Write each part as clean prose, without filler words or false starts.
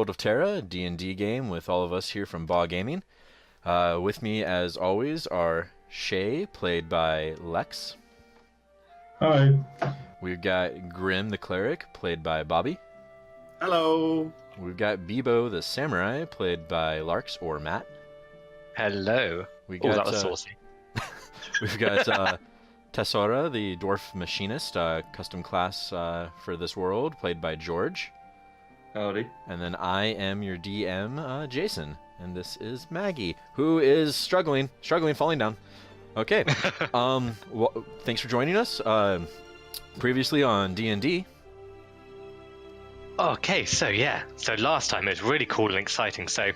world of Terra, a D&D game with all of us here from Baugh Gaming. With me, as always, are Shae, played by Lex. Hi. We've got Grim the Cleric, played by Bobby. Hello. We've got Bebo the Samurai, played by Larks or Matt. Hello. That was saucy. We've got Tassora, the Dwarf Machinist, custom class for this world, played by George. Howdy. And then I am your DM, Jason. And this is Maggie, who is struggling, falling down. Okay. Well, thanks for joining us. Previously on D&D. Okay, so last time it was really cool and exciting. So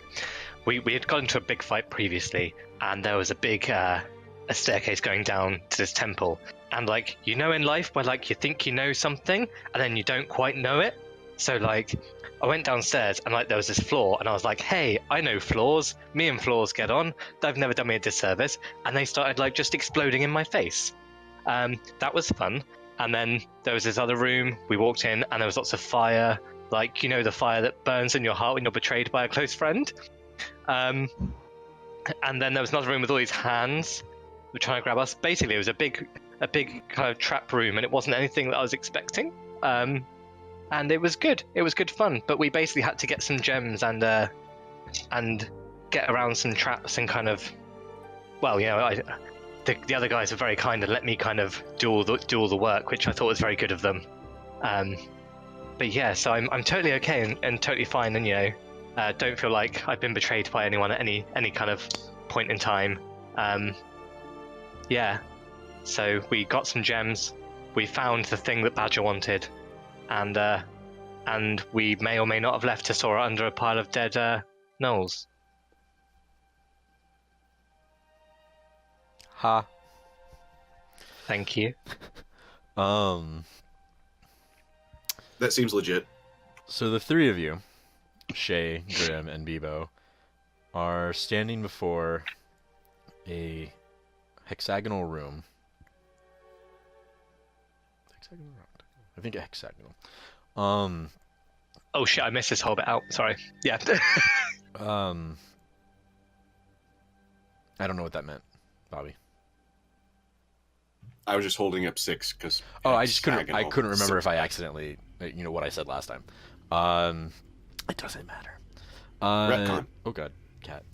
we had got into a big fight previously, and there was a big a staircase going down to this temple. And in life where you think you know something and then you don't quite know it. So I went downstairs and there was this floor, and I was like, hey, I know floors. Me and floors get on. They've never done me a disservice. And they started just exploding in my face. That was fun. And then there was this other room. We walked in and there was lots of fire. The fire that burns in your heart when you're betrayed by a close friend. And then there was another room with all these hands who were trying to grab us. Basically, it was a big kind of trap room, and it wasn't anything that I was expecting. And it was good. It was good fun. But we basically had to get some gems and get around some traps and kind of, the other guys were very kind and let me kind of do all the work, which I thought was very good of them. But yeah, so I'm totally okay and totally fine, and don't feel like I've been betrayed by anyone at any kind of point in time. Yeah, so we got some gems. We found the thing that Badger wanted, and we may or may not have left Tassora under a pile of dead gnolls. Ha. Thank you. That seems legit. So the three of you, Shae, Grim, and Bebo, are standing before a hexagonal room. Hexagonal? I think a hexagonal. Oh shit, I missed this whole bit out. Sorry. Yeah. I don't know what that meant, Bobby. I was just holding up 6 because. Oh, I couldn't remember if I accidentally, what I said last time. It doesn't matter. Retcon. Oh god, cat.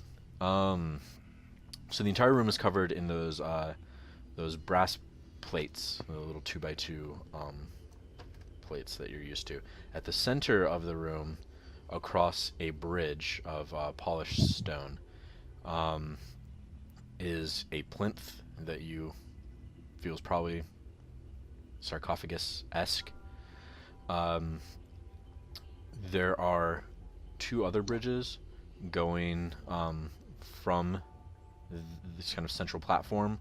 So the entire room is covered in those brass plates, the little 2x2 plates that you're used to. At the center of the room, across a bridge of polished stone, is a plinth that you feels probably sarcophagus-esque. There are 2 other bridges going from this kind of central platform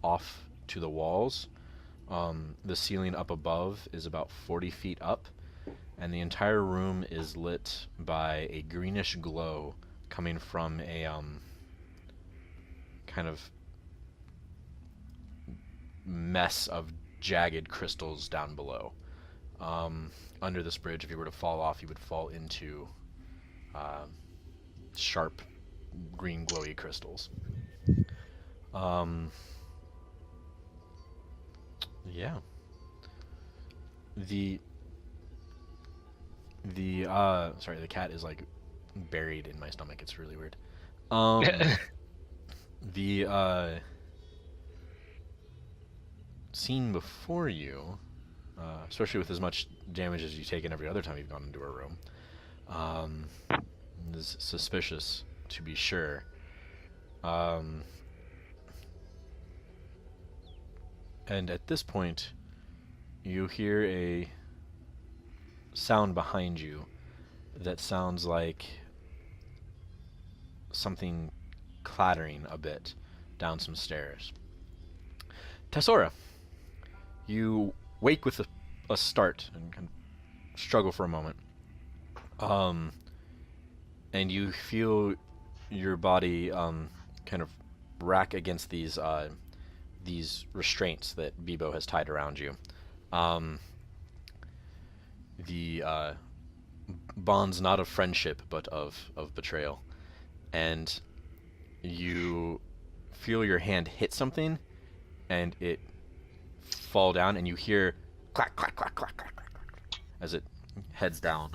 off to the walls. The ceiling up above is about 40 feet up, and the entire room is lit by a greenish glow coming from a kind of mess of jagged crystals down below. Under this bridge, if you were to fall off, you would fall into sharp green glowy crystals. Yeah. Sorry, the cat is buried in my stomach. It's really weird. The scene before you, especially with as much damage as you've taken every other time you've gone into a room, is suspicious, to be sure. And at this point, you hear a sound behind you that sounds like something clattering a bit down some stairs. Tassora, you wake with a start and kind of struggle for a moment. And you feel your body kind of rack against these restraints that Bebo has tied around you. The bonds not of friendship but of betrayal, and you feel your hand hit something, and it fall down, and you hear clack clack clack clack clack clack, clack as it heads down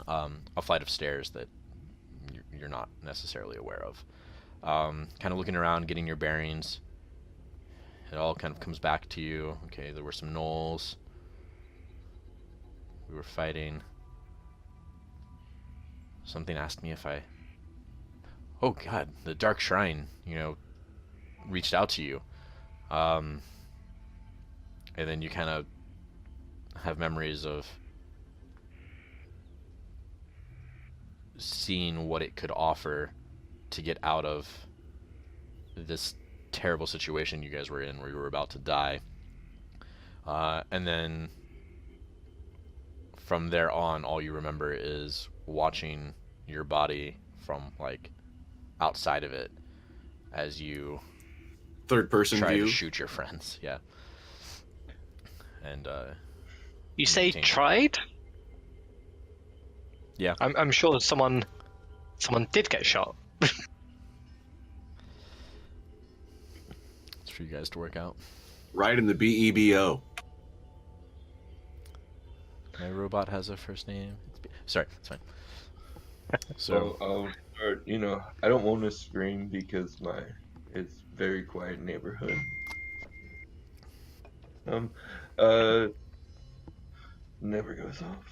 a flight of stairs that you're not necessarily aware of. Kind of looking around, getting your bearings. It all kind of comes back to you. Okay, there were some gnolls. We were fighting. Something asked me if I... Oh god, the Dark Shrine, reached out to you. And then you kind of have memories of seeing what it could offer to get out of this terrible situation you guys were in, where you were about to die. And then from there on, all you remember is watching your body from outside of it as you third-person try view. to shoot your friends. Yeah. And You say maintain- tried? Yeah. I'm sure someone did get shot. It's for you guys to work out. Right in the BEBO. My robot has a first name. Sorry, it's fine. So, I'll start, I don't want to scream because it's very quiet neighborhood. Never goes off.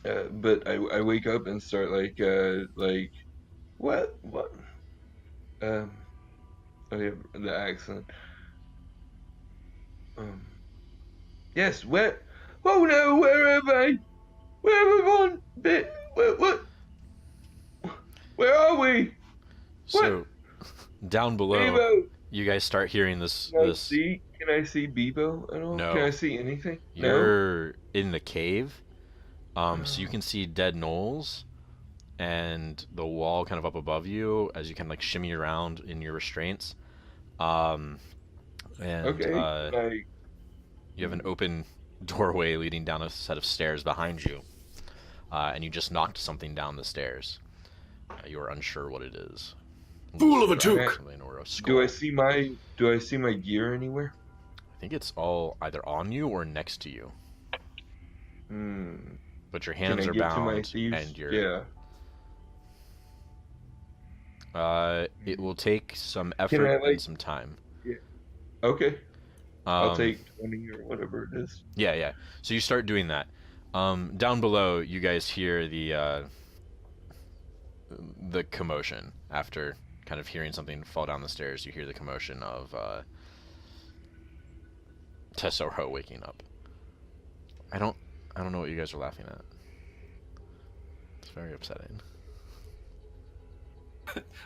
But I wake up and start what? Oh yeah, the accent. Yes, where? Oh no, where have I? Where have I gone? What? Where are we? so down below, Bebo. you guys start hearing this. Can I see Bebo at all? No. Can I see anything? You're in the cave, so you can see dead gnolls, and the wall kind of up above you as you kind of shimmy around in your restraints. And Okay. you have an open doorway leading down a set of stairs behind you, and you just knocked something down the stairs. You are unsure what it is. Fool of a Something toque! Or a skull. Do I see my gear anywhere? I think it's all either on you or next to you. But your hands Can I are get to my bound, thieves? and you're... Yeah. It will take some effort and some time. Okay. I'll Um, take 20 or whatever it is. Yeah. So you start doing that. Down below, you guys hear the commotion. After kind of hearing something fall down the stairs, you hear the commotion of Tassora waking up. I don't know what you guys are laughing at. It's very upsetting.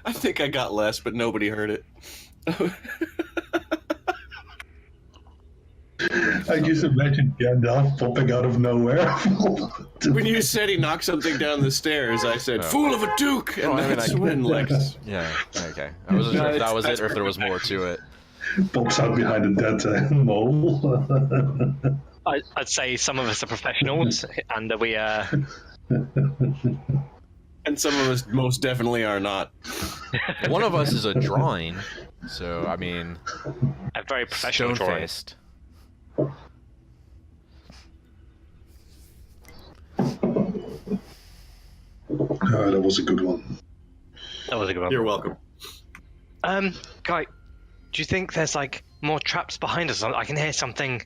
I think I got less, but nobody heard it. I just imagine Gandalf popping out of nowhere. When you said he knocked something down the stairs, I said, Oh. "Fool of a duke!" And Oh, I mean, that's I- when Lex... Yeah, okay. I wasn't sure if that was it or if there was more to it. Pops out behind a dead mole. I'd say some of us are professionals, and we And some of us most definitely are not. One of us is a drawing, so, I mean, are very professional drawing. stone-faced. That was a good one. That was a good one. You're welcome. Guy, do you think there's more traps behind us? I can hear something.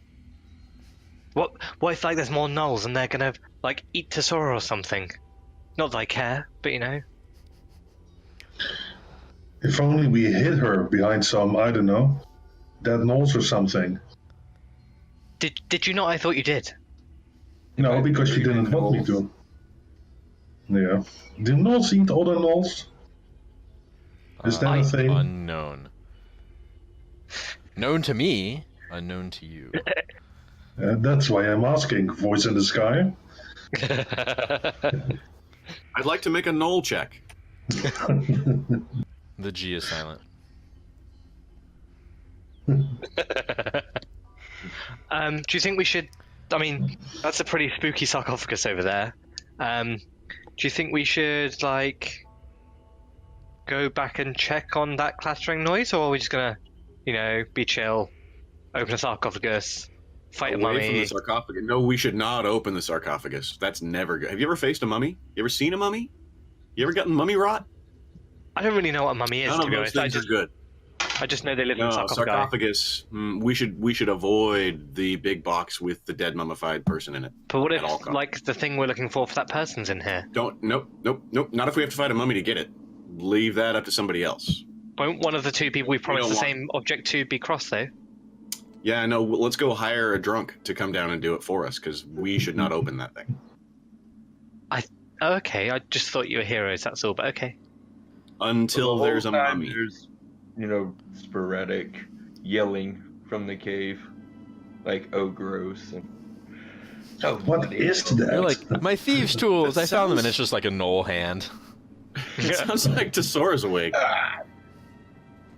What if there's more gnolls and they're gonna eat Tassora or something? Not that I care, but If only we hid her behind some, I don't know, dead gnolls or something. Did you not? I thought you did. No, because she didn't want me to. Yeah. Do gnolls eat other gnolls? Is that a thing? Unknown. Known to me, unknown to you. That's why I'm asking. Voice in the sky? I'd like to make a knoll check. The G is silent. Do you think we should? I mean, that's a pretty spooky sarcophagus over there. Do you think we should like go back and check on that clattering noise, or are we just gonna, be chill, open a sarcophagus, fight a Away mummy? from the sarcophagus. No, we should not open the sarcophagus. That's never good. Have you ever faced a mummy? You ever seen a mummy? You ever gotten mummy rot? I don't really know what a mummy is, None to of be those honest. things are good. I just know they live in No, sarcophagi. sarcophagus. We should avoid the big box with the dead mummified person in it. But what if, at all costs. like, the thing we're looking for that person's in here? Nope. Not if we have to fight a mummy to get it. Leave that up to somebody else. Won't one of the two people we promised don't the want- same object to be crossed, though? Yeah, no. Let's go hire a drunk to come down and do it for us, because we should not open that thing. Oh, okay, I just thought you were heroes, that's all, but okay. Until The there's a whole time mummy. There's, sporadic yelling from the cave, like, oh, gross. And, oh, What is that? You're like, my thieves' tools. That I found them, and sounds- it's just like a knoll hand. It sounds like Tassora's awake.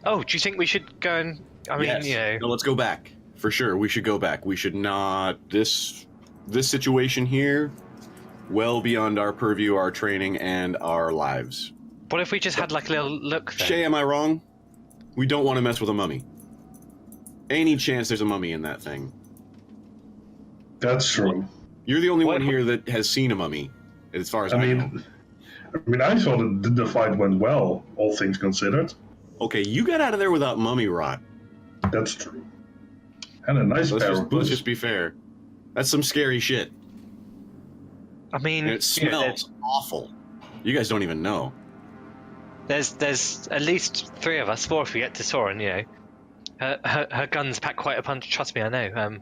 Oh, do you think we should go and... I mean, Yes. No, let's go back. For sure, we should go back. We should not... This situation here, well beyond our purview, our training, and our lives. what if we just had, like, a little look, then? Shae, am I wrong? We don't want to mess with a mummy. Any chance there's a mummy in that thing. That's true. You're the only What one if- here that has seen a mummy, as far as I I know. mean, I thought the fight went well, all things considered. Okay, you got out of there without mummy rot. That's true. And a nice pair of Let's boots. just be fair. That's some scary shit. I mean, And it smells awful. You guys don't even know. there's at least 3 of us, 4 if we get to Soren, Her guns pack quite a punch, trust me, I know.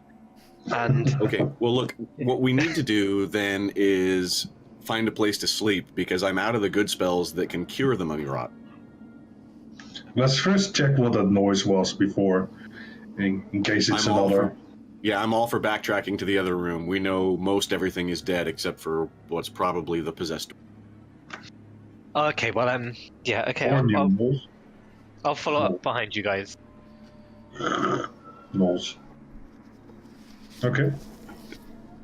And Okay, well, look, what we need to do then is find a place to sleep, because I'm out of the good spells that can cure the mummy rot. Let's first check what that noise was before, in case it's I'm all another. Yeah, I'm all for backtracking to the other room. We know most everything is dead except for what's probably the possessed. okay, well, yeah, okay, Or new I'll moles. follow up behind you guys. Moles. Okay.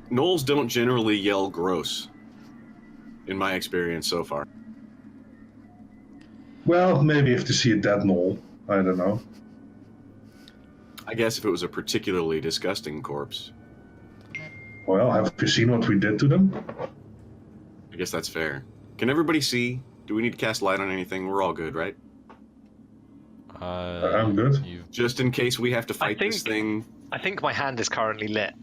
Gnolls don't generally yell gross, in my experience so far. Well, maybe if they see a dead knoll. I don't know. I guess if it was a particularly disgusting corpse. Well, have you seen what we did to them? I guess that's fair. Can everybody see? Do we need to cast light on anything? We're all good, right? I'm good. Just in case we have to fight this thing. I think my hand is currently lit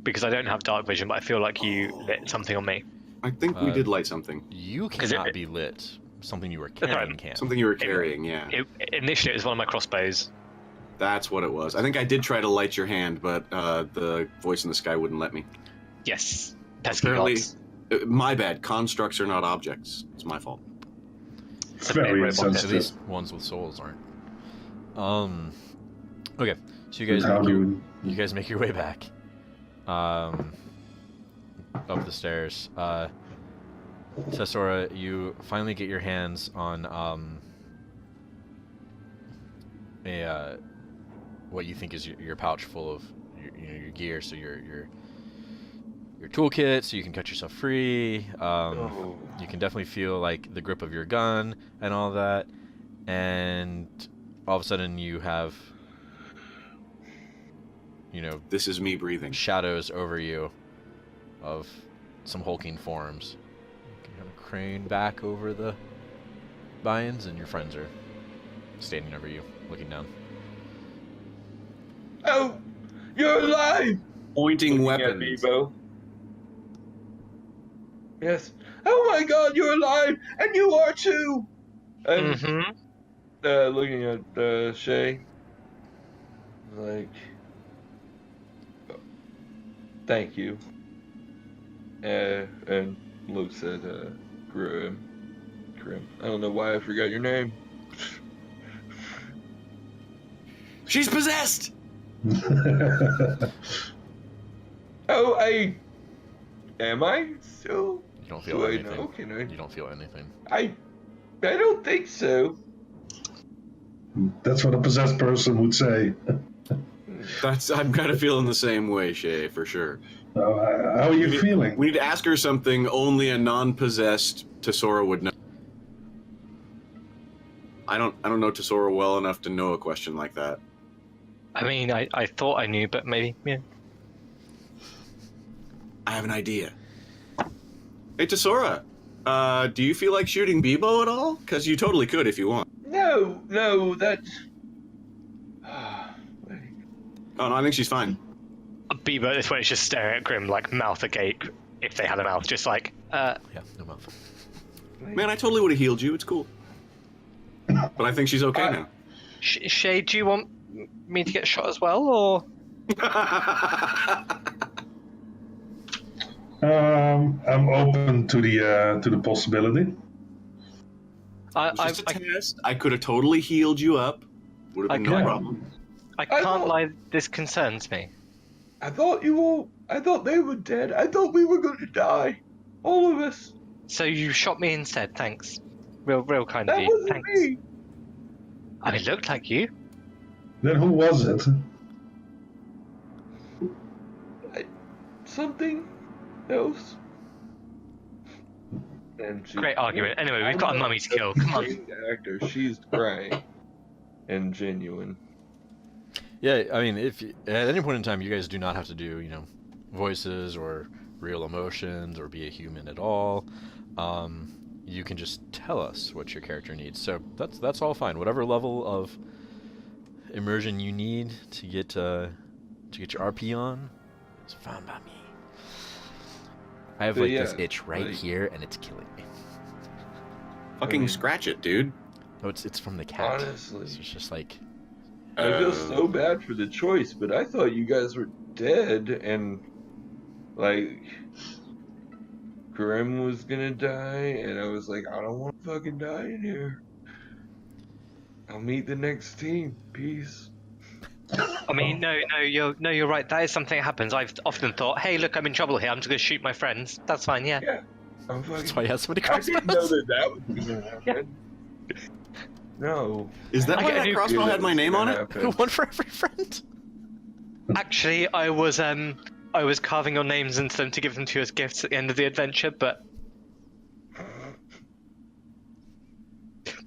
because I don't have dark vision, but I feel like you lit something on me. I think we did light something. You 'Cause cannot it- be lit. Something you were That's carrying right. can. Something you were carrying, yeah. Initially, it was one of my crossbows. That's what it was. I think I did try to light your hand, but the voice in the sky wouldn't let me. Yes. Pesky Apparently, gods. my bad. Constructs are not objects. It's my fault. It's a Very bit robot. At insensitive. least ones with souls aren't. Okay, so you guys How make do your, you- you guys make your way back, up the stairs. Tassora, you finally get your hands on a what you think is your pouch full of your gear, so your toolkit, so you can cut yourself free. You can definitely feel like the grip of your gun and all that, and all of a sudden you have, This is me breathing. shadows over you of some hulking forms. You can kind of crane back over the vines, and your friends are standing over you, looking down. Oh, you're alive! Pointing Looking at weapons. Bebo. Yes. Oh my God, you're alive, and you are too. And Mm-hmm. looking at Shae, like, thank you. And looks at Grim. I don't know why I forgot your name. She's possessed! Oh, am I still? You don't feel Do I anything. know? Can I? You don't feel anything. I don't think so. That's what a possessed person would say. I'm kind of feeling the same way, Shae, for sure. So, how are you feeling? We need to ask her something only a non-possessed Tassora would know. I don't know Tassora well enough to know a question like that. I mean, I thought I knew, but maybe, yeah. I have an idea. Hey, Tassora, do you feel like shooting Bebo at all? Because you totally could if you want. No, that's... Oh, no, I think she's fine. Bieber at this point is just staring at Grim, like, mouth agape, if they had a mouth, just like, Yeah, no mouth. Man, I totally would have healed you. It's cool. But I think she's okay now. Shae, do you want me to get shot as well, or...? I'm open to the possibility. Just a test. I could have totally healed you up. Would have been no problem. I can't lie, this concerns me. I thought they were dead. I thought we were going to die. All of us. So you shot me instead, thanks. Real kind of That you, wasn't thanks. me. I looked like you. Then who was it? Something else. And Great argument. Anyway, we've got a mummy to kill. Come on. Actor, she's great and genuine. Yeah, I mean, if at any point in time you guys do not have to do, voices or real emotions or be a human at all, you can just tell us what your character needs. So that's all fine. Whatever level of immersion you need to get your RP on is fine by me. I have this itch right here, and it's killing me. Fucking scratch it, dude. No, it's from the cat. Honestly. It's just like... I feel so bad for the choice, but I thought you guys were dead, and, like, Grim was gonna die, and I was like, I don't want to fucking die in here. I'll meet the next team. Peace. I mean, no, you're right. That is something that happens. I've often thought, hey, look, I'm in trouble here. I'm just going to shoot my friends. That's fine, yeah. Yeah. I'm fucking... That's why he has so many I crossbows. didn't know that was gonna happen. No. Is that why that crossbow had my name on it? One for every friend. Actually, I was carving your names into them to give them to you as gifts at the end of the adventure, but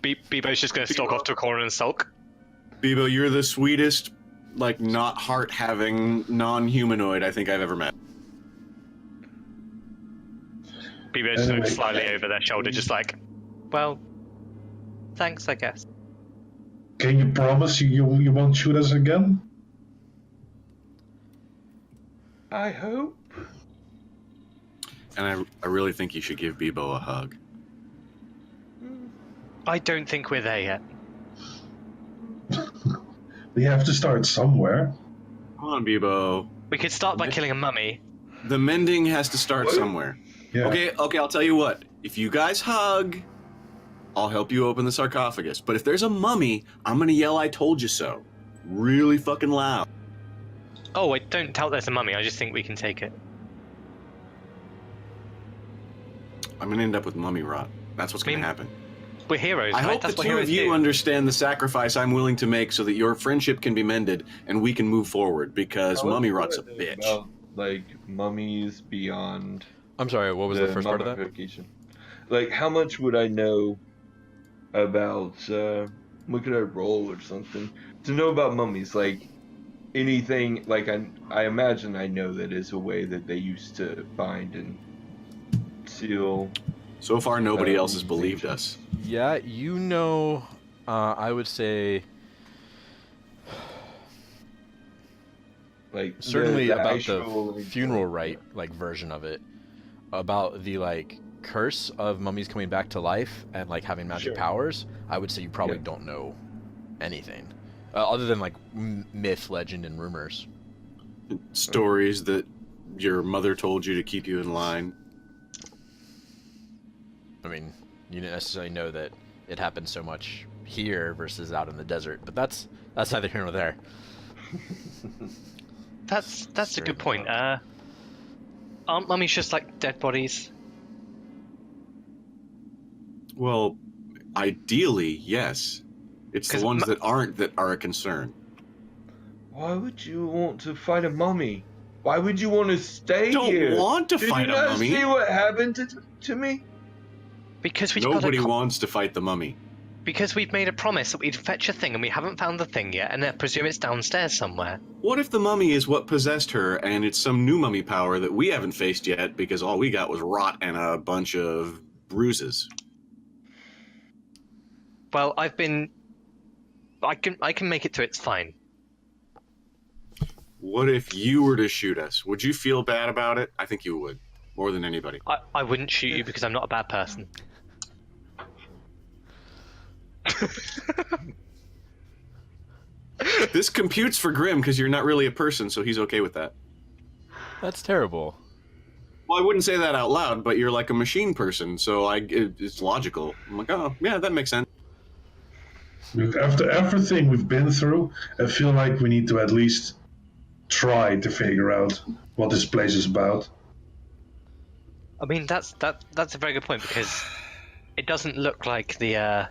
Bebo's just going to stalk off to a corner and sulk. Bebo, you're the sweetest, like, not heart-having, non-humanoid I think I've ever met. Bebo just looks slightly over their shoulder, just like, well, thanks, I guess. Can you promise you won't shoot us again? I hope. And I really think you should give Bebo a hug. I don't think we're there yet. We have to start somewhere. Come on, Bebo. We could start by killing a mummy. The mending has to start somewhere. Yeah. Okay, I'll tell you what. If you guys hug, I'll help you open the sarcophagus. But if there's a mummy, I'm gonna yell, I told you so. Really fucking loud. Oh, I don't doubt there's a mummy. I just think we can take it. I'm gonna end up with mummy rot. That's what's gonna happen. We're heroes, I right? hope That's the what two of heroes you do. understand the sacrifice I'm willing to make so that your friendship can be mended and we can move forward, because mummy rot's a bitch. About, like, mummies beyond... I'm sorry, what was the first part of that? mummification. Like, how much would I know about, what could I roll or something? To know about mummies, like, anything, like, I imagine I know that is a way that they used to find and seal... So far, nobody else has believed us. Yeah, I would say... Like, certainly the about actual, the funeral rite, like, version of it. About the, like, curse of mummies coming back to life and, like, having magic powers. I would say you probably don't know anything. Other than, like, myth, legend, and rumors. Stories that your mother told you to keep you in line. I mean, you didn't necessarily know that it happened so much here versus out in the desert, but that's neither here nor there. That's a good point. Aren't mummies just like dead bodies? Well, ideally, yes. It's the ones that aren't that are a concern. Why would you want to fight a mummy? Why would you want to stay Don't here? want to fight a mummy. Did you not see what happened to me? Because Nobody wants to fight the mummy. Because we've made a promise that we'd fetch a thing and we haven't found the thing yet, and I presume it's downstairs somewhere. What if the mummy is what possessed her, and it's some new mummy power that we haven't faced yet because all we got was rot and a bunch of bruises? Well, I can make it through. It's fine. What if you were to shoot us? Would you feel bad about it? I think you would, more than anybody. I wouldn't shoot you because I'm not a bad person. This computes for Grim because you're not really a person, so he's okay with that. That's terrible. Well, I wouldn't say that out loud, but you're like a machine person, so it's logical. I'm like, oh, yeah, that makes sense. Look, after everything we've been through, I feel like we need to at least try to figure out what this place is about. I mean, that's a very good point because it doesn't look like the.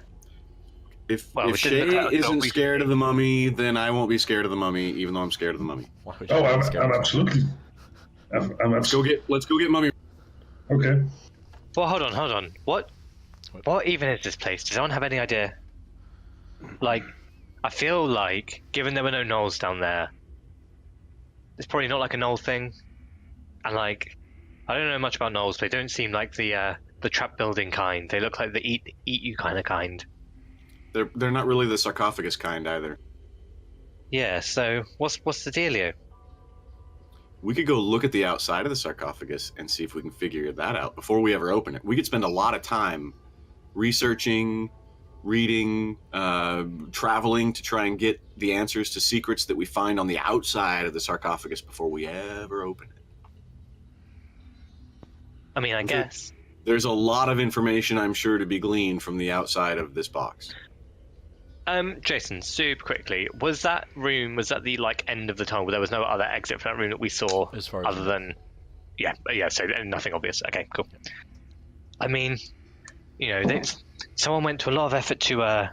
If it didn't Shae look like isn't we- scared of the mummy, then I won't be scared of the mummy, even though I'm scared of the mummy. Why would you Oh, be scared I'm of absolutely. Let's go get mummy. Okay. Well, hold on. What even is this place? Does anyone have any idea? Like, I feel like, given there were no gnolls down there, it's probably not like a gnoll thing. And like, I don't know much about gnolls. They don't seem like the trap building kind. They look like the eat you kind. They're not really the sarcophagus kind either. Yeah. So what's the dealio? We could go look at the outside of the sarcophagus and see if we can figure that out before we ever open it. We could spend a lot of time researching, reading, traveling to try and get the answers to secrets that we find on the outside of the sarcophagus before we ever open it. I mean, I guess. There's a lot of information, I'm sure, to be gleaned from the outside of this box. Jason, super quickly, was that the like end of the tunnel? There was no other exit from that room that we saw, As far as other than, yeah. So nothing obvious. Okay, cool. I mean, someone went to a lot of effort to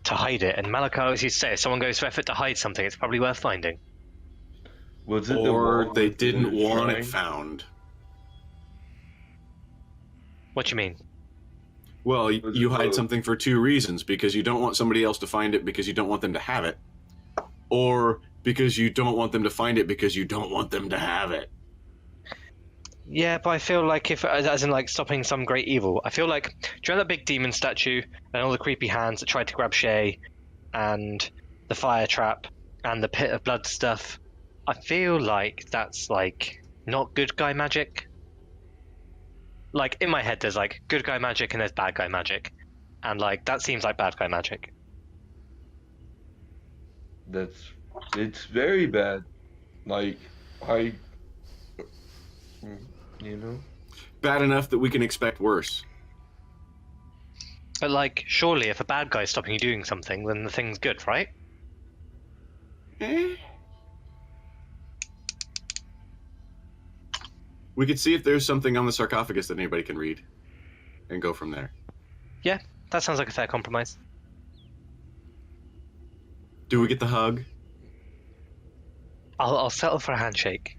hide it, and Malachi always used to say, if someone goes to effort to hide something, it's probably worth finding. Was it Or they didn't want shrine? it found. What do you mean? Well, Was you it hide both? something for two reasons. Because you don't want somebody else to find it because you don't want them to have it. Or because you don't want them to find it because you don't want them to have it. Yeah, but I feel like as in like stopping some great evil, I feel like, do you know that big demon statue and all the creepy hands that tried to grab Shae, and the fire trap and the pit of blood stuff? I feel like that's like not good guy magic. Like in my head, there's like good guy magic and there's bad guy magic, and like that seems like bad guy magic. It's very bad. Like, Bad enough that we can expect worse. But like, surely if a bad guy's stopping you doing something, then the thing's good, right? We could see if there's something on the sarcophagus that anybody can read, and go from there. Yeah, that sounds like a fair compromise. Do we get the hug? I'll settle for a handshake.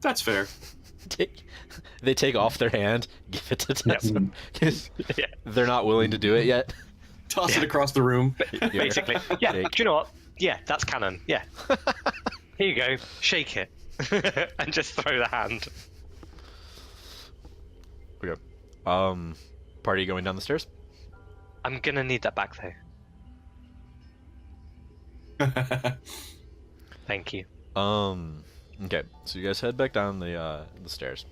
That's fair. They take off their hand, give it to Tessa, because Yeah. they're not willing to do it yet. Toss it across the room. Basically. Yeah, Shake. do you know what? Yeah, that's canon. Yeah. Here you go. Shake it. And just throw the hand. Okay. Party going down the stairs? I'm gonna need that back though. Thank you. Okay, so you guys head back down the stairs,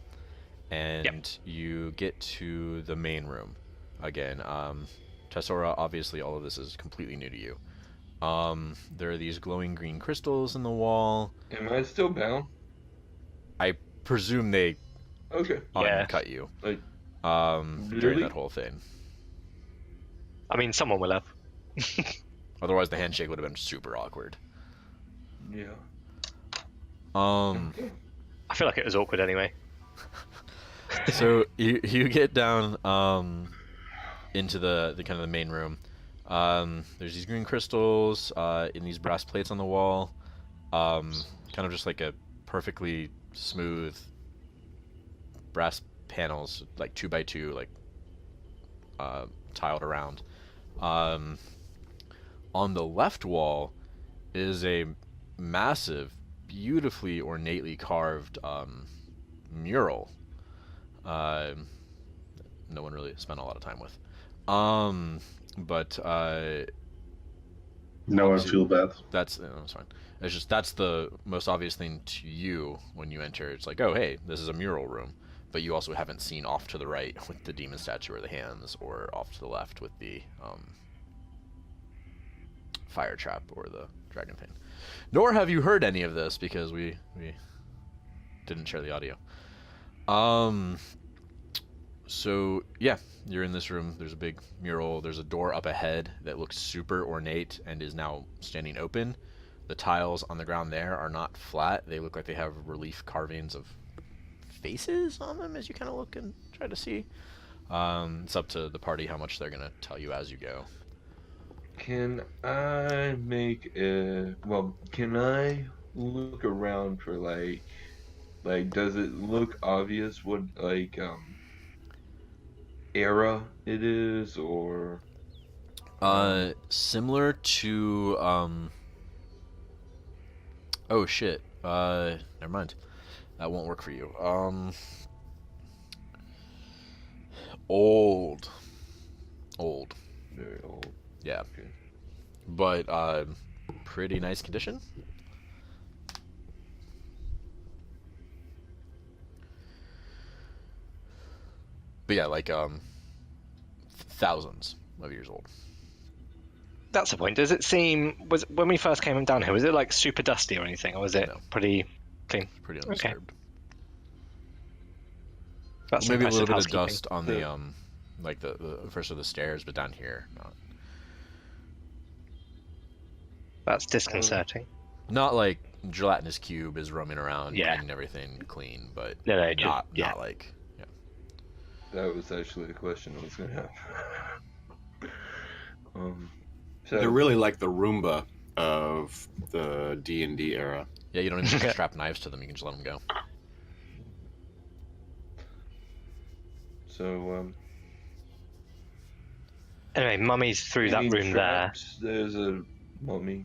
and Yep. you get to the main room. Again, Tassora, obviously all of this is completely new to you. There are these glowing green crystals in the wall. am I still bound? I presume they Okay. Yeah. uncut you Like, during Really? that whole thing. I mean, someone will have. Otherwise, the handshake would have been super awkward. yeah. Um, I feel like it was awkward anyway. so you get down into the kind of the main room. There's these green crystals in these brass plates on the wall. Kind of just like a perfectly smooth brass panels, like 2x2, like tiled around. On the left wall is a massive, beautifully ornately carved mural. No one really spent a lot of time with. But Now I feel bad. that's fine. It's just that's the most obvious thing to you when you enter. It's like, oh hey, this is a mural room, but you also haven't seen off to the right with the demon statue or the hands, or off to the left with the fire trap or the dragon pain. Nor have you heard any of this because we didn't share the audio. So yeah, you're in this room. There's a big mural. There's a door up ahead that looks super ornate and is now standing open. The tiles on the ground there are not flat. They look like they have relief carvings of faces on them as you kind of look and try to see. It's up to the party how much they're going to tell you as you go. Can I look around for like does it look obvious what era it is, or similar to oh shit, never mind, that won't work for you. Old, very old? yeah. Okay. But pretty nice condition. But yeah, like thousands of years old. That's the point. Does it seem, was when we first came down here, was it like super dusty or anything, or was it No. pretty clean? Pretty undisturbed. That's Maybe a little impressive bit of housekeeping. dust on the like the first of the stairs, but down here, That's disconcerting. not like gelatinous cube is roaming around Yeah. cleaning everything clean, but No, not yeah. like That was actually the question I was gonna have. So They're really like the Roomba of the D&D era. yeah. You don't even have to strap knives to them. You can just let them go. So Anyway, mummy's through that any room there. traps? There's a mummy.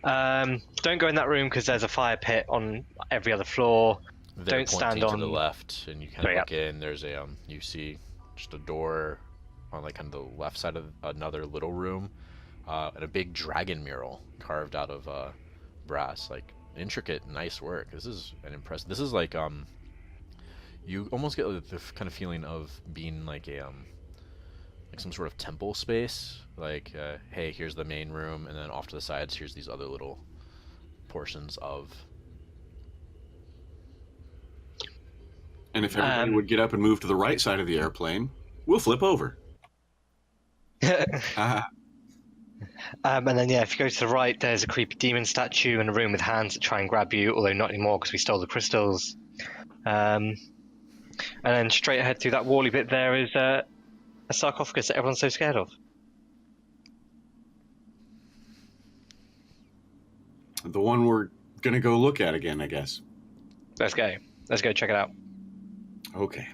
Don't go in that room because there's a fire pit on every other floor. They're Don't stand pointing to the on- left, and you kind of Sorry, look in. There's a you see just a door on like kind of the left side of another little room, and a big dragon mural carved out of brass. Like intricate, nice work. This is an impressive. This is like you almost get the kind of feeling of being like a like some sort of temple space. Like hey, here's the main room, and then off to the sides, here's these other little portions of. And if everybody would get up and move to the right side of the airplane, we'll flip over. Ah, And then, yeah, if you go to the right, there's a creepy demon statue and a room with hands that try and grab you, although not anymore because we stole the crystals. And then straight ahead through that wally bit there is a sarcophagus that everyone's so scared of. the one we're gonna go look at again, I guess. Let's go. Let's go check it out. Okay.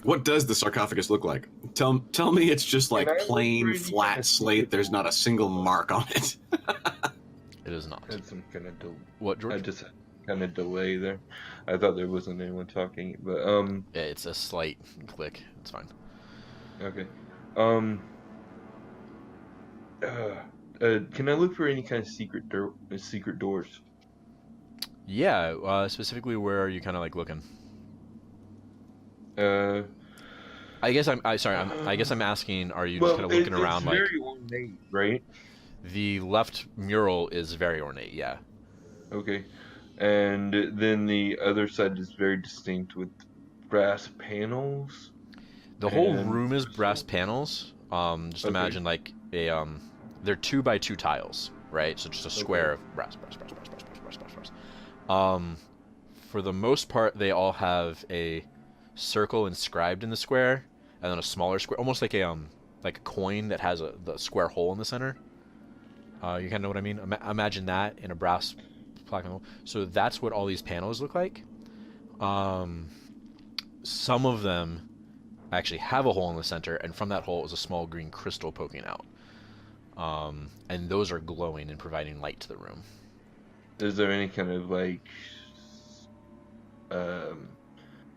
What does the sarcophagus look like? Tell me it's just like Can I look plain, really flat fast? slate. There's not a single mark on it. It is not. Had some kind of What, George? I just had kind of delay there. I thought there wasn't anyone talking, but Yeah, it's a slight click. It's fine. okay. Can I look for any kind of secret doors? Yeah, specifically, where are you kind of like looking? I guess I'm asking. Are you just kind of looking around it's like very ornate, right? the left mural is very ornate? Yeah. Okay, and then the other side is very distinct with brass panels. The whole And room is crystal? brass panels. Just Okay. imagine like a they're 2x2 tiles, right? So just a square Okay. of brass. For the most part, they all have a circle inscribed in the square, and then a smaller square, almost like a coin that has the square hole in the center. You kind of know what I mean? Imagine that in a brass plaque. So that's what all these panels look like. Some of them actually have a hole in the center, and from that hole is a small green crystal poking out. And those are glowing and providing light to the room. Is there any kind of like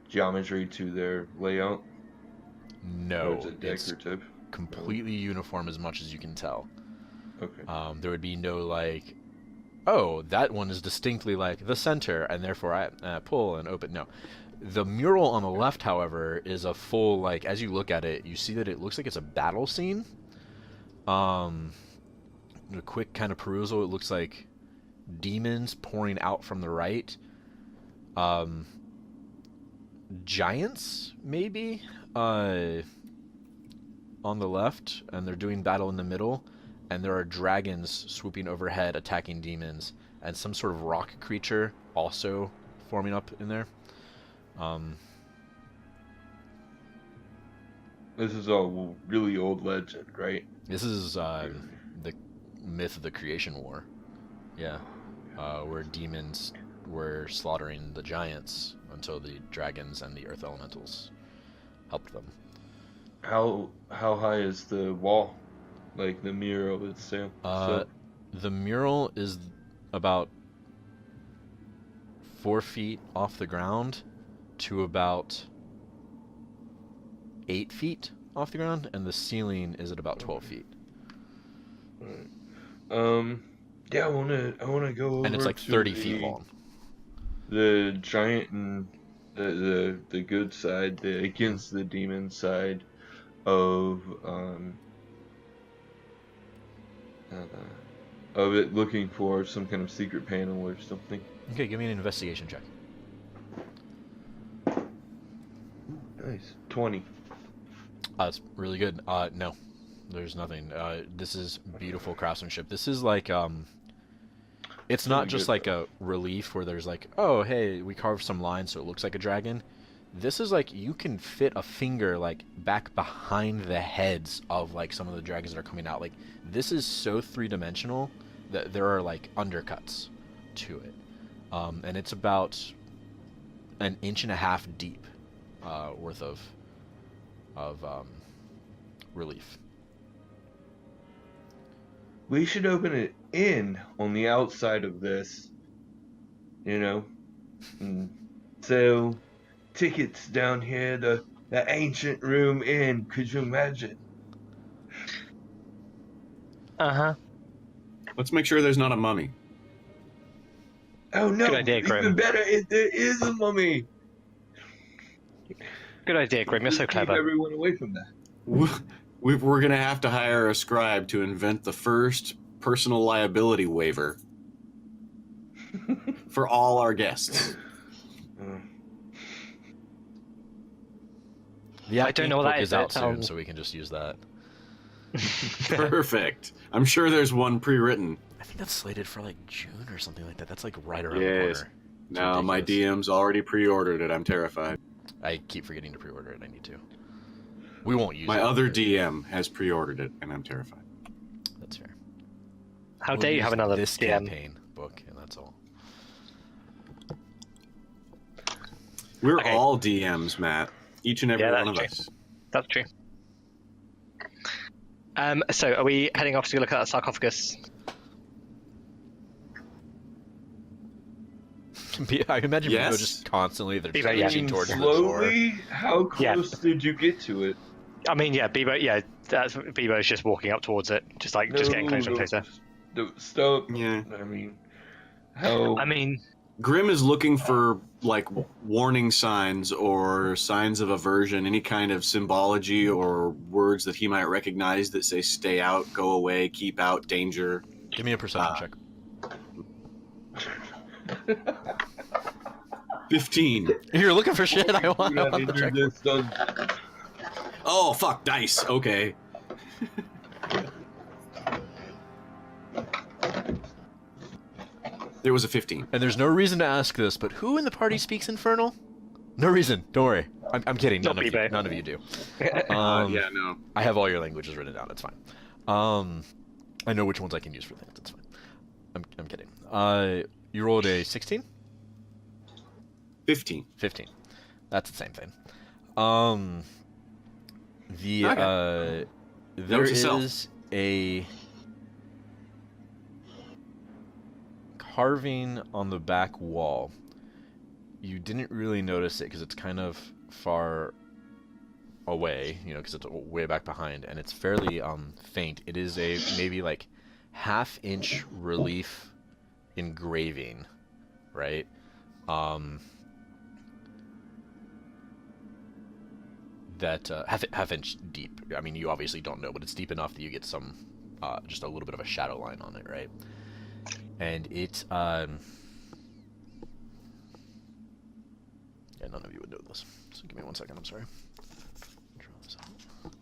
geometry to their layout? No, or is it decorative? Completely uniform as much as you can tell. Okay. There would be no like, oh, that one is distinctly like the center, and therefore I pull and open. No. The mural on the left, however, is a full, like, as you look at it, you see that it looks like it's a battle scene. A quick kind of perusal, it looks like demons pouring out from the right. Giants, maybe, on the left, and they're doing battle in the middle. And there are dragons swooping overhead, attacking demons, and some sort of rock creature also forming up in there. This is a really old legend, right? This is the myth of the creation war. Yeah. Where demons were slaughtering the giants until the dragons and the earth elementals helped them. How high is the wall? Like the mural itself? The mural is about 4 feet off the ground to about 8 feet off the ground, and the ceiling is at about 12 feet. Right. Yeah, I wanna go over. And it's like 30 feet long. The giant and the good side, the against the demon side of it, looking for some kind of secret panel or something. Okay, give me an investigation check. Nice. 20. That's really good. No, there's nothing. This is beautiful craftsmanship. This is like, it's not just like a relief where there's like, oh, hey, we carved some lines so it looks like a dragon. This is like, you can fit a finger like back behind the heads of like some of the dragons that are coming out. Like, this is so three-dimensional that there are like undercuts to it. And it's about 1.5 inches deep worth of relief. We should open it in on the outside of this, you know, and sell tickets down here, the ancient room inn. Could you imagine? Uh-huh. Let's make sure there's not a mummy. Oh no, Good idea, even Grim. better if there is a mummy. Good idea, Grim. You're so Keep clever. everyone away from that. We're going to have to hire a scribe to invent the first personal liability waiver for all our guests. The I don't know what that book is, is out but, soon, so we can just use that. Perfect. I'm sure there's one pre-written. I think that's slated for like June or something like that. That's like right around Yes. the corner. It's Now my ridiculous. DM's already pre-ordered it. I'm terrified. I keep forgetting to pre-order it. I need to. We won't use My it. other but DM has pre-ordered it, and I'm terrified. That's fair. How We'll dare you use have another this DM? campaign book, and that's all. We're Okay. all DMs, Matt. Each and every Yeah, one of that's us. That's true. So are we heading off to look at that sarcophagus? I imagine Yes. people just constantly they're just Yeah. reaching towards the door. Slowly? How Yeah. close did you get to it? I mean, yeah, Bebo. Yeah, Bebo's just walking up towards it, just getting closer and closer. Stop. Yeah. I mean, how? I mean, Grim is looking for like warning signs or signs of aversion, any kind of symbology or words that he might recognize that say "stay out," "go away," "keep out," "danger." Give me a perception check. 15. You're looking for shit. I want we gotta to check. enter this done. Oh fuck, dice. Okay. There was a 15. And there's no reason to ask this, but who in the party speaks Infernal? No reason. Don't worry. I'm kidding. Not None eBay. of you do. Yeah, no. I have all your languages written down. It's fine. I know which ones I can use for things. It's fine. I'm kidding. You rolled a 16? 15. 15. That's the same thing. There Note to self. is a carving on the back wall. You didn't really notice it because it's kind of far away, because it's way back behind, and it's fairly faint. It is a maybe like half-inch relief engraving, right? That half-inch deep. I mean, you obviously don't know, but it's deep enough that you get some, just a little bit of a shadow line on it, right? And it, yeah, none of you would know this. So give me 1 second. I'm sorry. Draw this out.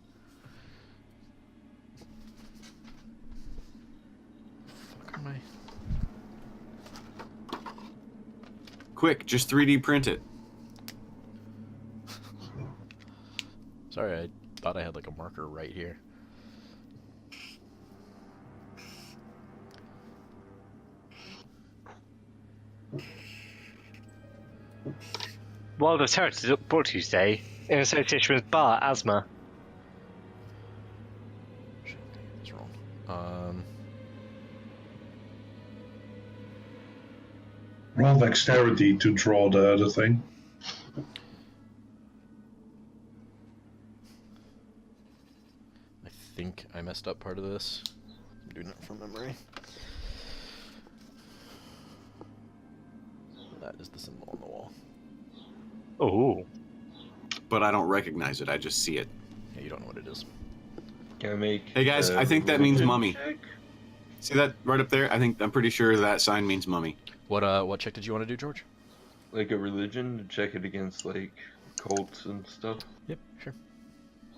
Fuck am I? Quick, just 3D print it. Sorry, I thought I had like a marker right here. World of Terra brought to you today in association with Bar Aasimar. Shit, that's wrong. Roll dexterity to draw the thing. I think I messed up part of this. I'm doing it from memory. That is the symbol on the wall. Oh. But I don't recognize it. I just see it. Yeah, you don't know what it is. Can I make? Hey guys, I think that means religion mummy. check? See that right up there? I'm pretty sure that sign means mummy. What check did you want to do, George? Like a religion to check it against like cults and stuff. Yep, sure.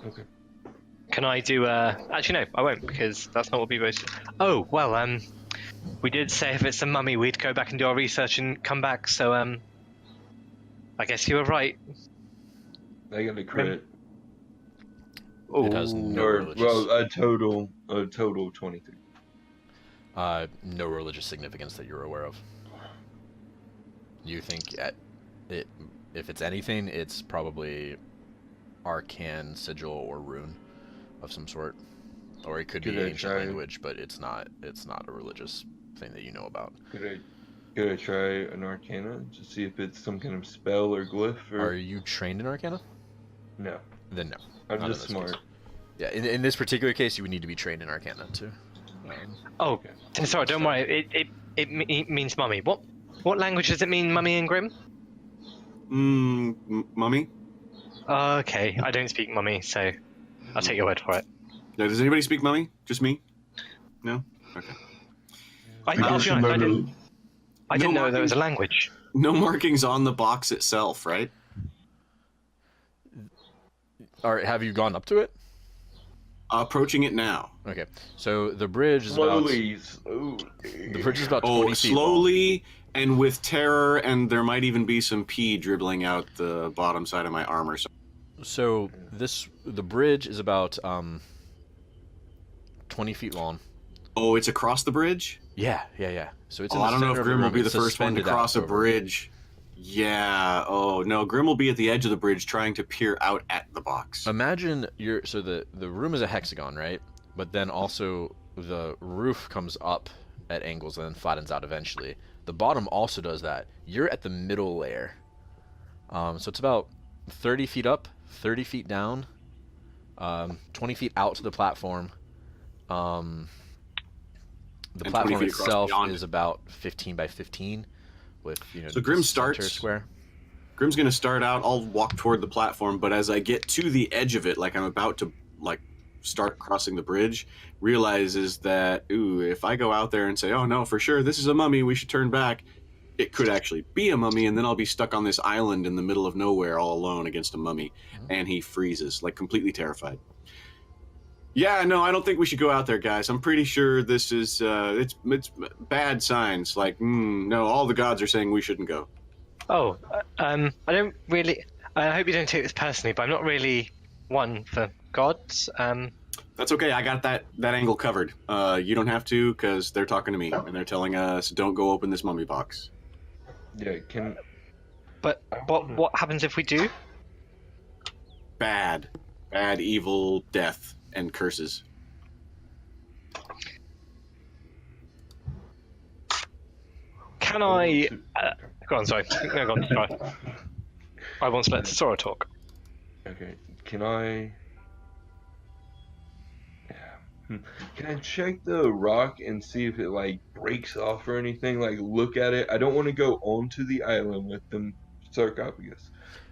Okay. Can I do, actually no, I won't, because that's not what we both... Oh, well, we did say if it's a mummy, we'd go back and do our research and come back, so, I guess you were right. I got a credit. It has no Or religious. well, a total of 23. No religious significance that you're aware of. You think if it's anything, it's probably arcane, sigil, or rune of some sort, or it could be ancient language, but it's not a religious thing that you know about. Could I try an arcana to see if it's some kind of spell or glyph? Or... Are you trained in arcana? No. Then no. I'm Not just in this smart. case. Yeah, in this particular case, you would need to be trained in arcana too. Oh, sorry, don't worry, it means mummy. What language does it mean, mummy and Grim? Mummy? Okay, I don't speak mummy, so I'll take your word for it. Yeah, does anybody speak mummy? Just me? No? Okay. I'll be honest, I didn't know there was a markings. language. No markings on the box itself, right? All right, have you gone up to it? Approaching it now. Okay, so the bridge is Slowly. the bridge is about 20 Oh, feet slowly and with terror, and there might even be some pee dribbling out the bottom side of my armor. So the bridge is about 20 feet long. Oh, it's across the bridge? Yeah. So it's. In I don't know if center of the Grim will room. be the It's first one to suspended cross a out over. bridge. Yeah. Oh no, Grim will be at the edge of the bridge trying to peer out at the box. Imagine the room is a hexagon, right? But then also the roof comes up at angles and then flattens out eventually. The bottom also does that. You're at the middle layer. So it's about 30 feet up, 30 feet down, 20 feet out to the platform. The And 20 platform feet across itself beyond is it. about 15 by 15 with, So Grim center starts- square. Grim's gonna start out. I'll walk toward the platform, but as I get to the edge of it, like I'm about to start crossing the bridge, realizes that if I go out there and say, "Oh no, for sure, this is a mummy. We should turn back," it could actually be a mummy, and then I'll be stuck on this island in the middle of nowhere, all alone against a mummy, and he freezes, like completely terrified. Yeah, no, I don't think we should go out there, guys. I'm pretty sure this is it's bad signs. Like, no, all the gods are saying we shouldn't go. Oh, I don't really. I hope you don't take this personally, but I'm not really one for gods. That's okay. I got that angle covered. You don't have to, because they're talking to me and they're telling us don't go open this mummy box. Yeah, But what happens if we do? Bad, evil, death, and curses. Can I? Go on, sorry. No, go on, sorry. I want to let Tassora talk. Okay, can I? Yeah. Can I check the rock and see if it like breaks off or anything? Like look at it. I don't want to go onto the island with the sarcophagus,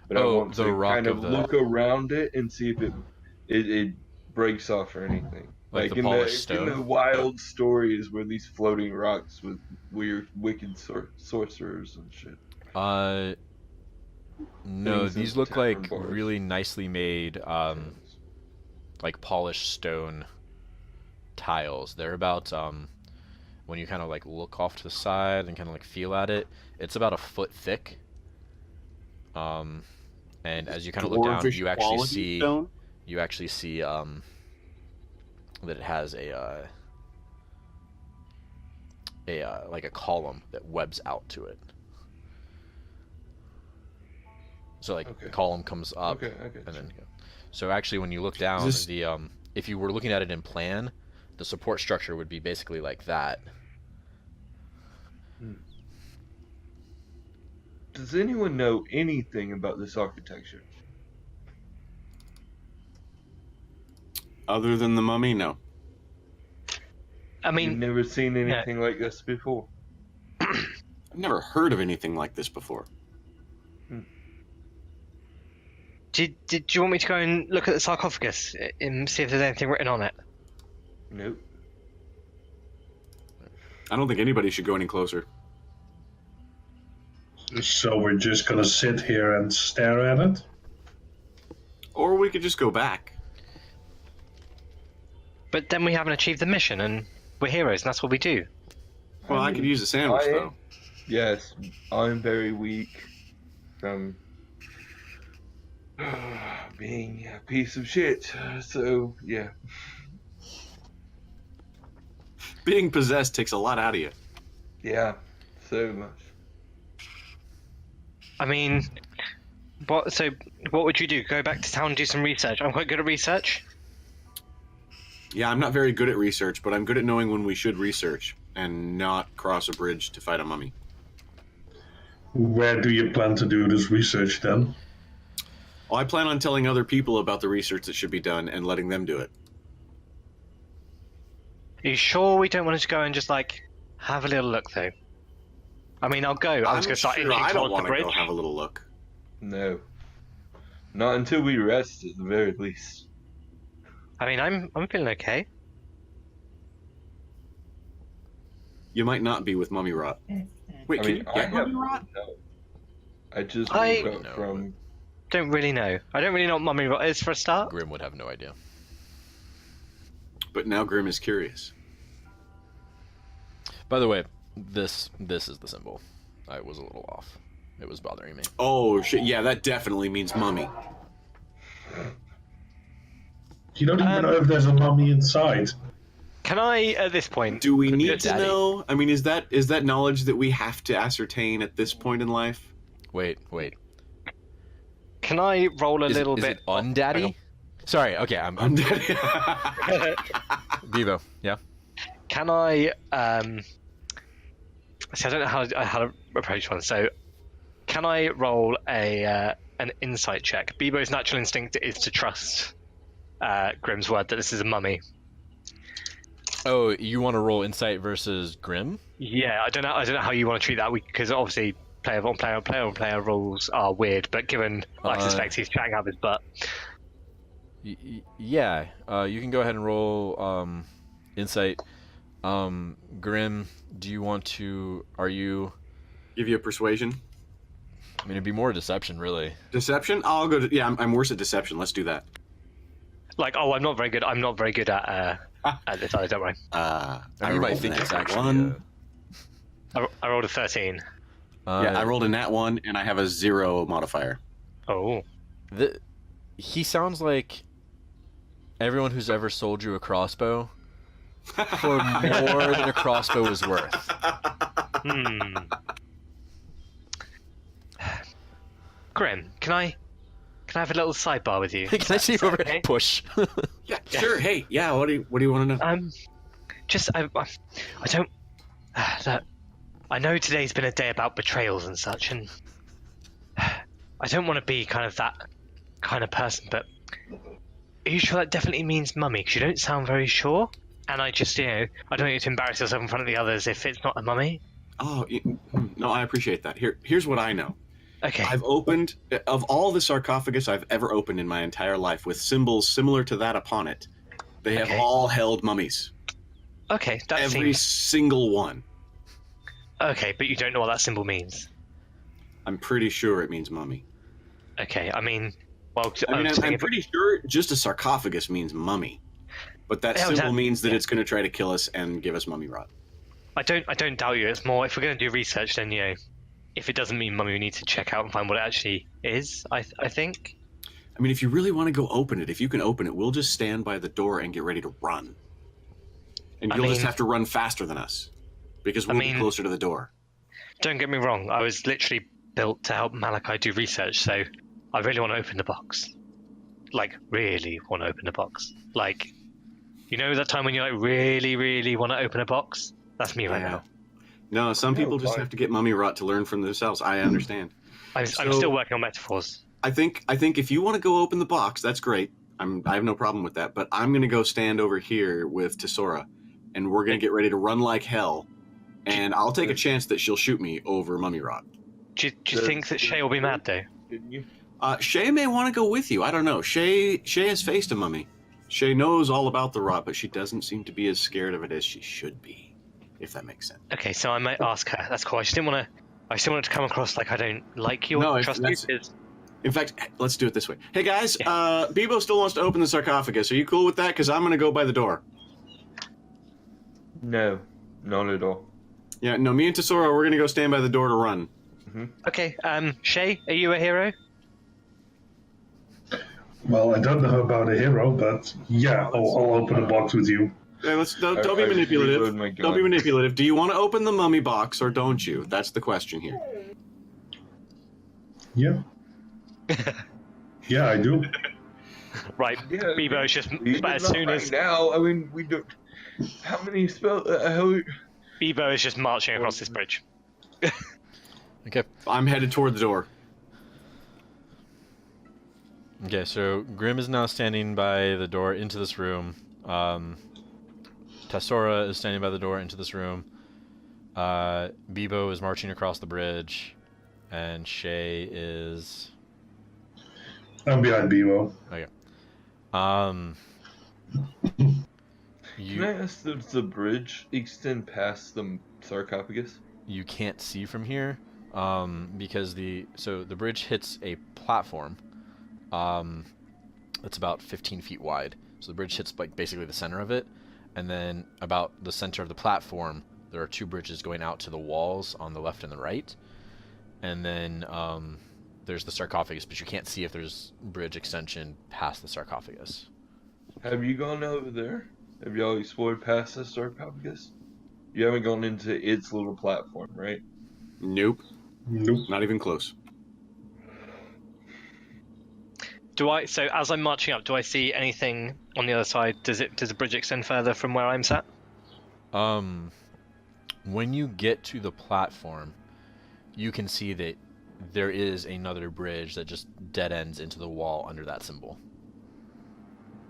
but I want the to rock kind of of the- look around it and see if it breaks off or anything. Like the in polished in the stone? wild stories where these floating rocks with weird, wicked sorcerers and shit. No, Things in these look tavern like bars. really nicely made, like polished stone tiles. They're about, when you kind of like look off to the side and kind of like feel at it, it's about a foot thick. And as you kind of look down, Dwarfish you actually quality see, stone? that it has a like a column that webs out to it. So like Okay. the column comes up, Okay, okay. and then so actually when you look down, this- if you were looking at it in plan, the support structure would be basically like that. Does anyone know anything about this architecture? Other than the mummy, no. I You've mean, never seen anything like this before. I've never heard of anything like this before. did you want me to go and look at the sarcophagus and see if there's anything written on it? Nope. I don't think anybody should go any closer. So we're just gonna sit here and stare at it? Or we could just go back. But then we haven't achieved the mission, and we're heroes, and that's what we do. Well, I could use a sandwich, I- though. Yes, I'm very weak from being a piece of shit. So, yeah. Being possessed takes a lot out of you. Yeah, so much. I mean, what would you do? Go back to town and do some research? I'm quite good at research. Yeah, I'm not very good at research, but I'm good at knowing when we should research and not cross a bridge to fight a mummy. Where do you plan to do this research then? Well, I plan on telling other people about the research that should be done and letting them do it. Are you sure we don't want to go and just like have a little look though? I mean, I'll go. I'm just gonna start inching I don't towards want the to bridge. go have a little look. No. Not until we rest, at the very least. I mean, I'm feeling okay. You might not be with mummy rot. Wait, I can mean, you I get have mummy rot? no. I just I- woke up No, from. Don't really know. I don't really know what mummy rot is for a start. Grim would have no idea. But now Grim is curious. By the way, this is the symbol. I was a little off. It was bothering me. Oh, shit. Yeah, that definitely means mummy. You don't even know if there's a mummy inside. Can I, at this point? Do we need to Daddy. know? I mean, is that knowledge that we have to ascertain at this point in life? Wait. Can I roll a Is little it bit? undaddy? Sorry. Okay, I'm Vivo. Yeah. Can I? See, I don't know how to approach one. So, can I roll an insight check? Bebo's natural instinct is to trust Grim's word that this is a mummy. Oh, you want to roll insight versus Grim? Yeah, I don't know how you want to treat that because obviously player on player rules are weird. But given I suspect he's chatting out of his butt. Yeah. You can go ahead and roll insight. Grim, do you want to? Are you? Give you a persuasion. I mean, it'd be more deception, really. Deception? I'll go to. Yeah, I'm worse at deception. Let's do that. Like, oh, I'm not very good at this either. Don't worry. I mean, you might think it's actually. one. I rolled a 13. Yeah, I rolled a nat 1, and I have a 0 modifier. Oh. He sounds like everyone who's ever sold you a crossbow for more than a crossbow is worth. Grim, can I have a little sidebar with you? Can I see you over? Okay? Push. Yeah, sure. Hey, yeah. What do you want to know? Just I don't. Look, I know today's been a day about betrayals and such, and I don't want to be kind of that kind of person, but are you sure that definitely means mummy? Because you don't sound very sure, and I just, I don't want you to embarrass yourself in front of the others if it's not a mummy. Oh, no, I appreciate that. Here's what I know. Okay. I've opened, of all the sarcophagus I've ever opened in my entire life with symbols similar to that upon it, they have all held mummies. Okay, that Every single one. Okay, but you don't know what that symbol means. I'm pretty sure it means mummy. Okay, I mean, well, I'm pretty sure just a sarcophagus means mummy, but that symbol means that it's going to try to kill us and give us mummy rot. I don't doubt you. It's more if we're going to do research, then if it doesn't mean mummy, we need to check out and find what it actually is. I think. I mean, if you really want to go open it, if you can open it, we'll just stand by the door and get ready to run. And you'll just have to run faster than us, because we'll be closer to the door. Don't get me wrong. I was literally built to help Malachi do research, so I really want to open the box. Like, really want to open the box. Like, you know that time when you really, really want to open a box? That's me right now. No, some people just have to get mummy rot to learn from themselves. I understand. I'm still working on metaphors. I think if you want to go open the box, that's great. I have no problem with that. But I'm going to go stand over here with Tassora, and we're going to get ready to run like hell. And I'll take a chance that she'll shoot me over mummy rot. Do you think that Shae will be mad, though? Shae may want to go with you. I don't know. Shae has faced a mummy. Shae knows all about the rot, but she doesn't seem to be as scared of it as she should be, if that makes sense. Okay, so I might ask her. That's cool. I still want it to come across like I don't like you or trust you. In fact, let's do it this way. Hey, guys, Bebo still wants to open the sarcophagus. Are you cool with that? Because I'm going to go by the door. No, not at all. Yeah, no, me and Tassora, we're going to go stand by the door to run. Mm-hmm. Okay, Shae, are you a hero? Well, I don't know about a hero, but yeah, I'll open the box with you. Hey, don't be manipulative. Don't be manipulative. Do you want to open the mummy box or don't you? That's the question here. Yeah. Yeah, I do. Right, Yeah, Bebo is just... But as soon as... now, I mean, we don't... How many spells... Bebo is just marching across this bridge. Okay. I'm headed toward the door. Okay, so Grim is now standing by the door into this room. Tassora is standing by the door into this room. Bebo is marching across the bridge. And Shae is... I'm behind Bebo. Okay. Can I ask, does the bridge extend past the sarcophagus? You can't see from here, because the bridge hits a platform. It's about 15 feet wide. So the bridge hits like basically the center of it, and then about the center of the platform, there are two bridges going out to the walls on the left and the right, and then there's the sarcophagus, but you can't see if there's bridge extension past the sarcophagus. Have you gone over there? Have y'all explored past the sarcophagus? You haven't gone into its little platform, right? Nope. Nope. Not even close. So as I'm marching up, do I see anything on the other side? Does the bridge extend further from where I'm sat? When you get to the platform, you can see that there is another bridge that just dead ends into the wall under that symbol.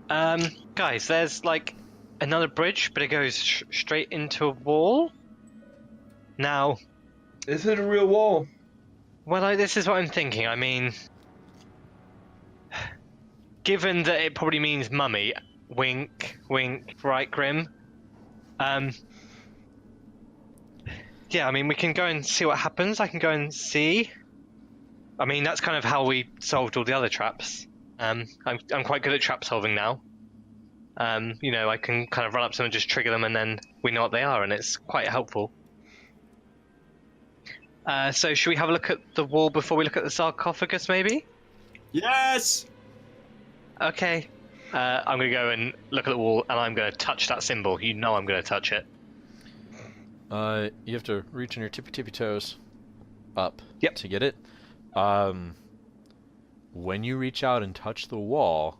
Guys, there's like another bridge, but it goes straight into a wall. Now, Is it a real wall? well, this is what I'm thinking. I mean, given that it probably means mummy, wink, wink, right, Grim? Yeah, I mean, we can go and see what happens. I can go and see. I mean, that's kind of how we solved all the other traps. I'm quite good at trap solving now. I can kind of run up to them and just trigger them, and then we know what they are, and it's quite helpful. So should we have a look at the wall before we look at the sarcophagus, maybe? Yes! Okay. I'm going to go and look at the wall, and I'm going to touch that symbol. You know I'm going to touch it. You have to reach on your tippy toes up Yep. to get it. When you reach out and touch the wall,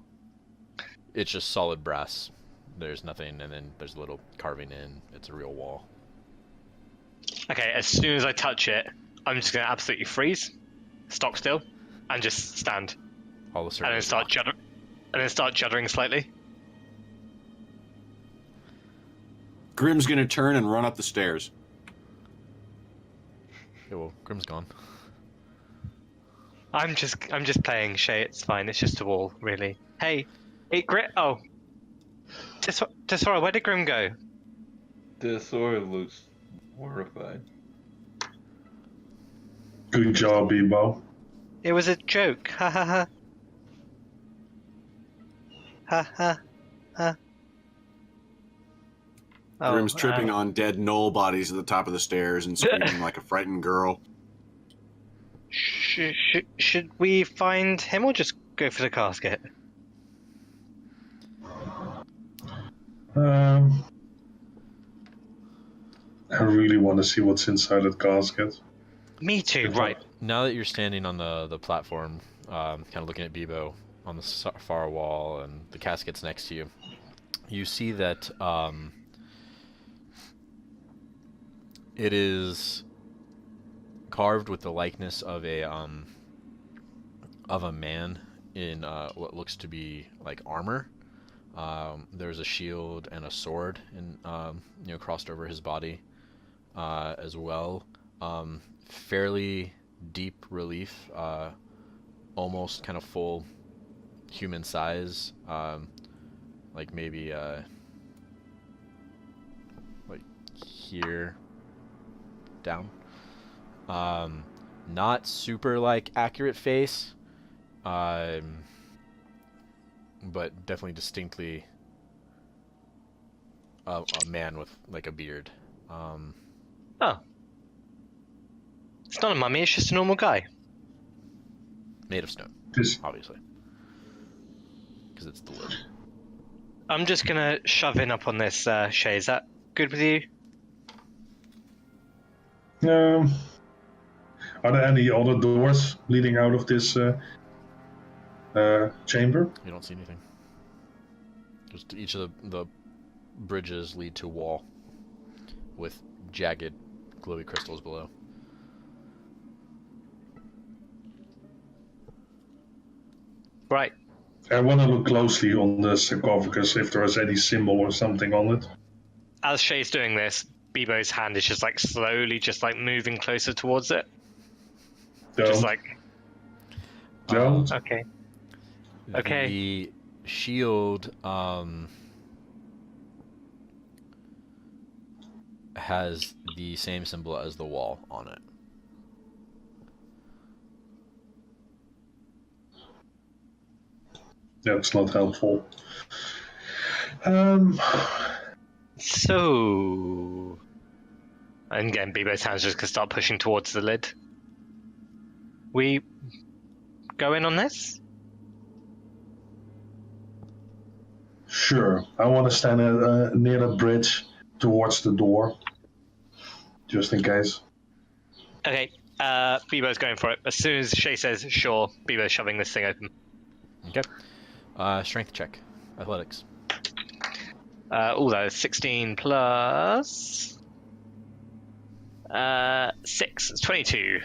it's just solid brass. There's nothing, and then there's a little carving in. It's a real wall. Okay, as soon as I touch it, I'm just going to absolutely freeze, stock still, and just stand. All the And then start juddering slightly. Grim's gonna turn and run up the stairs. Yeah, well, Grim's gone. I'm just playing Shae. It's fine. It's just a wall, really. Hey, Grim. Oh, Tassora, where did Grim go? Tassora looks horrified. Good job, Bebo. It was a joke. Ha ha ha. Ha ha ha. Grim's tripping on dead gnoll bodies at the top of the stairs and screaming like a frightened girl. Should we find him or just go for the casket? I really want to see what's inside that casket. Me too, right. Now that you're standing on the platform, kind of looking at Bebo on the far wall and the casket's next to you, you see that it is carved with the likeness of a man in what looks to be like armor. There's a shield and a sword, crossed over his body as well. Fairly deep relief, almost kind of full human size, like maybe like here down. Not super like accurate face, but definitely distinctly a man with like a beard. Oh. It's not a mummy, it's just a normal guy. Made of stone, obviously. Because it's the lid. I'm just gonna shove in up on this, Shae. Is that good with you? Are there any other doors leading out of this chamber? You don't see anything. Just each of the bridges lead to a wall with jagged, glowy crystals below. Right. I want to look closely on the sarcophagus if there is any symbol or something on it. As Shae's doing this, Bebo's hand is just like slowly just like moving closer towards it. Don't. Just like... Don't. Okay. Okay. The shield has the same symbol as the wall on it. That's not helpful. So... And again, Bebo's hand's just gonna start pushing towards the lid. We go in on this? Sure. I want to stand near the bridge towards the door, just in case. Okay, Bebo's going for it. As soon as Shae says sure, Bebo's shoving this thing open. Okay. Strength check. Athletics. That is 16 plus... 6. It's 22.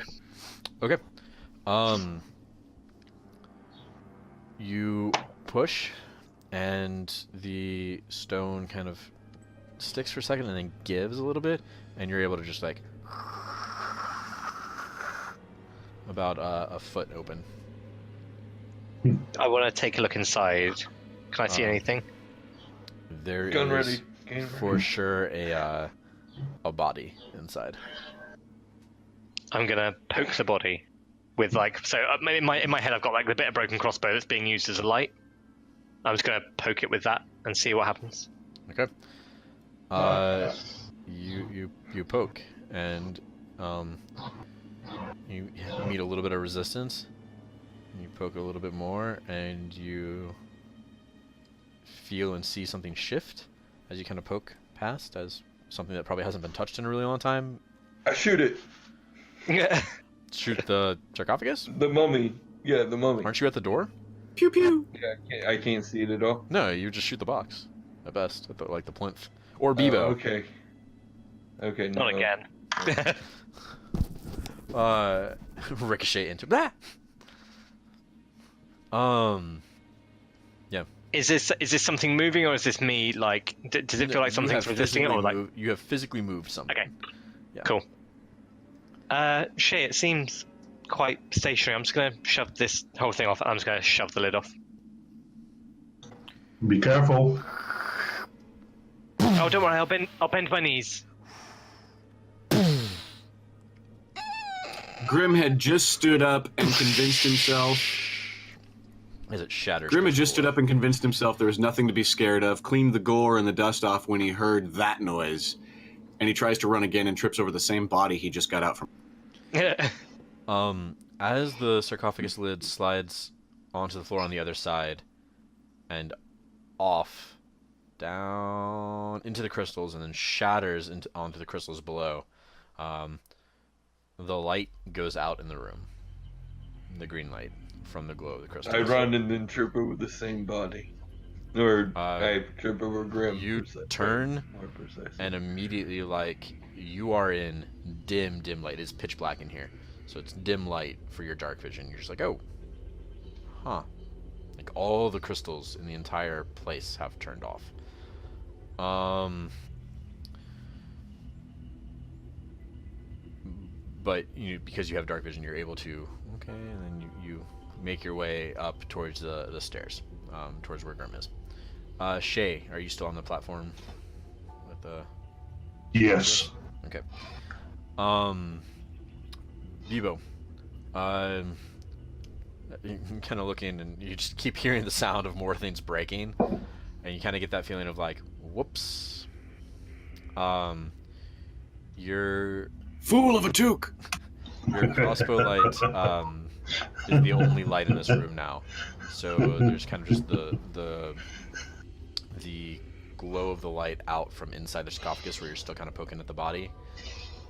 Okay. You push, and the stone kind of sticks for a second and then gives a little bit, and you're able to just like about a foot open. I want to take a look inside. Can I see anything? There Gun is ready. Gun for ready. sure a body inside. I'm gonna poke the body with like in my head I've got like the bit of broken crossbow that's being used as a light. I'm just gonna poke it with that and see what happens. Okay. You poke, and You meet a little bit of resistance. You poke a little bit more, and you feel and see something shift as you kind of poke past, as something that probably hasn't been touched in a really long time. I shoot it. Shoot the sarcophagus? The mummy. Yeah, the mummy. Aren't you at the door? Pew pew. Yeah, I can't see it at all. No, you just shoot the box. At best, at the, like the plinth. Or Bebo. Okay. Okay, no. Not again. Ricochet into blah. Yeah. Is this something moving, or is this me? Like, does it feel like something's resisting it, or like you have physically moved something? Okay. Yeah. Cool. Shae, it seems quite stationary. I'm just gonna shove this whole thing off. I'm just gonna shove the lid off. Be careful. Oh, don't worry. I'll bend my knees. Grim had just stood up and convinced himself. As it shatters. Grim had just stood up and convinced himself there was nothing to be scared of, cleaned the gore and the dust off when he heard that noise, and he tries to run again and trips over the same body he just got out from. As the sarcophagus lid slides onto the floor on the other side, and off, down into the crystals, and then shatters onto the crystals below, the light goes out in the room. The green light from the glow of the crystals. I run and then trip over the same body. Or I trip over Grim. You turn and immediately, like, you are in dim light. It's pitch black in here. So it's dim light for your dark vision. You're just like, oh. Huh. Like, all the crystals in the entire place have turned off. But because you have dark vision, you're able to, okay, and then you make your way up towards the stairs, towards where Grim is. Shae, are you still on the platform with the... Yes. Okay. Bebo, you're kind of looking, and you just keep hearing the sound of more things breaking, and you kind of get that feeling of like, whoops. Your Fool of a toque! Your crossbow light is the only light in this room now. So there's kind of just the glow of the light out from inside the sarcophagus where you're still kind of poking at the body.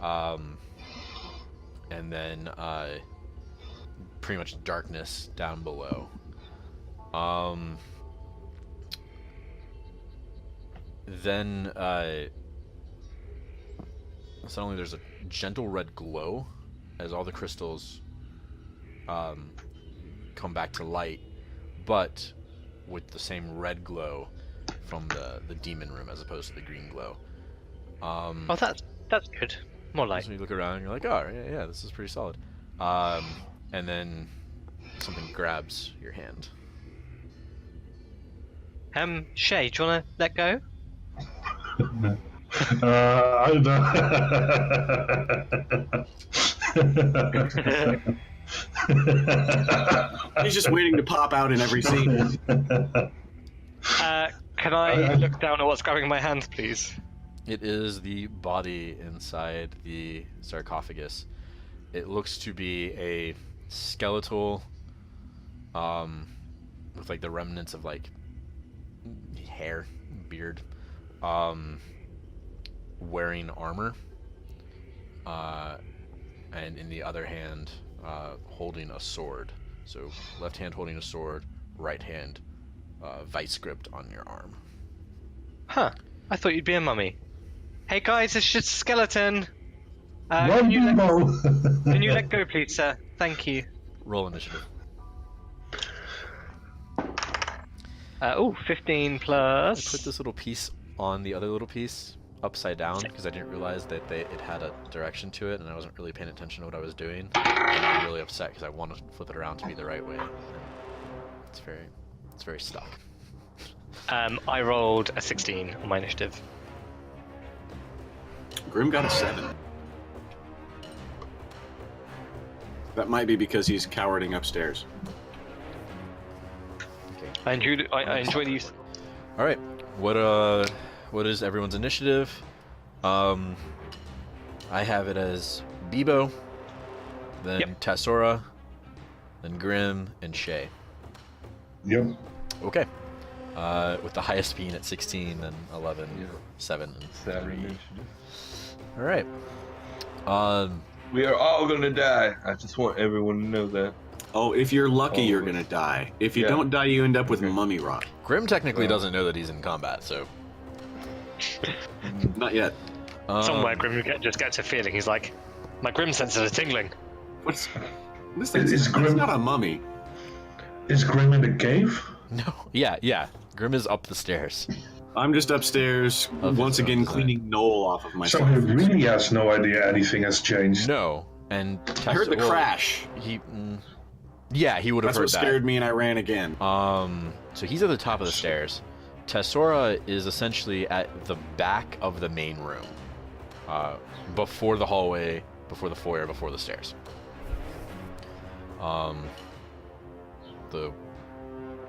And then pretty much darkness down below. Then suddenly there's a gentle red glow as all the crystals come back to light, but with the same red glow from the demon room as opposed to the green glow. Oh, that's good. More light. So you look around and you're like, oh, yeah, this is pretty solid. And then something grabs your hand. Shae, do you want to let go? I don't. He's just waiting to pop out in every scene. Can I look down at what's grabbing my hand, please? It is the body inside the sarcophagus. It looks to be a skeletal, with like the remnants of like hair, beard, wearing armor, and in the other hand, holding a sword. So left hand holding a sword, right hand, vice grip on your arm. Huh. I thought you'd be a mummy. Hey guys, it's just a skeleton. Can you let go, please, sir? Thank you. Roll initiative. 15 I plus. put this little piece on the other little piece upside down because I didn't realize that it had a direction to it, and I wasn't really paying attention to what I was doing. And I'm really upset because I want to flip it around to be the right way. And it's very stuck. I rolled a 16 on my initiative. Grim got a 7. That might be because he's cowarding upstairs. Okay. I enjoy these. All right. What is everyone's initiative? I have it as Bebo then Yep. Tassora, then Grim, and Shae. Yep. Okay. With the highest being at 16, then 11, Yeah. 7, and 7 3. initiative. All right. We are all gonna die. I just want everyone to know that. Oh, if you're lucky, Oh, you're we- gonna die. If you Yeah. don't die, you end up with Okay. mummy rot. Grim technically Well. doesn't know that he's in combat, so. Not yet. Somewhere Grim just gets a feeling. He's like, my Grim senses are tingling. What's this? Is It's Grim- not a mummy. Is Grim in the cave? No. Yeah. Grim is up the stairs. I'm just upstairs, Of his once own again design. cleaning Noel off of So myself. he really has no idea anything has changed. No. And I heard the well, crash. Yeah, he would have That's heard what that. scared me, and I ran again. So he's at the top of the stairs. Tassora is essentially at the back of the main room, before the hallway, before the foyer, before the stairs.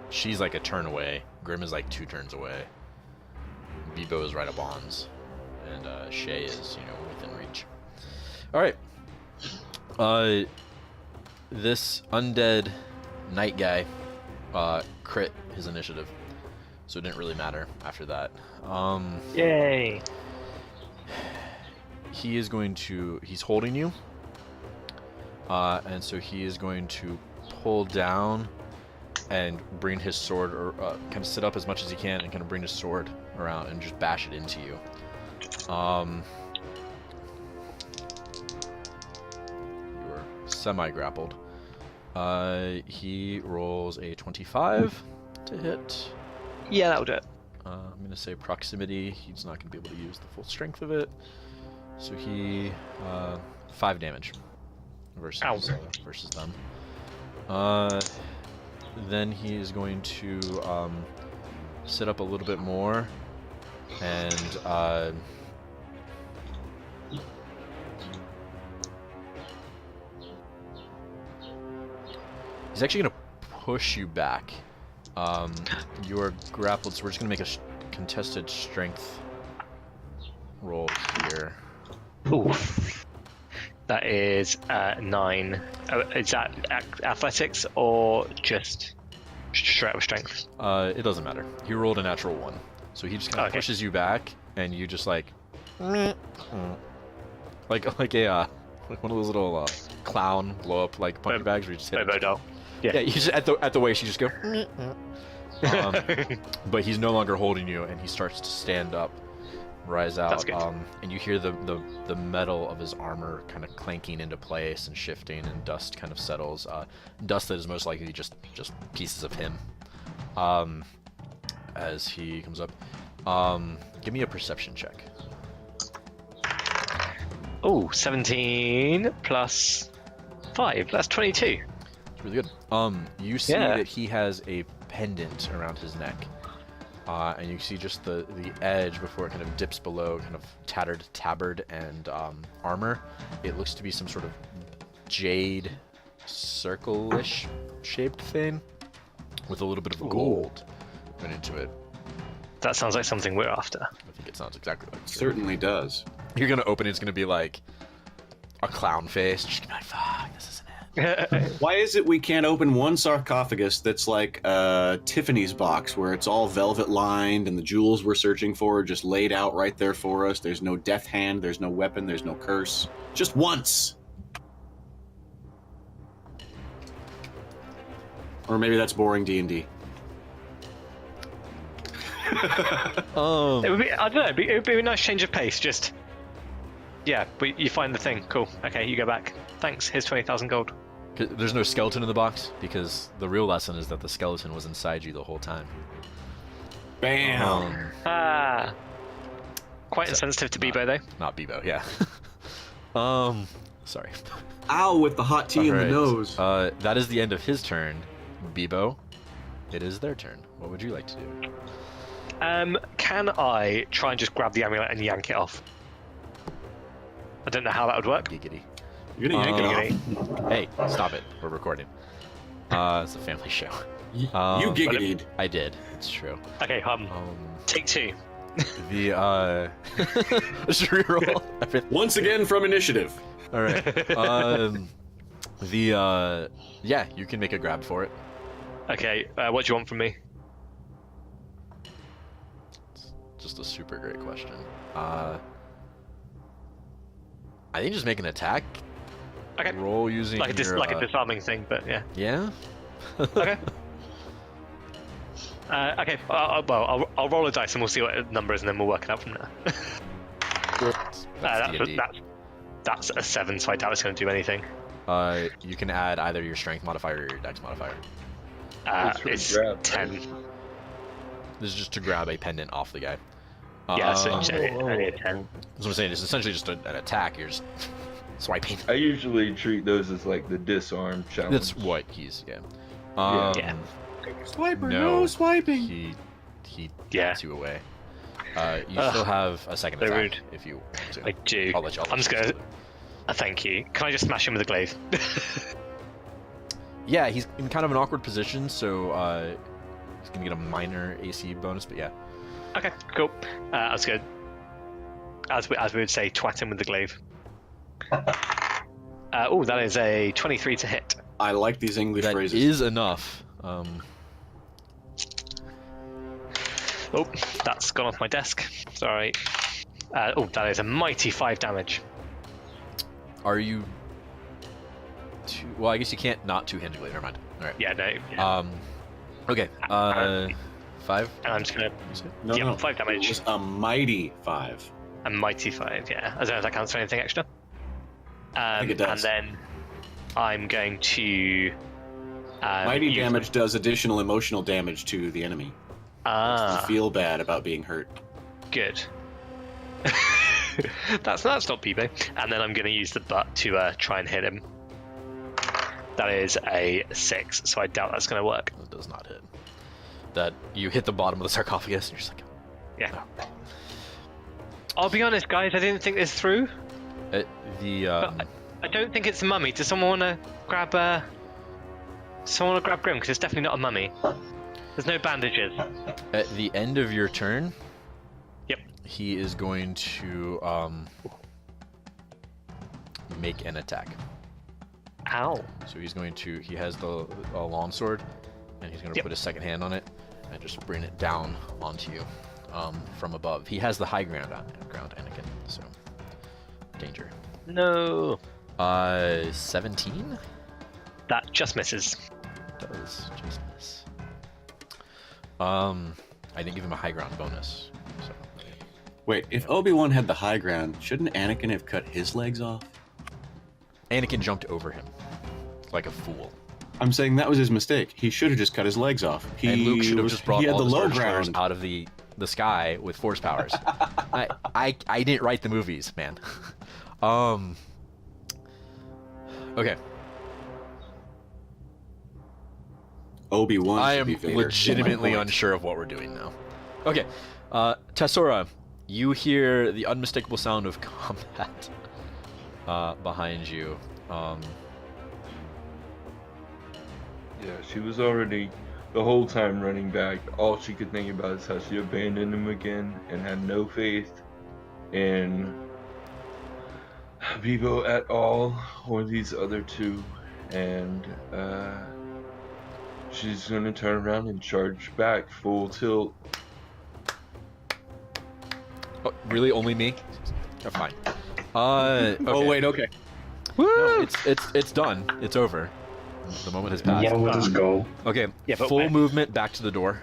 She's like a turn away. Grim is like 2 turns away. Bebo is right up ons, and Shae is within reach. All right. This undead knight guy crit his initiative, so it didn't really matter after that. Yay! He is going to. He's holding you, and so he is going to pull down and bring his sword, or kind of sit up as much as he can, and kind of bring his sword around and just bash it into you. You are semi-grappled. He rolls a 25 to hit. Yeah, that'll do it. I'm going to say proximity. He's not going to be able to use the full strength of it. So he 5 damage versus versus them. Then he is going to sit up a little bit more and he's actually going to push you back. You are grappled, so we're just going to make a contested strength roll here. Ooh. That is 9. Is that athletics or just straight up strength? It doesn't matter. He rolled a natural 1, so he just kind of Okay. pushes you back, and you just like a like one of those little clown blow up like punch bags where you just hit. Bobo doll. Yeah, you just at the waist you just go. But he's no longer holding you, and he starts to stand up, rise out, That's good. and you hear the metal of his armor kind of clanking into place and shifting, and dust kind of settles. Dust that is most likely just pieces of him. As he comes up, give me a perception check. Oh, 17 plus 5. That's 22. It's really good. You see Yeah. that he has a pendant around his neck. And you see just the edge before it kind of dips below, kind of tattered tabard and armor. It looks to be some sort of jade circle-ish shaped thing with a little bit of gold put into it. That sounds like something we're after. I think it sounds exactly like it. Certainly does. You're gonna open it, it's gonna be like a clown face. Just gonna be like, fuck, this isn't it. Why is it we can't open one sarcophagus that's like Tiffany's box, where it's all velvet lined and the jewels we're searching for are just laid out right there for us? There's no death hand, there's no weapon, there's no curse. Just once. Or maybe that's boring D&D. It would be, I don't know, it would be a nice change of pace, just... Yeah, but you find the thing, cool. Okay, you go back. Thanks, here's 20,000 gold. 'Cause there's no skeleton in the box, because the real lesson is that the skeleton was inside you the whole time. Bam! Ah. Quite So- insensitive to not- Bebo, though. Not Bebo, yeah. Sorry. Ow, with the hot tea in the Alright, nose. that is the end of his turn. Bebo, it is their turn. What would you like to do? Can I try and just grab the amulet and yank it off? I don't know how that would work. Giggity. You're gonna yank it off. Hey, stop it. We're recording. It's a family show. You Um, giggitied. I did. It's true. Okay, take 2. The just reroll everything. Once again from initiative. All right. Yeah, you can make a grab for it. Okay, what do you want from me? It's just a super great question. I think just make an attack. Okay. Roll using Like your, a disarming thing, but yeah. Yeah. Okay. Okay. I'll roll a dice and we'll see what the number is, and then we'll work it out from there. That's a 7, so I doubt it's going to do anything. You can add either your strength modifier or your dex modifier. It's grab, 10. right? This is just to grab a pendant off the guy. Yeah, so That's only a 10. what I'm saying. It's essentially just an attack. You're just swiping. I usually treat those as like the disarm challenge. That's what he's Yeah. Swiper, No, swiping. He Yeah. gets you away. You still have a second so attack rude. if you want to. I do. I'll let you. I'm just going to... thank you. Can I just smash him with a glaive? Yeah, he's in kind of an awkward position, so he's gonna get a minor AC bonus, but yeah. Okay, cool. I was good. As we would say, twat him with the glaive. That is a 23 to hit. I like these English That phrases. is enough. Oh, that's gone off my desk. Sorry. That is a mighty 5 damage. Are you... Well, I guess you can't not two-handed blade. Never mind. All right. Yeah, no. Yeah. Okay. 5? And I'm just going to... No, yeah, no. 5 damage. Just a mighty 5. A mighty 5, yeah. I don't know if that counts for anything extra. I think it does. And then I'm going to... Mighty use damage does additional emotional damage to the enemy. You feel bad about being hurt. Good. that's not Peebo. And then I'm going to use the butt to try and hit him. That is a 6, so I doubt that's going to work. It does not hit. That you hit the bottom of the sarcophagus, and you're just like... Yeah. I'll be honest, guys, I didn't think this through. But I don't think it's a mummy. Does someone want to grab Grim? Because it's definitely not a mummy. There's no bandages. At the end of your turn... Yep. He is going to make an attack. Ow. So he's going to... He has the long sword, and he's going to put his second hand on it, and just bring it down onto you from above. He has the high ground, Anakin, so... Danger. No. 17? That just misses. Does just miss. I didn't give him a high ground bonus. So. Wait, if Obi-Wan had the high ground, shouldn't Anakin have cut his legs off? Anakin jumped over him like a fool. I'm saying that was his mistake. He should have just cut his legs off. And Luke should have just brought all the the low Starkillers ground out of the sky with force powers. I didn't write the movies, man. Okay. Obi-Wan. I should am be Vader. legitimately That's my point. unsure of what we're doing now. Okay. Tassora, you hear the unmistakable sound of combat behind you. Yeah, she was already the whole time running back. All she could think about is how she abandoned him again and had no faith in Bebo at all, or these other two. And she's gonna turn around and charge back full tilt. Oh, really? Only me? Oh, fine. Okay. Oh wait, okay. No, it's done. It's over. The moment has passed. Yeah, let us go. Okay, Yeah, but full when? movement back to the door.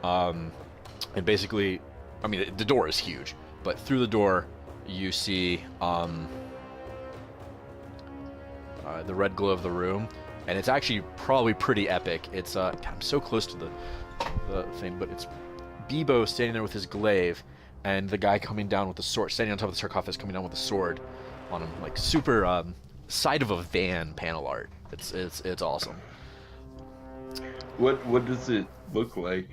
And basically, I mean, the door is huge, but through the door, you see the red glow of the room, and it's actually probably pretty epic. It's God, I'm so close to the thing, but it's Bebo standing there with his glaive, and the guy coming down with the sword, standing on top of the sarcophagus, coming down with the sword on him, like super side of a van panel art. It's awesome. What does it look like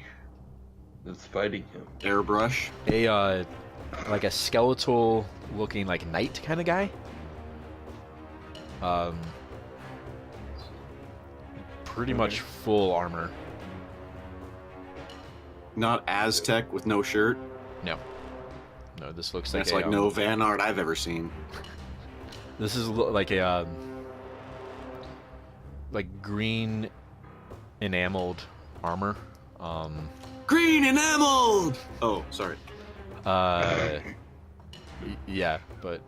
that's fighting him? Airbrush. A like a skeletal looking like knight kind of guy. Pretty much full armor. Not Aztec with no shirt. No, this looks like That's like no van art I've ever seen. This is like a like green enameled armor. Green enameled. Oh, sorry. Yeah, but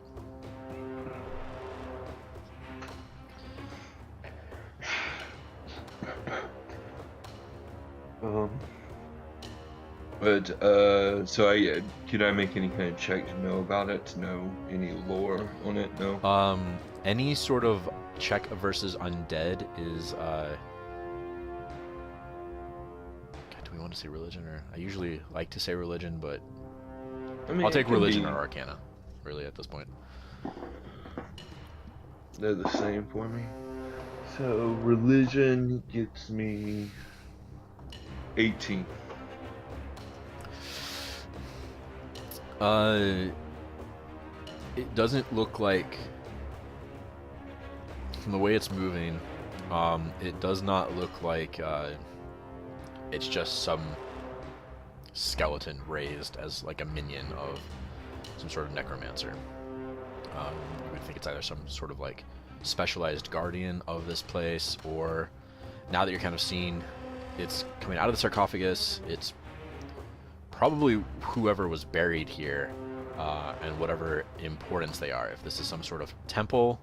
so could I make any kind of check to know about it? To know any lore on it? No. any sort of check versus undead is God, do we want to say religion, or I usually like to say religion, but I mean, I'll take it could religion be- or arcana, really, at this point. They're the same for me. So religion gets me 18. It doesn't look like, from the way it's moving, it does not look like it's just some skeleton raised as like a minion of some sort of necromancer. You would think it's either some sort of like specialized guardian of this place, or now that you're kind of seeing it's coming out of the sarcophagus, it's probably whoever was buried here, and whatever importance they are. If this is some sort of temple,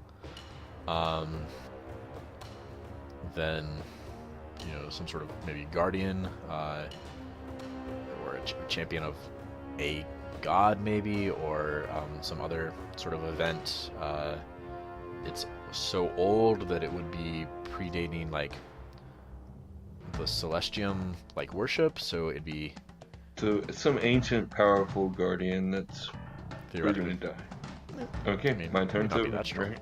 then, you know, some sort of maybe guardian, or a champion of a god maybe, or some other sort of event. It's so old that it would be predating like the Celestium like worship, so it'd be So it's some ancient, powerful guardian that's we're theoretically. gonna die. Okay, I mean, my turn may not be to that strong. right?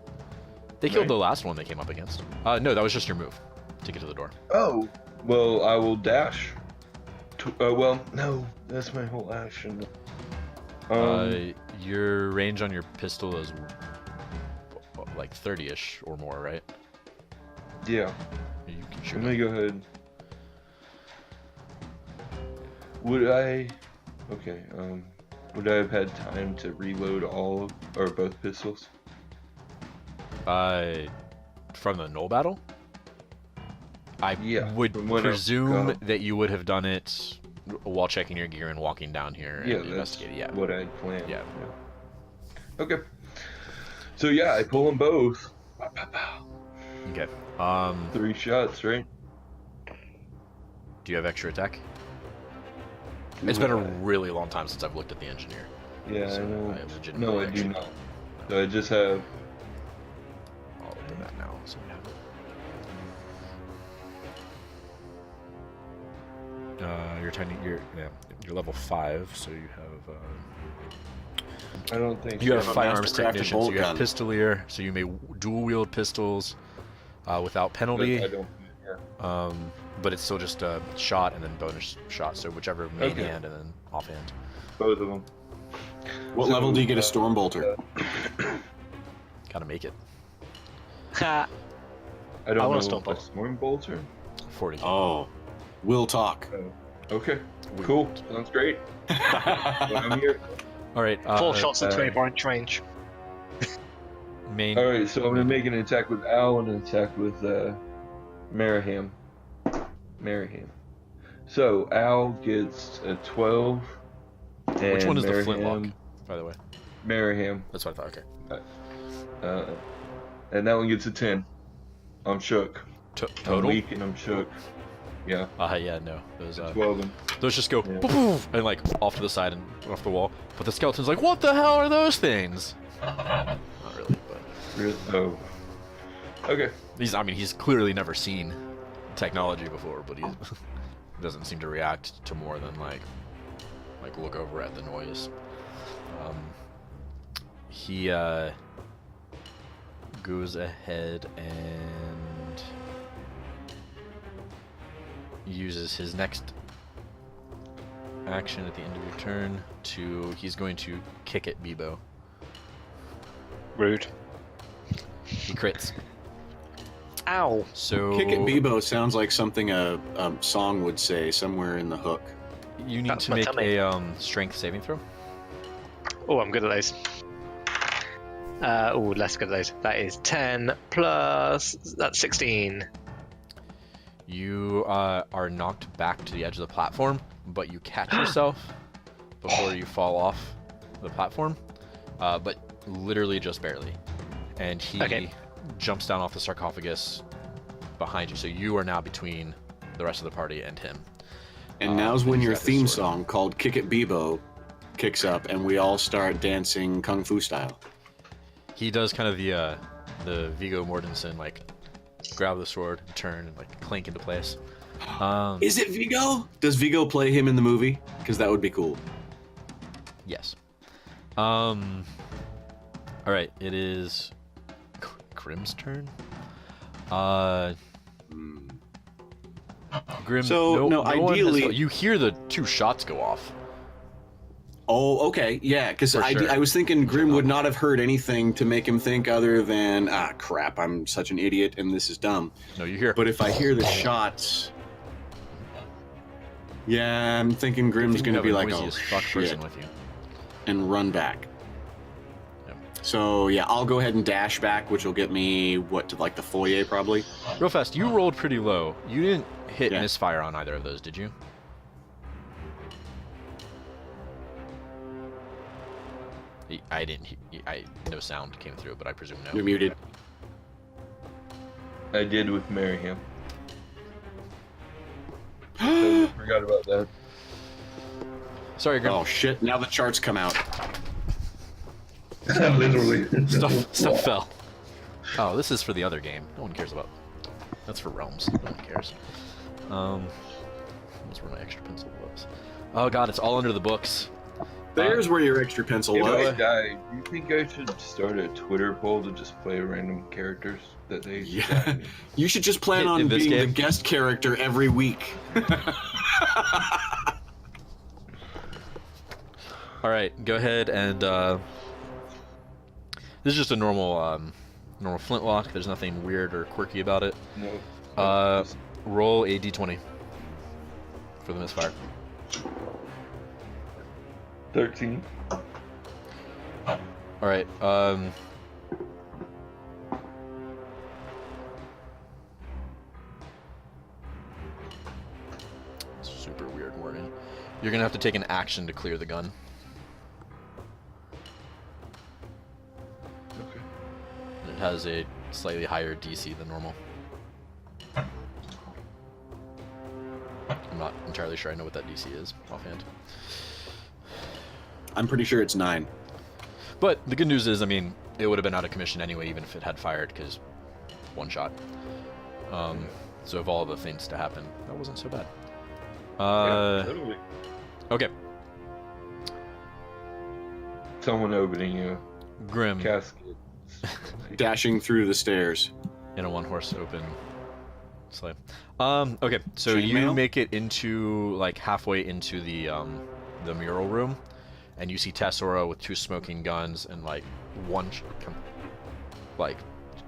They killed Right. the last one they came up against. No, that was just your move to get to the door. Oh, well, I will dash. Well, no, that's my whole action. Your range on your pistol is like 30-ish or more, right? Yeah, You can shoot I'm gonna it. go ahead. Would I? Okay. Would I have had time to reload all of, or both pistols? From the Knoll battle? I Yeah, would from when I presume got- that you would have done it while checking your gear and walking down here Yeah, and that's investigating. Yeah. what I'd planned. Yeah. Okay. So yeah, I pull them both. Okay. 3 shots, right? Do you have extra attack? Do It's been a I? really long time since I've looked at the engineer. Yeah, so I know. I legitimately No, I do actually not. So I just have. I'll open that now. So we have it. You're level 5, so you have I don't think you have have a firearms master crafted technician, so bolt you have gun. pistolier, so you may dual wield pistols without But penalty. I don't. Yeah. But it's still just a shot and then bonus shot, so whichever main Okay. hand and then offhand. Both of them. What So, level do you get a storm bolter? Gotta make it. Ha! I don't I want a know. storm A bolt. storm bolter? 40. Oh, we'll talk. Okay. Cool. Sounds great. Well, I'm here. All right. 4 shots at uh, 24-inch range. Main. All right. So I'm gonna make an attack with Al and an attack with Maraham. So Al gets a 12. Which one is the Maraham- flintlock, by the way? Maraham. That's what I thought. Okay. And that one gets a 10. I'm shook. I'm Total. weak and I'm shook. Yeah. Yeah, no. Those 12. those just go Yeah. poof, poof, and like off to the side and off the wall. But the skeleton's like, what the hell are those things? Not really, but Oh. Okay. he's clearly never seen technology before, but he doesn't seem to react to more than like look over at the noise. He goes ahead and uses his next action at the end of your turn he's going to kick at Bebo. Rude. He crits. Ow! So Kick at Bebo sounds like something a song would say somewhere in the hook. you need That's to my make tummy. a strength saving throw. Oh, I'm good at those. Less good at those. That is 10 plus. That's 16. You are knocked back to the edge of the platform, but you catch yourself before you fall off the platform, but literally just barely. And he jumps down off the sarcophagus behind you, so you are now between the rest of the party and him. And now's when your got the theme sword. song called Kick It Bebo kicks up, and we all start dancing Kung Fu style. He does kind of the Viggo Mortensen, like, grab the sword, turn, and, like, clink into place. Is it Viggo? Does Viggo play him in the movie? Because that would be cool. Yes. All right, it is Grim's turn. Grim. So, no, one has ideally- you hear the 2 shots go off. Oh, okay, yeah, because For sure. I was thinking Grim would not have heard anything to make him think other than, crap, I'm such an idiot and this is dumb. No, you hear. But if I hear the shots... Yeah, I'm thinking Grim's going to be like, noisy oh, as fuck shit, person with you. and run back. Yep. So, yeah, I'll go ahead and dash back, which will get me, to, like, the foyer, probably? Real fast, you rolled pretty low. You didn't hit Yeah. misfire on either of those, did you? I didn't. No sound came through, but I presume no. You're muted. I did with Maryham. Totally forgot about that. Sorry, Grim. Oh, shit, now the charts come out. Literally. Stuff fell. Oh, this is for the other game. No one cares about. That's for realms. No one cares. That's where my extra pencil was. Oh god, it's all under the books. There's where your extra pencil If was. I die, do you think I should start a Twitter poll to just play random characters that they... Yeah, you should just plan In on this being the game? guest character every week. All right, go ahead and this is just a normal normal flintlock. There's nothing weird or quirky about it. No. Roll a d20 for the misfire. 13. All right. Super weird wording. You're gonna have to take an action to clear the gun. Okay. It has a slightly higher DC than normal. I'm not entirely sure I know what that DC is offhand. I'm pretty sure it's 9. But the good news is, I mean, it would have been out of commission anyway, even if it had fired, because one shot. So if all of the things to happen, that wasn't so bad. Yeah, totally. Okay, Someone opening a Grim casket. Dashing through the stairs. in a one-horse open sleigh. Okay, so you Chainmail? make it into, like, halfway into the mural room, and you see Tassora with 2 smoking guns and, like, one, like,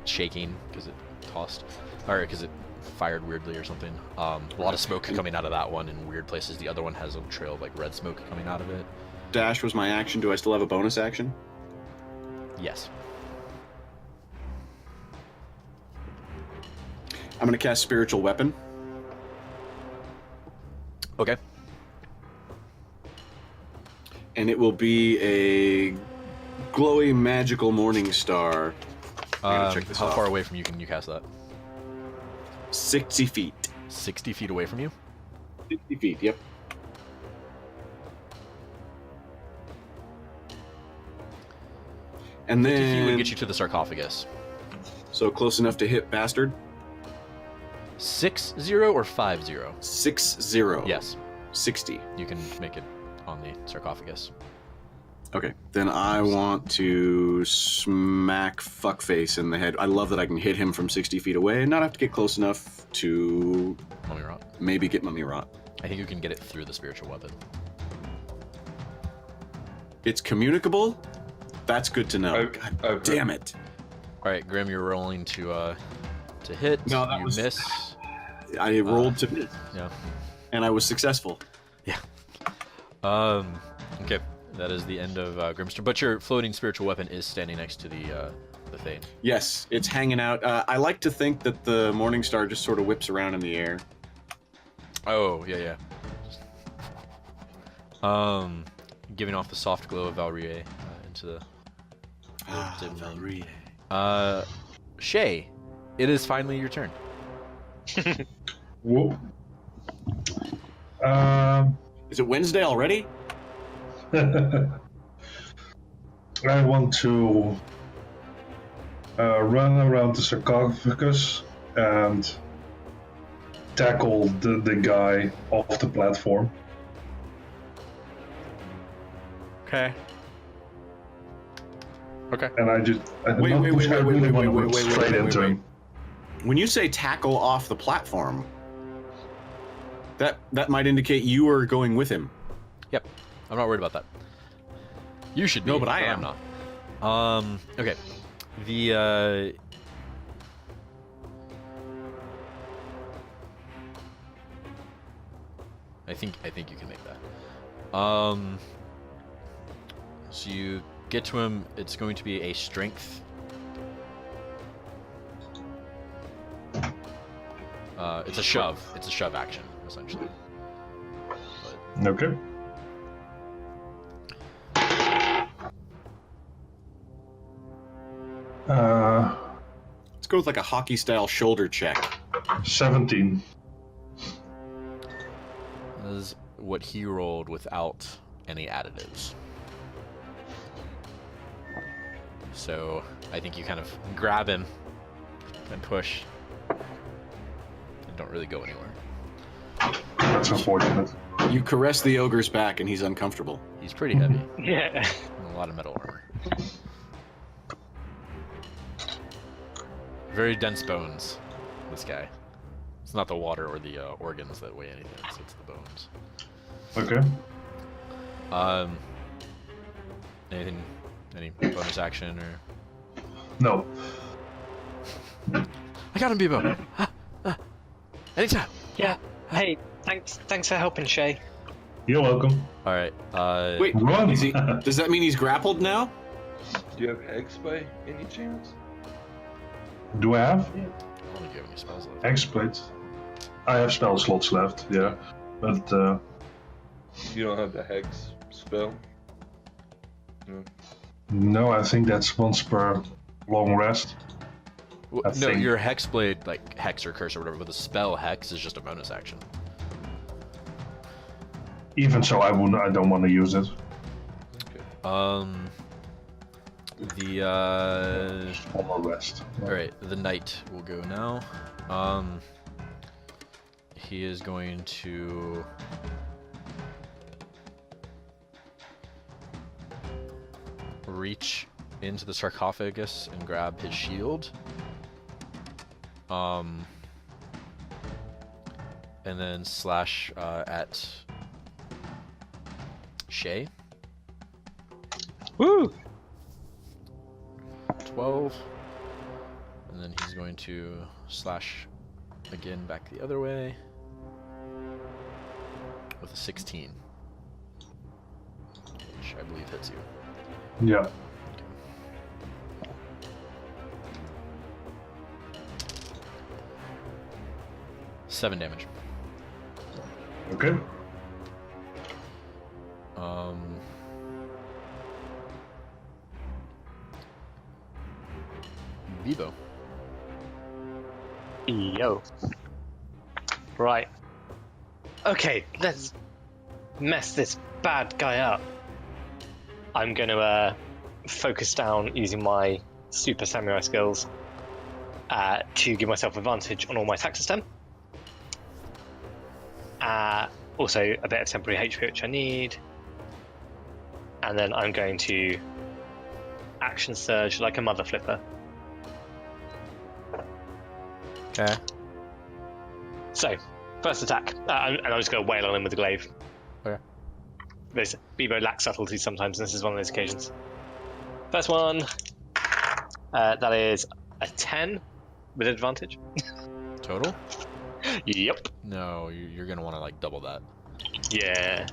shaking because it tossed, or because it fired weirdly or something. A lot of smoke coming out of that one in weird places. The other one has a trail of, like, red smoke coming out of it. Dash was my action. Do I still have a bonus action? Yes. I'm going to cast Spiritual Weapon. Okay. And it will be a glowy magical morning star. Gotta check this How off. far away from you can you cast that? 60 feet. 60 feet away from you? 60 feet, yep. And 50 feet would then... get you to the sarcophagus. So close enough to hit Bastard? 6-0 or 5-0? 6-0. Yes, 60. you can make it on the sarcophagus. Okay, then I want to smack Fuckface in the head. I love that I can hit him from 60 feet away and not have to get close enough to Mummy rot. maybe get Mummy Rot. I think you can get it through the spiritual weapon. It's communicable? That's good to know. God damn it. All right, Grim, you're rolling to hit. No, that you was- miss. I rolled to miss, Yeah. and I was successful. Okay, that is the end of Grim's turn. But your floating spiritual weapon is standing next to the the thing. Yes, it's hanging out. I like to think that the Morning Star just sort of whips around in the air. Oh, yeah. Giving off the soft glow of Valryrie into the dim light. Valryrie. Shae, it is finally your turn. Whoop. Is it Wednesday already? I want to run around the sarcophagus and tackle the guy off the platform. Okay. And I really want to run straight into him. When you say tackle off the platform, that might indicate you are going with him. Yep. I'm not worried about that. You should be. No, but I am. I'm not. Okay. The I think you can make that. So you get to him. It's going to be a strength. It's a shove. It's a shove action, essentially. But, Okay. Let's go with like a hockey-style shoulder check. 17. that is what he rolled without any additives. So I think you kind of grab him and push, and don't really go anywhere. That's unfortunate. You caress the ogre's back, and he's uncomfortable. He's pretty heavy. Yeah. And a lot of metal armor. Very dense bones, this guy. It's not the water or the organs that weigh anything, it's the bones. Okay. Any bonus action or... No. I got him, Bebo! Anytime! Yeah. Hey, thanks for helping, Shae. You're welcome. Alright, Wait, Run! is he, does that mean he's grappled now? Do you have Hex by any chance? Do I have I don't think you have any spells left. X-Plate? I have spell slots left, yeah. But, You don't have the Hex spell? No. no, I think that's once per long rest. I No, think- your Hexblade, like Hex or Curse or whatever, but the spell Hex is just a bonus action. Even so, I don't want to use it. Okay. One more rest. Alright, the knight will go now. He is going to... reach into the sarcophagus and grab his shield. And then slash at Shae. Woo! 12. And then he's going to slash again back the other way with a 16. Which I believe hits you. Yeah. 7 damage. Okay. Bebo. Yo. Right. Okay, let's mess this bad guy up. I'm going to focus down using my super samurai skills to give myself advantage on all my attacks this turn. Also, a bit of temporary HP, which I need. And then I'm going to action surge like a mother flipper. Okay. So, first attack. And I'm just going to wail on him with the glaive. Okay. Bebo lacks subtlety sometimes, and this is one of those occasions. First one. That is a 10 with advantage. Total? Yep. No, you're gonna want to like double that. Yeah.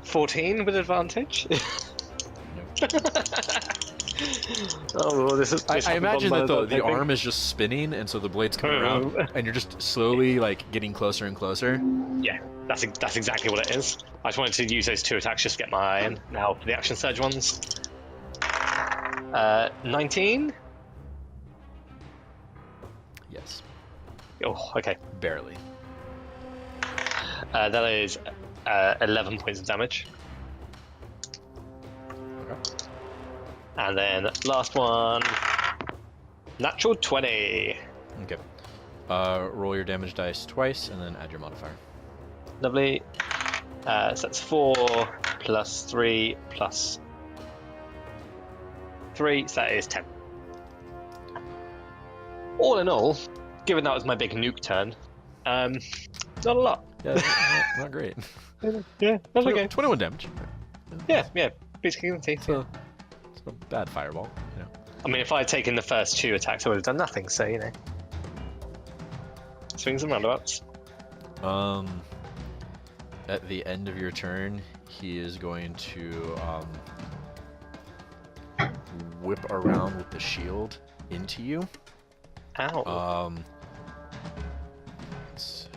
14 with advantage. Nope. Oh, well, this is. I this happened imagine on that the I think. arm is just spinning, and so the blade's coming around, and you're just slowly like getting closer and closer. Yeah, that's exactly what it is. I just wanted to use those 2 attacks just to get my eye in. Now for the action surge ones. 19. Yes, Oh, okay. barely. That is 11 points of damage. Okay. And then last one, natural 20. Okay. Roll your damage dice twice, and then add your modifier. Lovely. So that's 4 plus 3 plus 3, so that is 10. All in all, given that was my big nuke turn, not a lot. Yeah, not great. Yeah, that's okay. 21 damage. Yeah, basically. It's a bad fireball, you know. I mean, if I had taken the first 2 attacks, I would have done nothing, so, you know. Swings and roundabouts. At the end of your turn, he is going to whip around with the shield into you. Ow. It's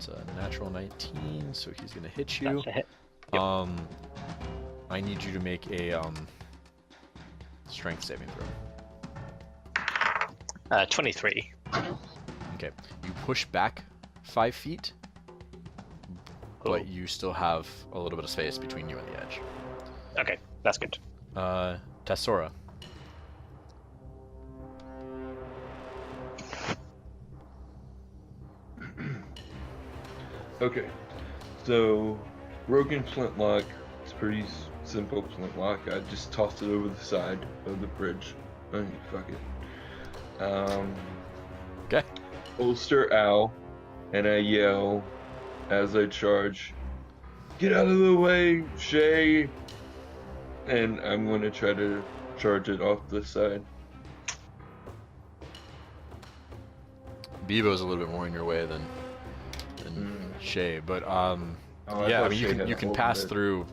a natural 19, so he's gonna hit you. That's a hit. Yep. I need you to make a strength saving throw. 23. Okay, you push back 5 feet, but you still have a little bit of space between you and the edge. Okay, that's good. Tassora. Okay, so broken flintlock. It's pretty simple flintlock. I just tossed it over the side of the bridge. Oh, fuck it. Okay. Holster owl, and I yell as I charge, "Get out of the way, Shae!" And I'm going to try to charge it off the side. Bebo's a little bit more in your way than Shae, but yeah, I mean you can pass through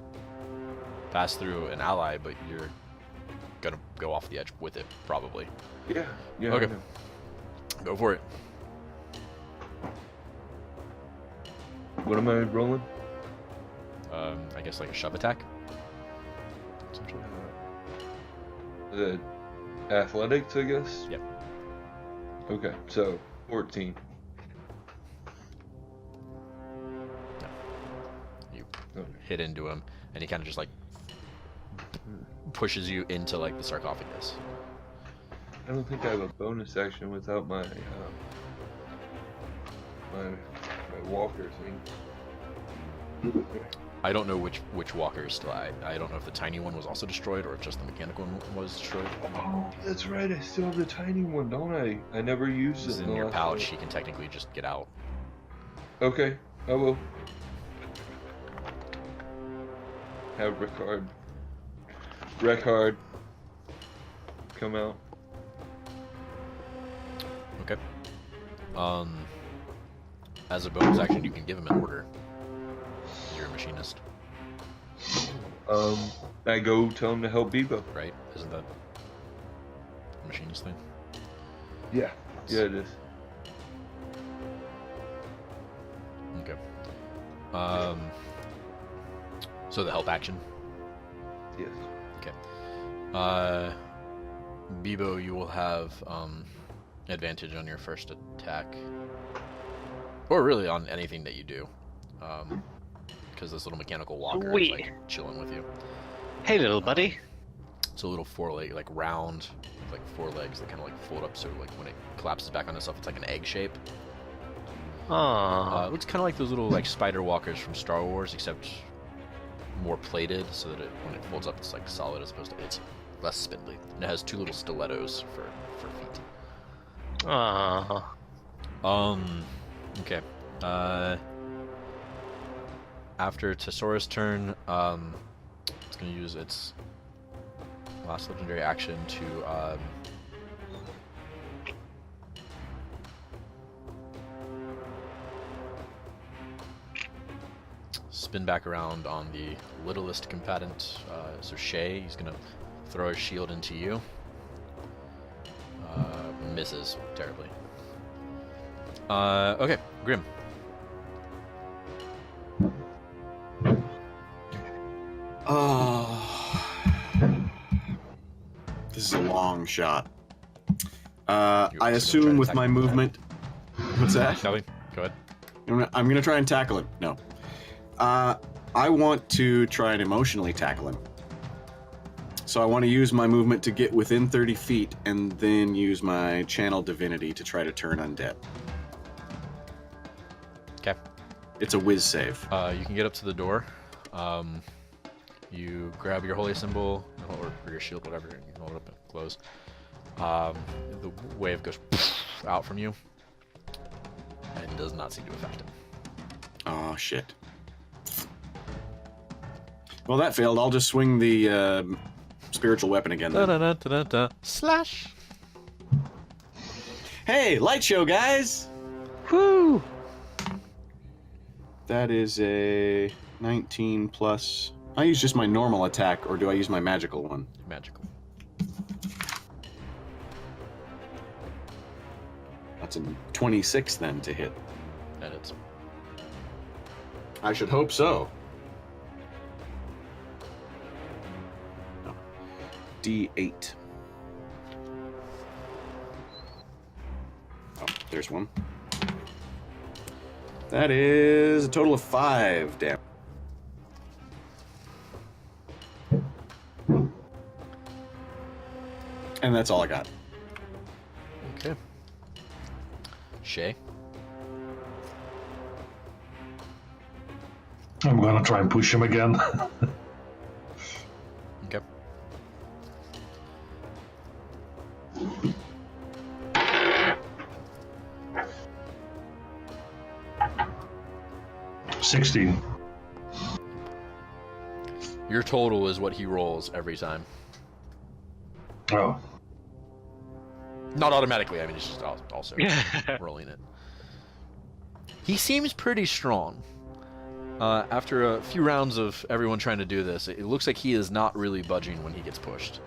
an ally, but you're gonna go off the edge with it probably. Yeah. Okay. I know. Go for it. What am I rolling? I guess like a shove attack. Essentially. The athletics, I guess. Yep. Okay, so 14. You Okay. hit into him, and he kind of just like pushes you into like the sarcophagus. I don't think I have a bonus action without my my walker thing. I don't know which walker is still. I don't know if the tiny one was also destroyed or if just the mechanical one was destroyed. Oh, that's right. I still have the tiny one, don't I? I never used It's it. in the your last pouch. fight. You can technically just get out. Okay, I will. Have Recard come out. Okay. As a bonus action, you can give him an order. You're a machinist, I go tell him to help Bebo. right? Isn't that a machinist thing? Yeah. Yeah, it is. Okay. So the help action. Yes. Okay. Bebo, you will have advantage on your first attack, or really on anything that you do, because this little mechanical walker is like chilling with you. Hey, little buddy. It's a little four-leg, like round, like 4 legs that kind of like fold up, so like when it collapses back on itself, it's like an egg shape. Aww. It looks kind of like those little like spider walkers from Star Wars, except more plated, so that when it folds up, it's like solid as opposed to it's less spindly. And it has 2 little stilettos for feet. Aww. Okay. After Tassora's turn, it's gonna use its last legendary action to spin back around on the littlest combatant. So Shae, he's gonna throw his shield into you. Misses terribly. Okay, Grim. Oh, this is a long shot. I assume with my movement. What's that? Shelby, go ahead. I'm gonna try and tackle him. No. I want to try and emotionally tackle him. So I want to use my movement to get within 30 feet and then use my channel divinity to try to turn undead. Okay. It's a whiz save. You can get up to the door. You grab your holy symbol or your shield, whatever. You can hold it up and close. The wave goes out from you and does not seem to affect him. Oh, shit. Well, that failed. I'll just swing the spiritual weapon again then. Slash! Hey, light show, guys! Woo! That is a 19 plus... I use just my normal attack, or do I use my magical one? Magical. That's a 26 then to hit. That is. I should hope so. No. D8. Oh, there's one. That is a total of 5 damage. And that's all I got. Okay. Shae. I'm gonna try and push him again. Okay. $16. Your total is what he rolls every time. Oh. Not automatically, I mean, it's just also rolling it. He seems pretty strong. After a few rounds of everyone trying to do this, it looks like he is not really budging when he gets pushed.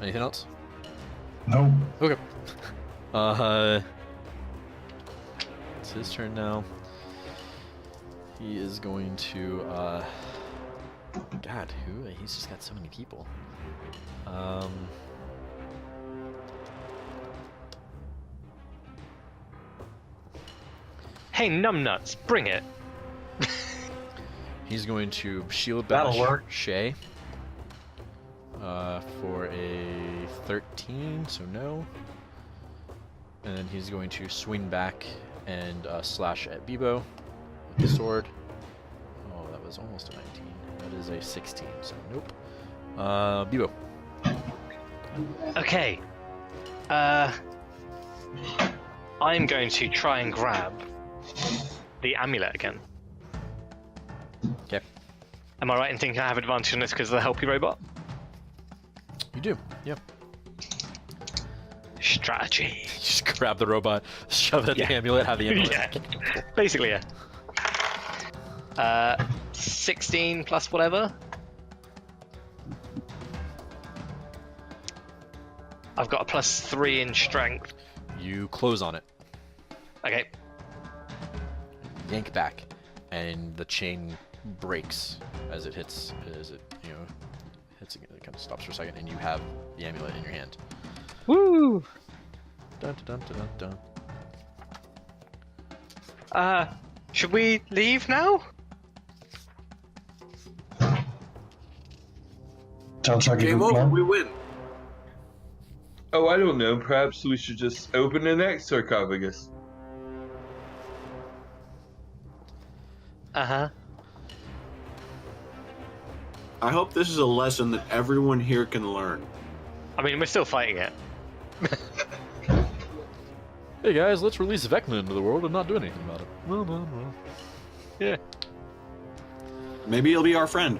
Anything else? No. Okay. It's his turn now. He is going to, God, who? He's just got so many people. Hey, numbnuts, bring it. He's going to shield bash That'll work. Shae for a 13, so no. And then he's going to swing back and slash at Bebo with the sword. Oh, that was almost a 19. That is a 16, so nope. Bebo. Okay. I'm going to try and grab the amulet again. Okay. Am I right in thinking I have advantage on this because of the helpy robot? You do, yeah. Strategy. You just grab the robot, shove it at the amulet, have the amulet. Yeah. Basically, yeah. 16 plus whatever. I've got a +3 in strength. You close on it, Okay. yank back, and the chain breaks as it hits, hits it kind of stops for a second, and you have the amulet in your hand. Woo! Dun, dun, dun, dun, dun. Should we leave now? Sounds like a Game good over, plan. we win. Oh, I don't know. Perhaps we should just open the next sarcophagus. Uh-huh. I hope this is a lesson that everyone here can learn. I mean, we're still fighting it. Hey guys, let's release Vecna into the world and not do anything about it. Well. Yeah. Maybe he'll be our friend.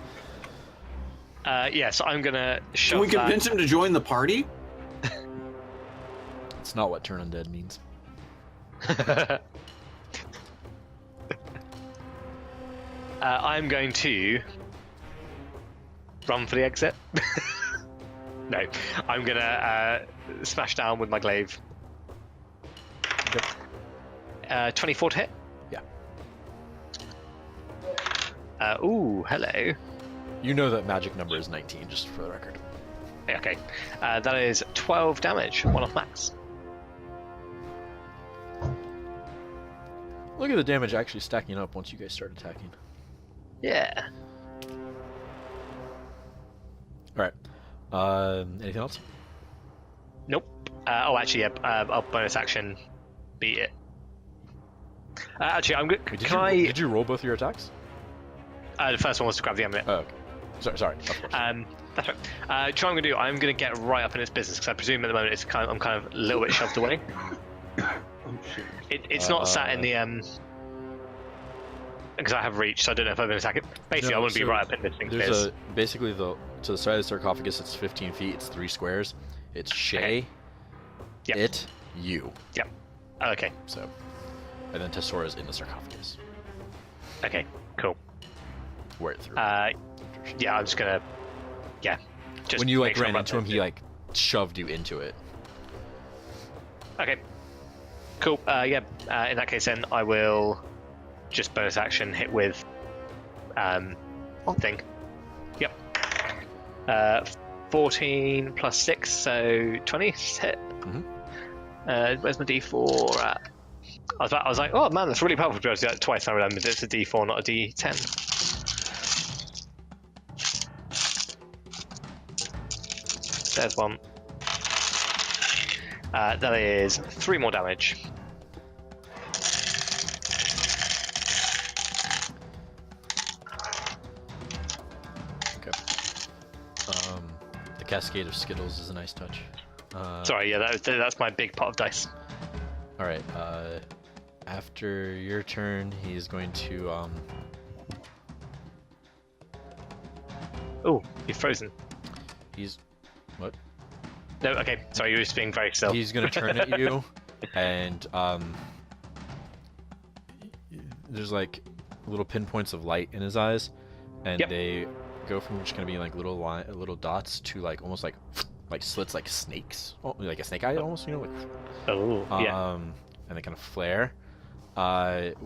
Yeah, so I'm gonna shove Can we convince him to join the party? It's not what turn undead means. I'm going to run for the exit. No, I'm gonna smash down with my glaive. 24 to hit. Yeah. Ooh, hello. You know that magic number is 19, just for the record. Okay, that is 12 damage, 1 off max. Look at the damage actually stacking up once you guys start attacking. Yeah. Alright. Anything else? Nope. Actually, yeah. I'll bonus action beat it. Actually, I'm good. Did you roll both your attacks? The first one was to grab the amulet. Oh, okay. Sorry. Of course. That's right. Do you know what I'm going to do? I'm going to get right up in its business because I presume at the moment I'm kind of a little bit shoved away. Oh shit. It's not sat in the because I have reach, so I don't know if I'm going to attack it. Basically, I want to be right up in this thing. There's basically to the side of the sarcophagus. It's 15 feet. It's 3 squares. It's Shae, Okay. Yep. it, you. Yep. Okay. So, and then Tassora is in the sarcophagus. Okay. Cool. Where it through. Yeah, I'm just gonna. Yeah. Just when you make sure ran I'm into him, he shoved you into it. Okay. Cool. Yeah. In that case, then I will just bonus action hit with thing. Yep. 14 plus 6, so 20 hit. Mm-hmm. Where's my D4 at? I was like, oh man, that's really powerful to be able to do that twice. I remembered it's a D4, not a D10. There's one. That is 3 more damage. Okay. The cascade of Skittles is a nice touch. Sorry, yeah, that's my big pot of dice. All right. After your turn, he's going to Oh, you're frozen. He's what? No, okay. Sorry, you were just being very still. He's gonna turn at you, and there's like little pinpoints of light in his eyes, and Yep. they go from just gonna be like little dots to like almost like slits like snakes, like a snake eye almost, you know, like. Oh, yeah. And they kind of flare.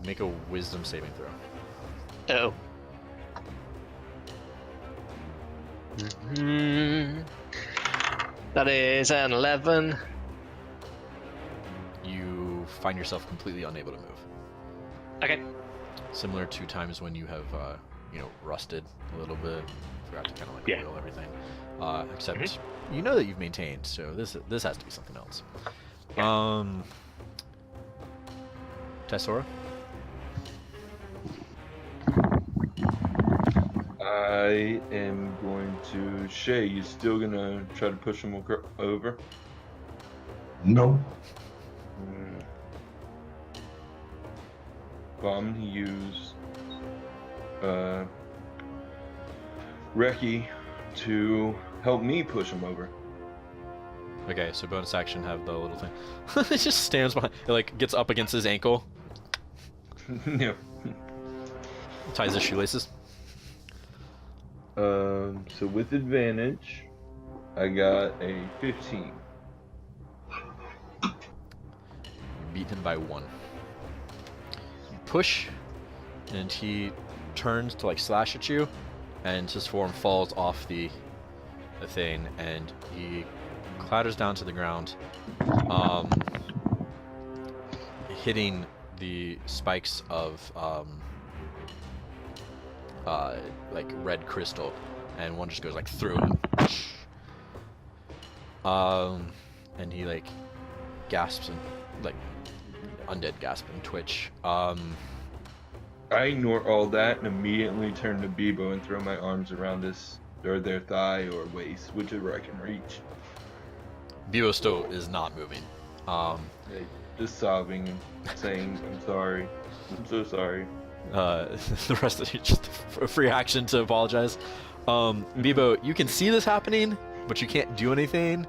Make a wisdom saving throw. Oh. That is an 11. You find yourself completely unable to move. Okay. Similar to times when you have, rusted a little bit. Forgot to kind of Yeah. oil everything. Except you know that you've maintained, so this has to be something else. Yeah. Tassora? I am going to Shae. You still gonna try to push him over? No. Well, I'm gonna use Reki to help me push him over. Okay, so bonus action, have the little thing. It just stands behind. It gets up against his ankle, Yeah. ties his shoelaces. So with advantage, I got a 15. You beat him by 1. You push, and he turns to slash at you, and his form falls off the thing, and he clatters down to the ground, hitting the spikes of red crystal, and one just goes through him. And he gasps and undead gasp and twitch. I ignore all that and immediately turn to Bebo and throw my arms around their thigh or waist, whichever I can reach. Bebo still is not moving. Just sobbing and saying, "I'm sorry. I'm so sorry." The rest of you just a free action to apologize. Bebo, you can see this happening, but you can't do anything,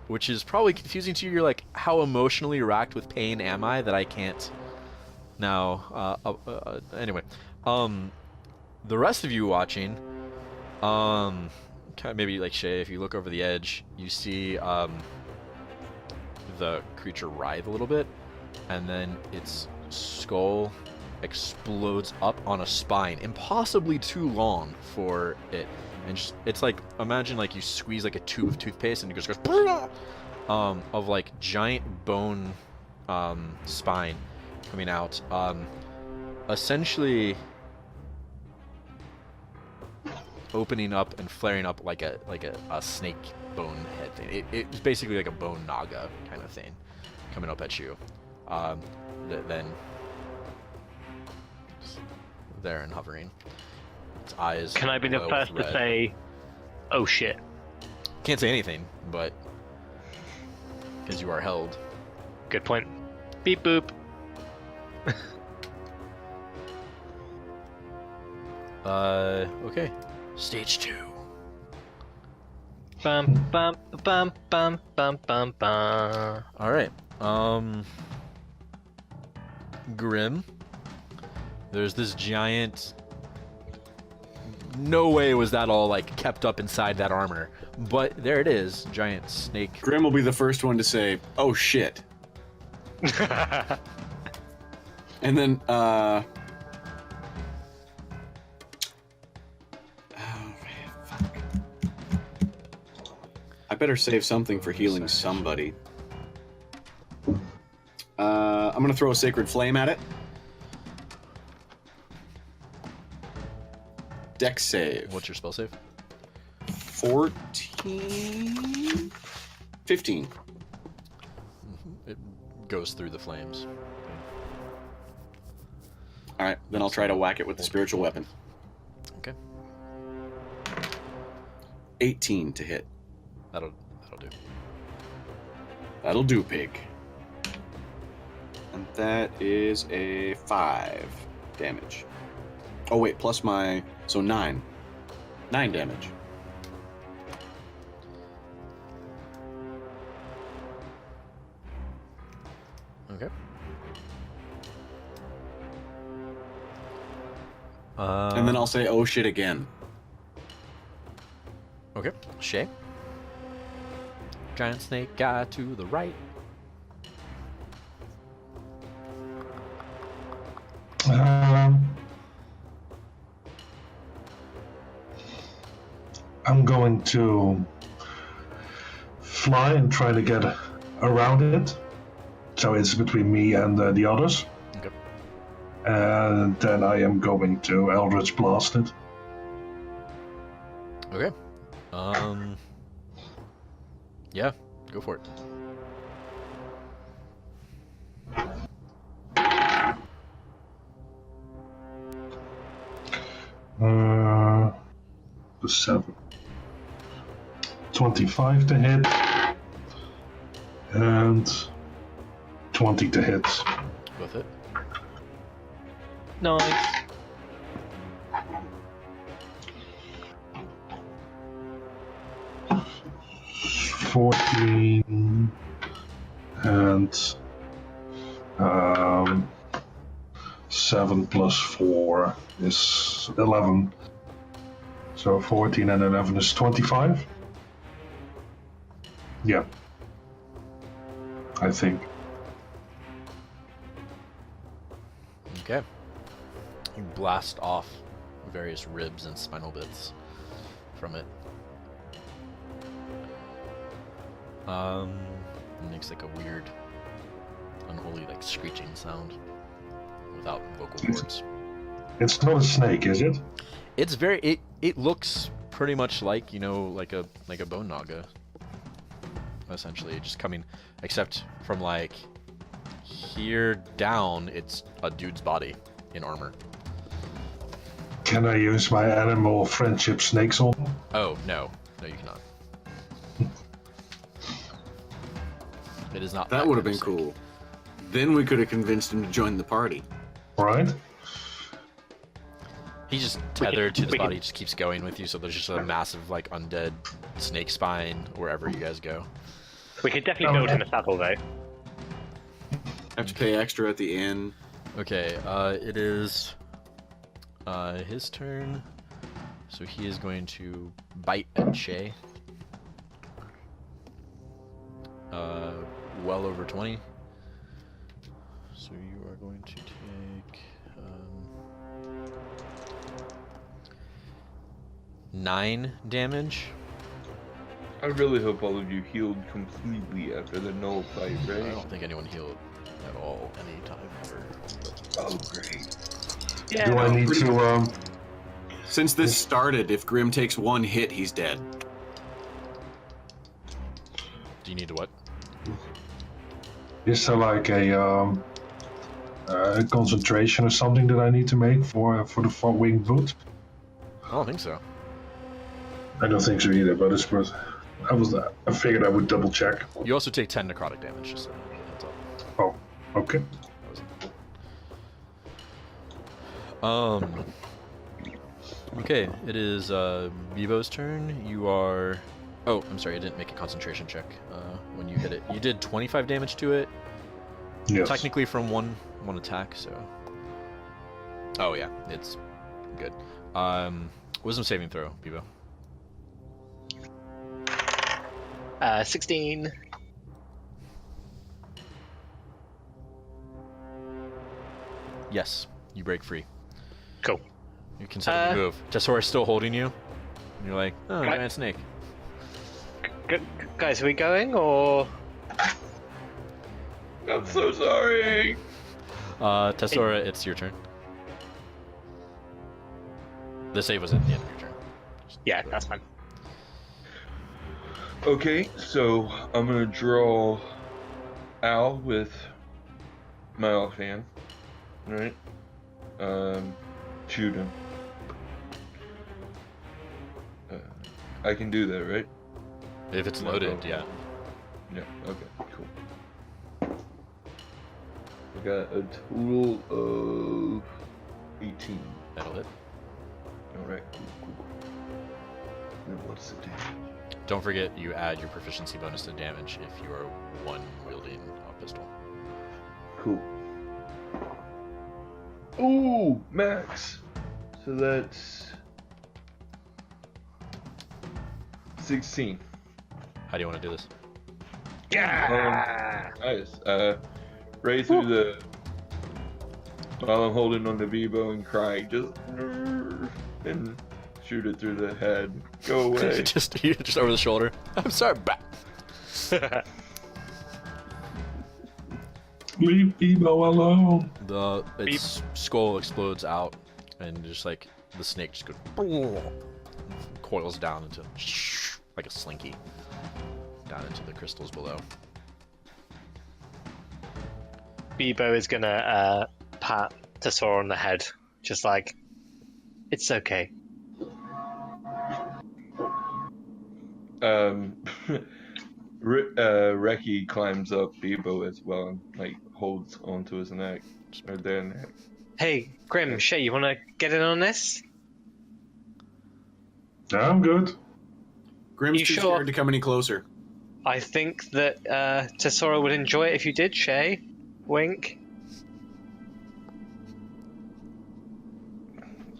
which is probably confusing to you. You're like, how emotionally racked with pain am I that I can't Now, anyway, the rest of you watching, kind of maybe like Shae, if you look over the edge, you see the creature writhe a little bit, and then its skull explodes up on a spine, impossibly too long for it. And just, it's like, imagine like you squeeze like a tube of toothpaste and it just goes of like giant bone spine coming out, essentially opening up and flaring up like a snake bone head thing. It's basically like a bone naga kind of thing coming up at you. Then just there and hovering. Its eyes. Can I be the glow first with to red. say, "Oh shit"? Can't say anything, but because you are held. Good point. Beep boop. Okay. Stage 2. Bum bum bum bum bum bum bum. All right. Grim. There's this giant. No way was that all like kept up inside that armor, but there it is, giant snake. Grim will be the first one to say, "Oh shit," and then oh man, fuck. I better save something for healing somebody. I'm gonna throw a sacred flame at it. Dex save. What's your spell save? 14? 15. It goes through the flames. Alright, then I'll try to whack it with the spiritual weapon. Okay. 18 to hit. That'll do. That'll do, pig. And that is a 5 damage. Oh wait, plus my... So 9. 9 damage. Okay. And then I'll say, oh shit, again. Okay. Shae. Giant snake guy to the right. I'm going to fly and try to get around it, so it's between me and the others. Okay. And then I am going to Eldritch Blast it. Okay. Yeah, go for it. The 7. 25 to hit. And 20 to hit. Both hit. Nice. $14 and 7 plus 4 is 11. So 14 and 11 is 25. Yeah, I think. Okay. You blast off various ribs and spinal bits from it. It makes like a weird, unholy, like screeching sound without vocal cords. It's not a snake, is it? It's very. It looks pretty much like, you know, like a bone naga. Essentially, just coming, except from like here down, it's a dude's body in armor. Can I use my animal friendship snakes on? Oh no, no, you cannot. It is not. That would have kind been of snake. cool. Then we could have convinced him to join the party. Right? He's just tethered to this body. He just keeps going with you. So there's just a massive, like, undead snake spine wherever you guys go. We could definitely build him a saddle though. Have to pay extra at the inn. Okay, it is his turn. So he is going to bite at Shae. Well over 20. So you are going to take 9 damage. I really hope all of you healed completely after the null fight, I right? don't think anyone healed at all anytime ever. Oh, great. Yeah. Do I need to? Since this started, if Grim takes 1 hit, he's dead. Do you need to what? Is there like a concentration or something that I need to make for the winged boot? I don't think so. I don't think so either, but it's worth. I figured I would double check. You also take 10 necrotic damage, just so heads up. Oh, okay. Okay, it is Bevo's turn. You are... Oh, I'm sorry, I didn't make a concentration check when you hit it. You did 25 damage to it, Yes. technically from one attack, so... Oh yeah, it's good. Wisdom saving throw, Bevo. 16. Yes, you break free. Cool. You can set a move. Tassora's still holding you. And you're like, oh, Right. giant snake. Guys, are we going, or...? I'm so sorry. Tassora, it's your turn. The save was at the end of your turn. Yeah, that's fine. Okay, so I'm gonna draw Al with my offhand, right? Shoot him. I can do that, right? If it's loaded, yeah. Yeah. Okay. Cool. I got a total of 18. That'll hit. All right. Cool. Now what's the damage? Don't forget, you add your proficiency bonus to damage if you are one wielding a pistol. Cool. Ooh, max. So that's 16. How do you want to do this? Yeah! Nice. Right through the. While I'm holding on the Vivo and crying, just and shoot it through the head. Go away. just over the shoulder. I'm sorry, bat. Leave Bebo alone. Its skull explodes out, and just like the snake just goes, coils down into like a slinky down into the crystals below. Bebo is gonna pat Tassora on the head, just like, it's okay. Reki climbs up Bebo as well and like holds onto his neck or their neck. Hey, Grim, Shae, you wanna get in on this? Yeah, I'm good. Grim's You too sure? scared to come any closer. I think that Tassora would enjoy it if you did, Shae. Wink.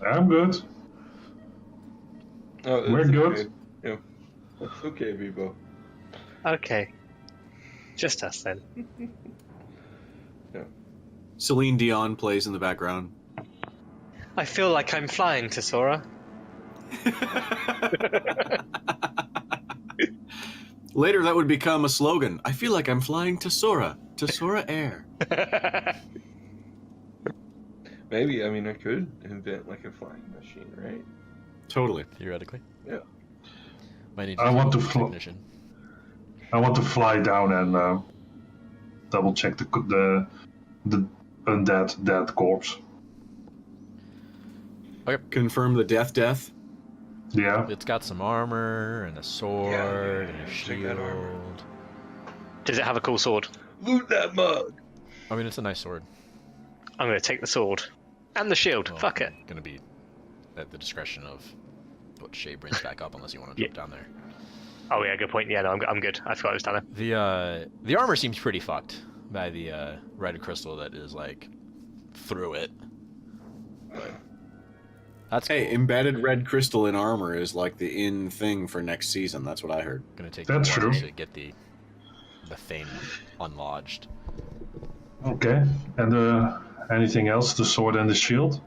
I'm good. Oh, We're it's good. Okay. Yeah, it's okay, Bebo. Okay. Just us then. Celine Dion plays in the background. I feel like I'm flying, Tassora. Later, that would become a slogan. I feel like I'm flying Tassora. Tassora Air. Maybe, I mean, I could invent like a flying machine, right? Totally. Theoretically. Yeah. Might need I want to technician. I want to fly down and double check the undead dead corpse. Confirm the death. Yeah. It's got some armor and a sword and a check that armor. shield. Does it have a cool sword? Loot that mug! I mean, it's a nice sword. I'm gonna take the sword. And the shield. Well, Fuck it. Gonna be at the discretion of what Shae brings back up, unless you want to jump down there. Oh yeah, good point. Yeah, no, I'm good. I forgot it was down there. The armor seems pretty fucked by the Rite of Crystal that is like through it. But that's Hey, cool. embedded red crystal in armor is like the in thing for next season. That's what I heard. Gonna take That's a while true. to get the thing unlodged. Okay. And anything else? The sword and the shield?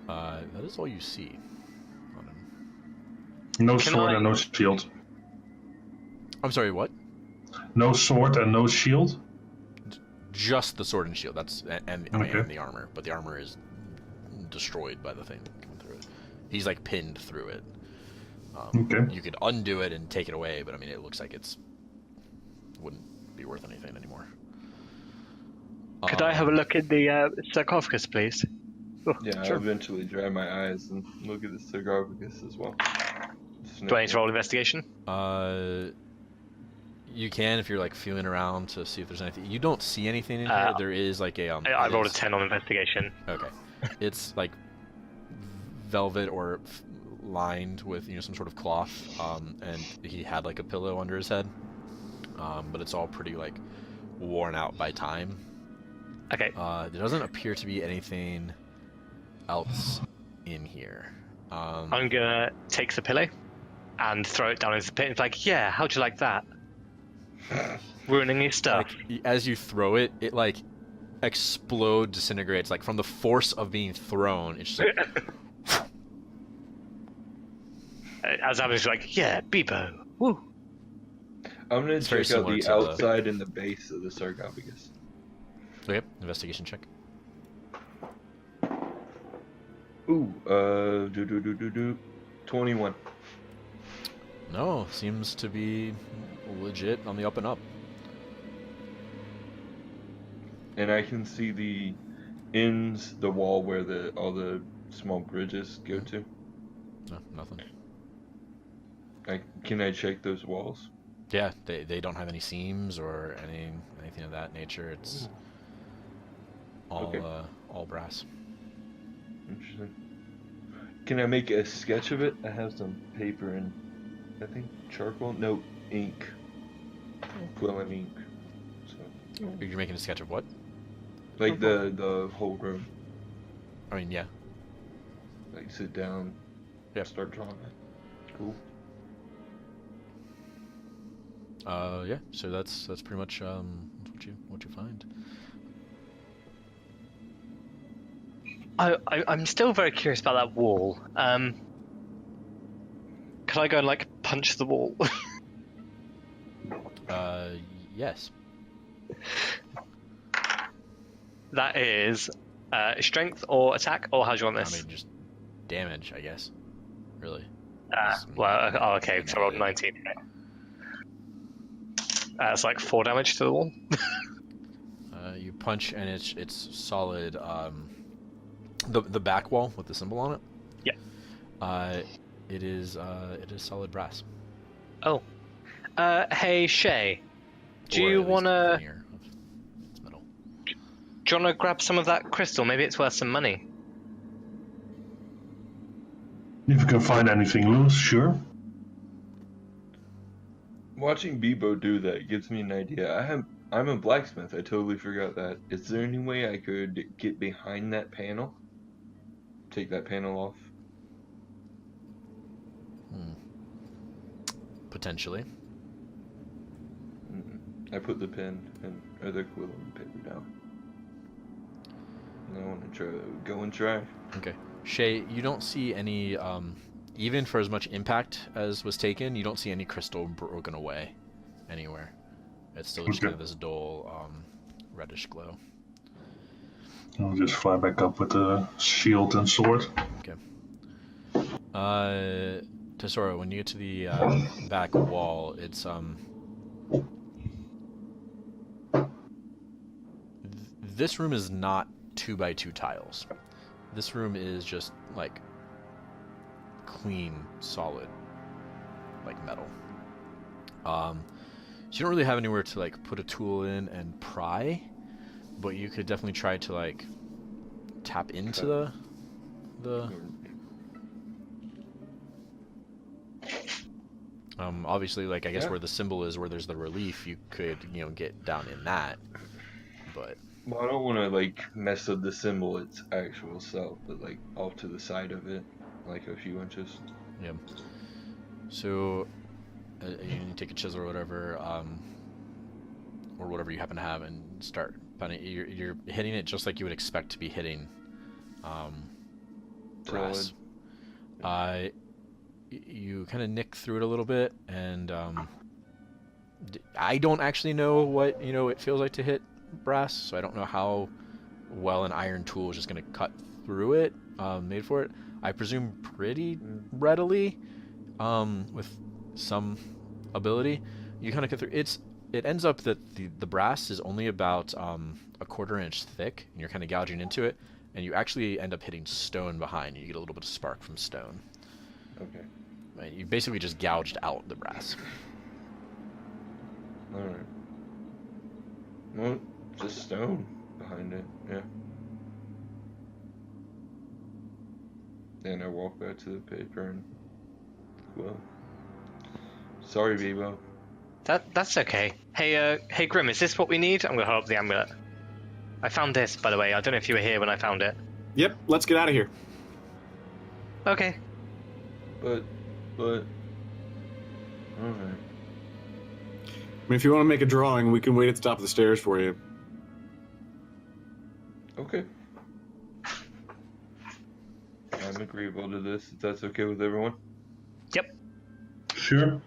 That is all you see on him. No Can sword I- and no shield. I'm sorry, what? No sword and no shield? Just the sword and shield. That's and the armor, but the armor is destroyed by the thing coming through it. He's like pinned through it. Okay. You could undo it and take it away, but I mean, it looks like wouldn't be worth anything anymore. Could I have a look in the sarcophagus, please? Oh, Yeah, Sure. I'll eventually dry my eyes and look at the sarcophagus as well. Do I need to roll investigation? You can if you're like feeling around to see if there's anything. You don't see anything in here. There is like a I rolled a 10 on investigation. Okay, it's like velvet or lined with some sort of cloth, and he had like a pillow under his head, but it's all pretty like worn out by time. Okay. There doesn't appear to be anything else in here. I'm gonna take the pillow and throw it down into the pit. It's like, yeah, how'd you like that? Ruining your stuff. Like, as you throw it, it like explodes, disintegrates. Like from the force of being thrown, it's just like As I was like, yeah, Bebo. Woo. I'm gonna It's very check out similar the to the- outside and the base of the sarcophagus. okay. Investigation check. Ooh, 21. No, seems to be legit on the up and up. And I can see the ends, the wall where all the small bridges go to. No, nothing. Can I check those walls? Yeah, they don't have any seams or anything of that nature. It's all Okay. all brass. Interesting. Can I make a sketch of it? I have some paper and I think charcoal. No, ink. Quill and ink. So, You're making a sketch of what? like the whole room. I mean, yeah. Like sit down. Yeah. Start drawing it. Cool. Yeah. So that's pretty much what you find. I'm still very curious about that wall. Could I go and like punch the wall? Yes. That is strength or attack, or how do you want I this? mean, just damage, I guess. Really. Okay, so I rolled 19. It's like 4 damage to the wall. You punch and it's solid. The back wall with the symbol on it. Yeah. It is solid brass. Oh. Hey Shae, do Or you at least wanna veneer of its metal. grab some of that crystal? Maybe it's worth some money. If you can find anything loose, sure. Watching Bebo do that gives me an idea. I'm a blacksmith. I totally forgot that. Is there any way I could get behind that panel? Take that panel off? Potentially. I put the pen and other quill and paper down. And I want to go and try. Okay. Shae, you don't see any, even for as much impact as was taken, you don't see any crystal broken away anywhere. It's still just kind of this dull, reddish glow. I'll just fly back up with the shield and sword. Okay. Tassora, when you get to the back wall, it's this room is not 2x2 tiles. This room is just like clean, solid, like metal. So you don't really have anywhere to like put a tool in and pry, but you could definitely try to like tap into the obviously, like I guess where the symbol is, where there's the relief, you could get down in that, but Well, I don't want to like mess with the symbol its actual self, but like off to the side of it, like a few inches. Yeah. So you take a chisel or whatever, or whatever you happen to have, and start pounding. You're hitting it just like you would expect to be hitting brass. You kind of nick through it a little bit, and I don't actually know what it feels like to hit brass, so I don't know how well an iron tool is just going to cut through it, made for it. I presume pretty readily, with some ability. You kind of cut through. It ends up that the brass is only about a quarter inch thick, and you're kind of gouging into it, and you actually end up hitting stone behind. You get a little bit of spark from stone. Okay. Right, you basically just gouged out the brass. Alright. Well, just stone behind it, yeah. And I walk back to the paper and, well, sorry, Bebo. That's okay. Hey Grim, is this what we need? I'm gonna hold up the amulet. I found this, by the way. I don't know if you were here when I found it. Yep, let's get out of here. Okay. But, alright. I mean, if you want to make a drawing, we can wait at the top of the stairs for you. Okay. I'm agreeable to this, if that's okay with everyone. Yep. Sure.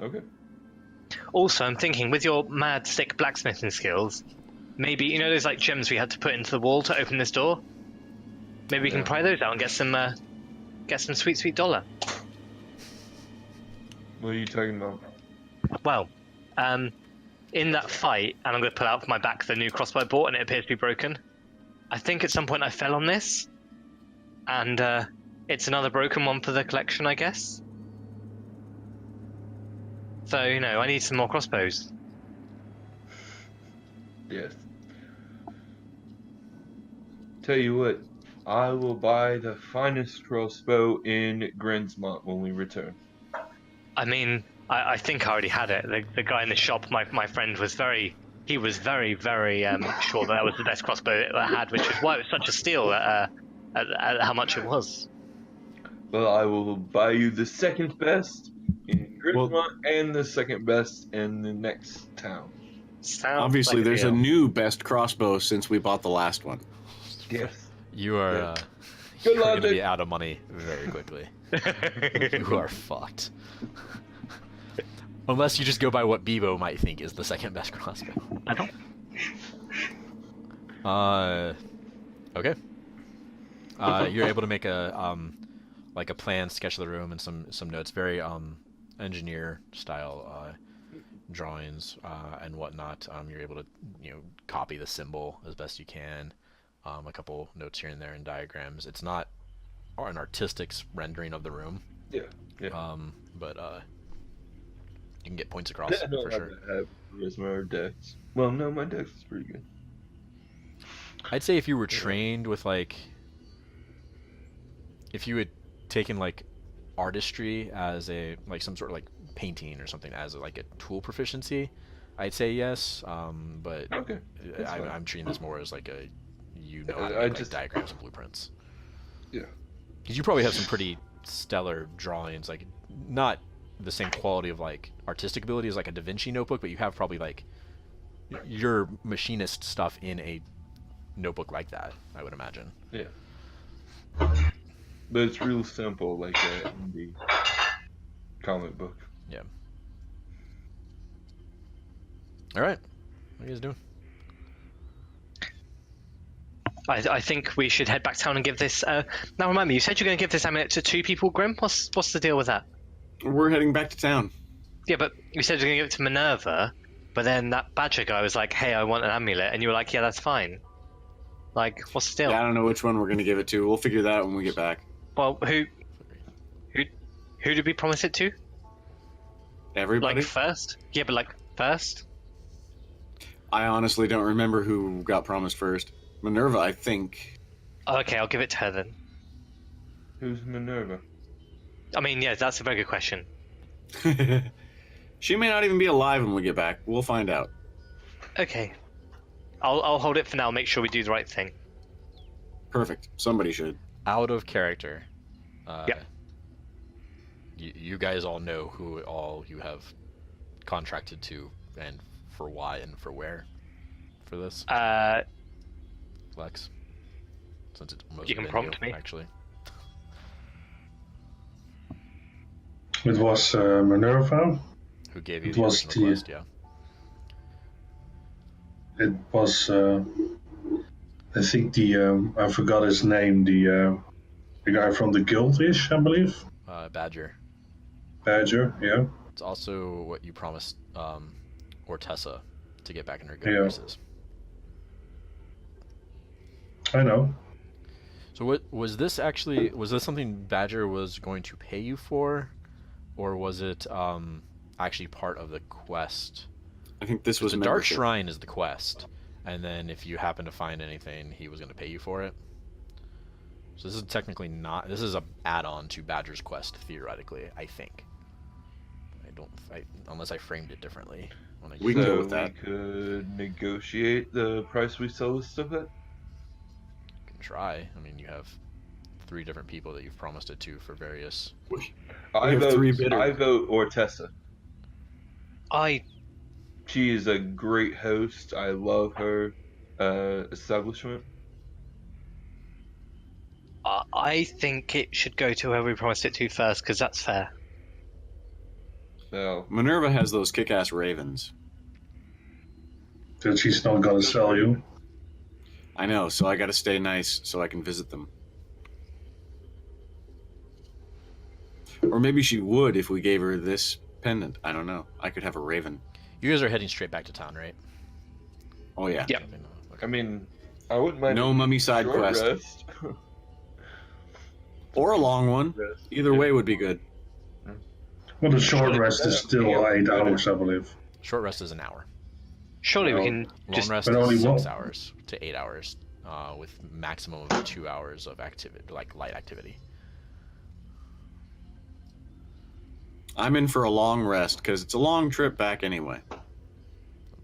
Okay. Also, I'm thinking, with your mad sick blacksmithing skills, maybe, those like gems we had to put into the wall to open this door? Maybe we can pry those out and get some sweet dollar. What are you talking about? Well, in that fight, and I'm going to pull out from my back the new crossbow I bought, and it appears to be broken. I think at some point I fell on this, and it's another broken one for the collection, I guess. So, I need some more crossbows. Yes. Tell you what, I will buy the finest crossbow in Grinsmont when we return. I mean, I think I already had it. The guy in the shop, my friend, was very, very sure that was the best crossbow I had, which is why it was such a steal at how much it was. Well, I will buy you the second best in Grinsmont and the second best in the next town. Obviously, like there's a new best crossbow since we bought the last one. Yes. You are Good you're going to logic. be out of money very quickly. You are fucked. Unless you just go by what Bebo might think is the second best crossbow. I don't. Okay. You're able to make a plan, sketch of the room, and some notes. Very engineer style drawings and whatnot. You're able to copy the symbol as best you can. A couple notes here and there and diagrams. It's not an artistic rendering of the room. Yeah. But you can get points across I don't for have sure. to have charisma or dex. Well, no, my dex is pretty good. I'd say if you were trained with if you had taken artistry as some sort of painting or something as a tool proficiency, I'd say yes. But Okay. I'm treating this more as how to I make, just diagrams and blueprints. Yeah. Because you probably have some pretty stellar drawings, not the same quality of artistic ability as a Da Vinci notebook, but you have probably your machinist stuff in a notebook like that, I would imagine. Yeah. But it's real simple, like in the comic book. Yeah. All right. What are you guys doing? I think we should head back town and give this. Now, remind me, you said you're going to give this amulet to 2 people, Grim. What's the deal with that? We're heading back to town. Yeah, but you said you're going to give it to Minerva, but then that badger guy was like, "Hey, I want an amulet," and you were like, "Yeah, that's fine." What's the deal? Yeah, I don't know which one we're going to give it to. We'll figure that out when we get back. Well, who did we promise it to? Everybody? First? Yeah, but first? I honestly don't remember who got promised first. Minerva, I think. Oh, okay, I'll give it to her then. Who's Minerva? I mean, yeah, that's a very good question. She may not even be alive when we get back. We'll find out. Okay. I'll hold it for now. Make sure we do the right thing. Perfect. Somebody should. Out of character. Yeah. You guys all know who all you have contracted to, and for why and for where, for this. Lex. Since it's most You can prompt me. actually. It was Minerva. Who gave you It the was original quest? Yeah. It was, I think I forgot his name, the guy from the guild-ish, I believe. Badger. Badger, yeah. It's also what you promised Ortessa to get back in her good Yeah. graces. I know. So what was this actually? Was this something Badger was going to pay you for, or was it actually part of the quest? I think this was The Dark membership. Shrine is the quest, and then if you happen to find anything, he was going to pay you for it. So this is technically not. This is a add-on to Badger's quest, theoretically. I think. Unless I framed it differently. We can go with that. We could negotiate the price we sell this stuff at. Can try. I mean, you have 3 different people that you've promised it to for various. I have vote, 3 bidders. I vote Ortessa. I She is a great host. I love her establishment. I think it should go to whoever we promised it to first, because that's fair. So Minerva has those kick-ass ravens. That she's not gonna sell you. I know, so I gotta stay nice so I can visit them. Or maybe she would if we gave her this pendant. I don't know. I could have a raven. You guys are heading straight back to town, right? Oh, yeah. Yep. I mean, I wouldn't mind No a mummy side short quest. rest. Or a long one. Rest. Either way would be good. Well, the short rest is still 8 hours, I believe. Short rest is an hour. Surely we Well, can Long just. rest But only is 6 one. hours to 8 hours, with maximum of 2 hours of activity, like light activity. I'm in for a long rest because it's a long trip back anyway.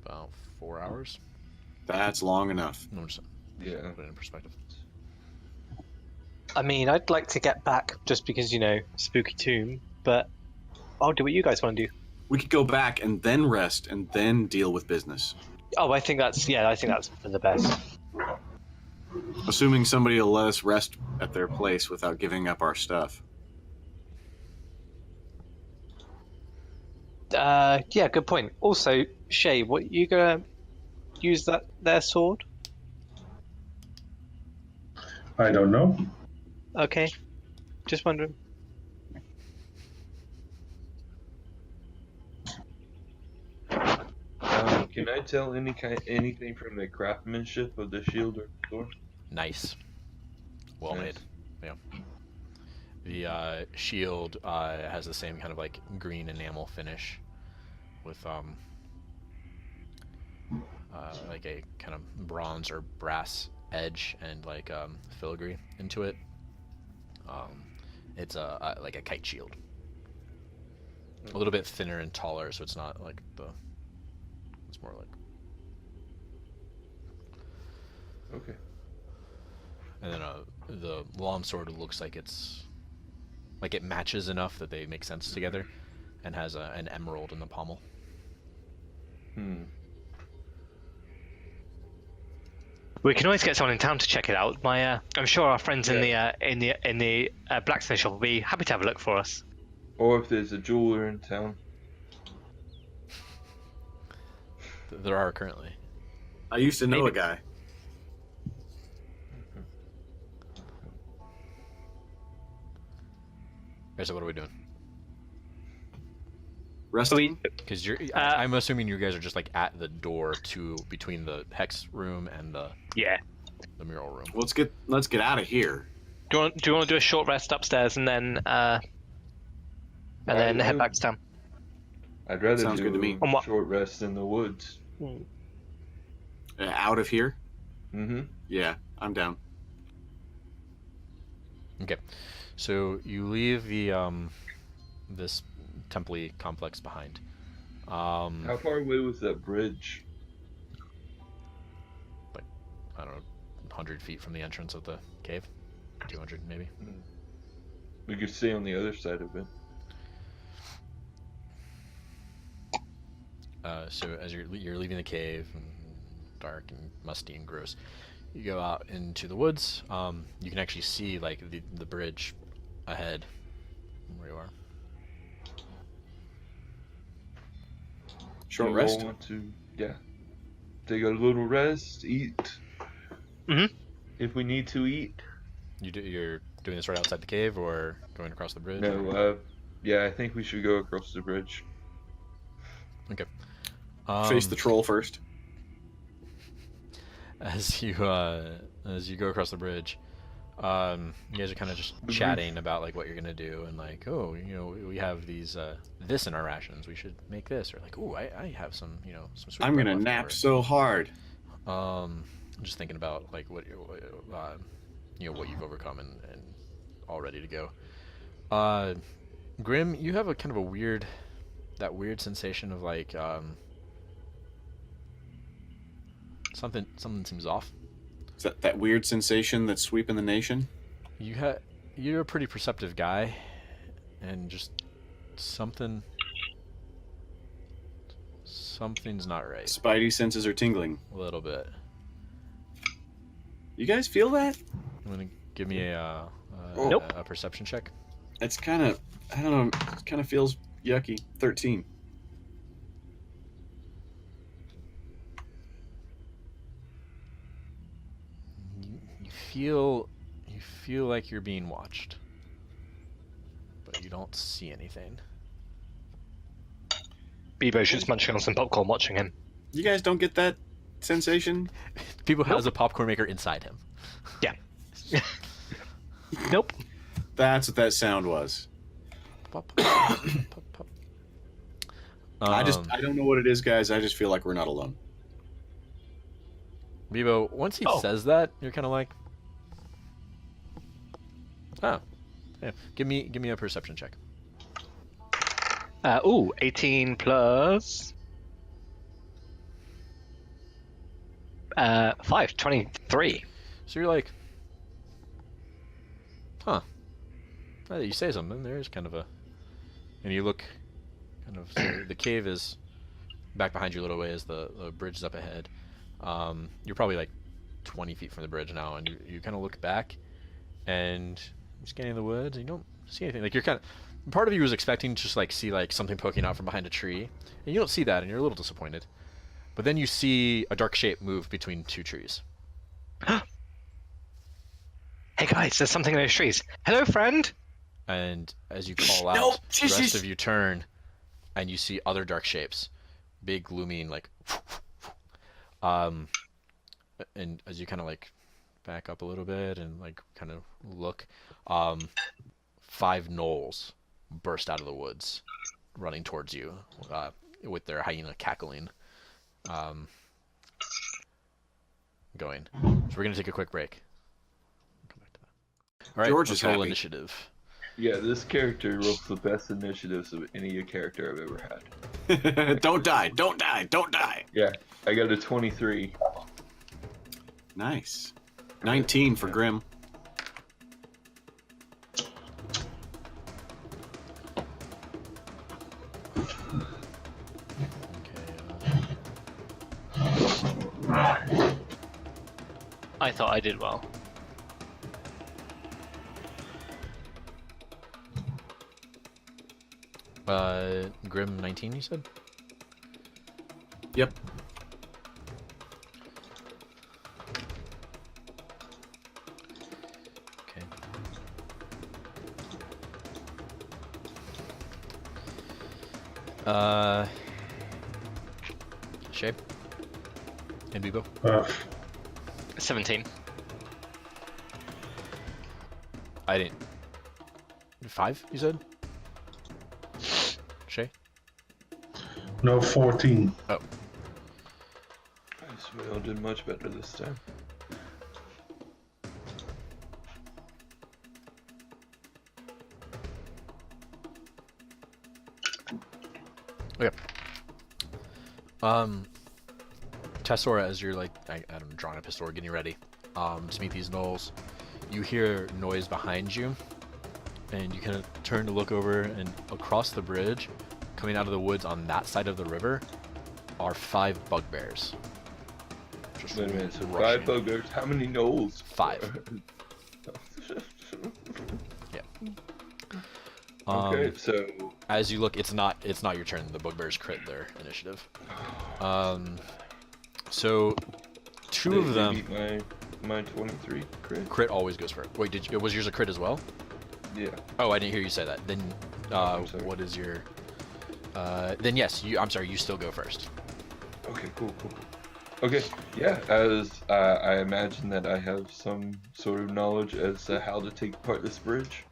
About 4 hours. That's long enough. No, just Yeah. put it in perspective. I mean, I'd like to get back just because, Spooky Tomb, but I'll do what you guys want to do. We could go back and then rest and then deal with business. Oh, I think that's for the best. Assuming somebody will let us rest at their place without giving up our stuff. Yeah, good point. Also, Shae, what you gonna use their sword? I don't know. Okay, just wondering. Can I tell anything from the craftsmanship of the shield or sword? Nice. Well Nice. made. Yeah. The shield has the same kind of like green enamel finish with like a kind of bronze or brass edge and like filigree into it. It's like a kite shield. A little bit thinner and taller, so it's not like it's more like. Okay. And then the longsword looks like it matches enough that they make sense together, and has an emerald in the pommel. We can always get someone in town to check it out. I'm sure our friends in the blacksmith shop will be happy to have a look for us. Or if there's a jeweler in town. There are currently. I used to know a guy. Okay, so what are we doing? Resting? Because I'm assuming you guys are just like at the door between the hex room and the Yeah. mural room. Let's get out of here. Do you want to do a short rest upstairs and then head back to town? I'd rather Sounds do good to me. a short rest in the woods. Out of here? Mm-hmm. Yeah, I'm down. Okay, so you leave the this temple complex behind. How far away was that bridge? I don't know, 100 feet from the entrance of the cave. 200 maybe. We could stay on the other side of it. So as you're leaving the cave, and dark and musty and gross, you go out into the woods. You can actually see like the bridge ahead where you are. Short Do you rest. all want to, take a little rest, eat. If we need to eat. You're doing this right outside the cave or going across the bridge? No, I think we should go across the bridge. Okay. Face the troll first. As you go across the bridge, you guys are kind of just chatting about like what you're gonna do, and like, oh, you know, we have these this in our rations. We should make this, or like, oh, I have some, you know, some sweet I'm bread gonna left nap over. so hard. I'm just thinking about like what you know, what you've overcome and all ready to go. Grim, you have a kind of a weird sensation of like something seems off. Is that weird sensation that's sweeping the nation? You're a pretty perceptive guy, and just something's not right. Spidey senses are tingling. A little bit. You guys feel that? You want to give me a Nope. a perception check? It's kind of, I don't know, it kind of feels yucky. 13. You feel like you're being watched, but you don't see anything. Bebo's just munching on some popcorn watching him. You guys don't get that sensation? People has a popcorn maker inside him. Yeah. Nope. That's what that sound was. Pop, pop, pop, pop. I don't know what it is, guys. I just feel like we're not alone. Bebo, once he Oh. says that, you're kind of like, oh, yeah. Give me a perception check. 18 plus 5, 23. So you're like, huh? Now that you say something, there's kind of a, and you look, kind of. So the cave is back behind you a little ways. The bridge is up ahead. You're probably like 20 feet from the bridge now, and you kind of look back, and you're scanning the woods, and you don't see anything. Like you're kind of, part of you was expecting to just like see like something poking out from behind a tree, and you don't see that, and you're a little disappointed. But then you see a dark shape move between two trees. Hey guys, there's something in those trees. Hello, friend. And as you call out, No, the rest of you turn, and you see other dark shapes, big, looming, like, and as you kind of like back up a little bit and like kind of look, 5 gnolls burst out of the woods, running towards you, with their hyena cackling, going. So we're gonna take a quick break. Come back to that. All right, George let's is roll happy. initiative. Yeah, this character rolls the best initiatives of any character I've ever had. Don't die, don't die, don't die. Yeah, I got a 23. Nice. 19 for Grim. I thought I did well. Grim 19, you said? Yep. Okay. Shae? And Bebo? 17. I didn't. 5, you said? Shae? No, 14. Oh. We all did much better this time. Okay. Tassora, as you're like, I'm drawing a pistol, getting ready to meet these gnolls, you hear noise behind you, and you kind of turn to look over, and across the bridge, coming out of the woods on that side of the river, are 5 bugbears. Just Wait a minute, so rushing. 5 bugbears? How many gnolls? 5. Yeah. Okay, so As you look, it's not your turn. The bugbears crit their initiative. So 2 of them. Beat my 23 crit. Crit always goes first. Wait, was yours a crit as well? Yeah. Oh, I didn't hear you say that. Then, I'm sorry. what is your? Then yes, I'm sorry. You still go first. Okay, cool. Okay, yeah, as I imagine that I have some sort of knowledge as to how to take apart this bridge.